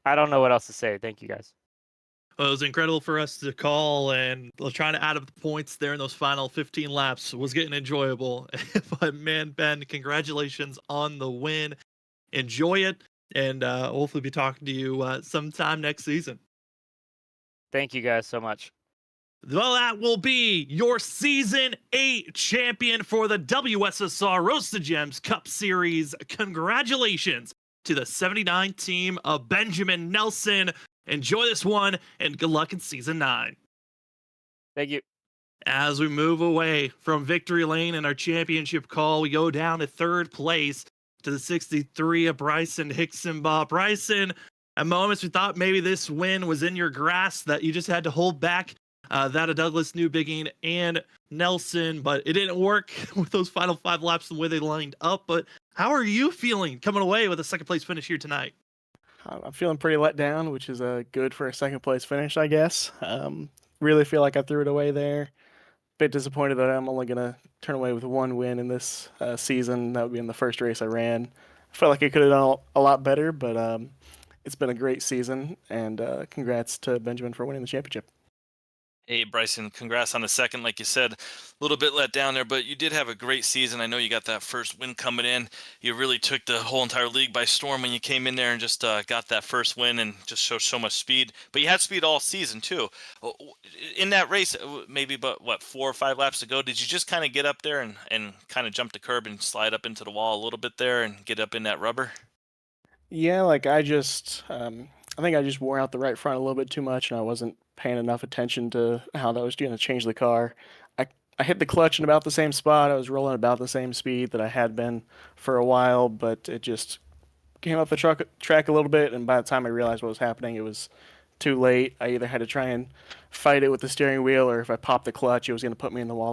I don't know what else to say. Thank you guys. Well, it was incredible for us to call, and trying to add up the points there in those final 15 laps was getting enjoyable. But man, Ben, congratulations on the win. Enjoy it, and hopefully be talking to you sometime next season. Thank you guys so much. Well, that will be your Season 8 champion for the WSSR Roasted Gems Cup Series. Congratulations to the 79 team of Benjamin Nelson. Enjoy this one, and good luck in Season 9. Thank you. As we move away from victory lane in our championship call, we go down to third place to the 63 of Bryson Hickson-Baugh. Bryson, at moments we thought maybe this win was in your grasp, that you just had to hold back that of Douglas Newbigging and Nelson, but it didn't work with those final 5 laps the way they lined up. But how are you feeling coming away with a second place finish here tonight? I'm feeling pretty let down, which is good for a second place finish, I guess. Really feel like I threw it away there. Bit disappointed that I'm only going to turn away with 1 win in this season. That would be in the first race I ran. I felt like I could have done a lot better, but it's been a great season, and congrats to Benjamin for winning the championship. Hey, Bryson, congrats on the second. Like you said, a little bit let down there, but you did have a great season. I know you got that first win coming in. You really took the whole entire league by storm when you came in there and just got that first win and just showed so much speed. But you had speed all season, too. In that race, maybe about, 4 or 5 laps ago, did you just kind of get up there and kind of jump the curb and slide up into the wall a little bit there and get up in that rubber? Yeah, like I think I just wore out the right front a little bit too much, and I wasn't paying enough attention to how that was going to change the car. I hit the clutch in about the same spot. I was rolling about the same speed that I had been for a while, but it just came up the track a little bit, and by the time I realized what was happening, it was too late. I either had to try and fight it with the steering wheel, or if I popped the clutch, it was going to put me in the wall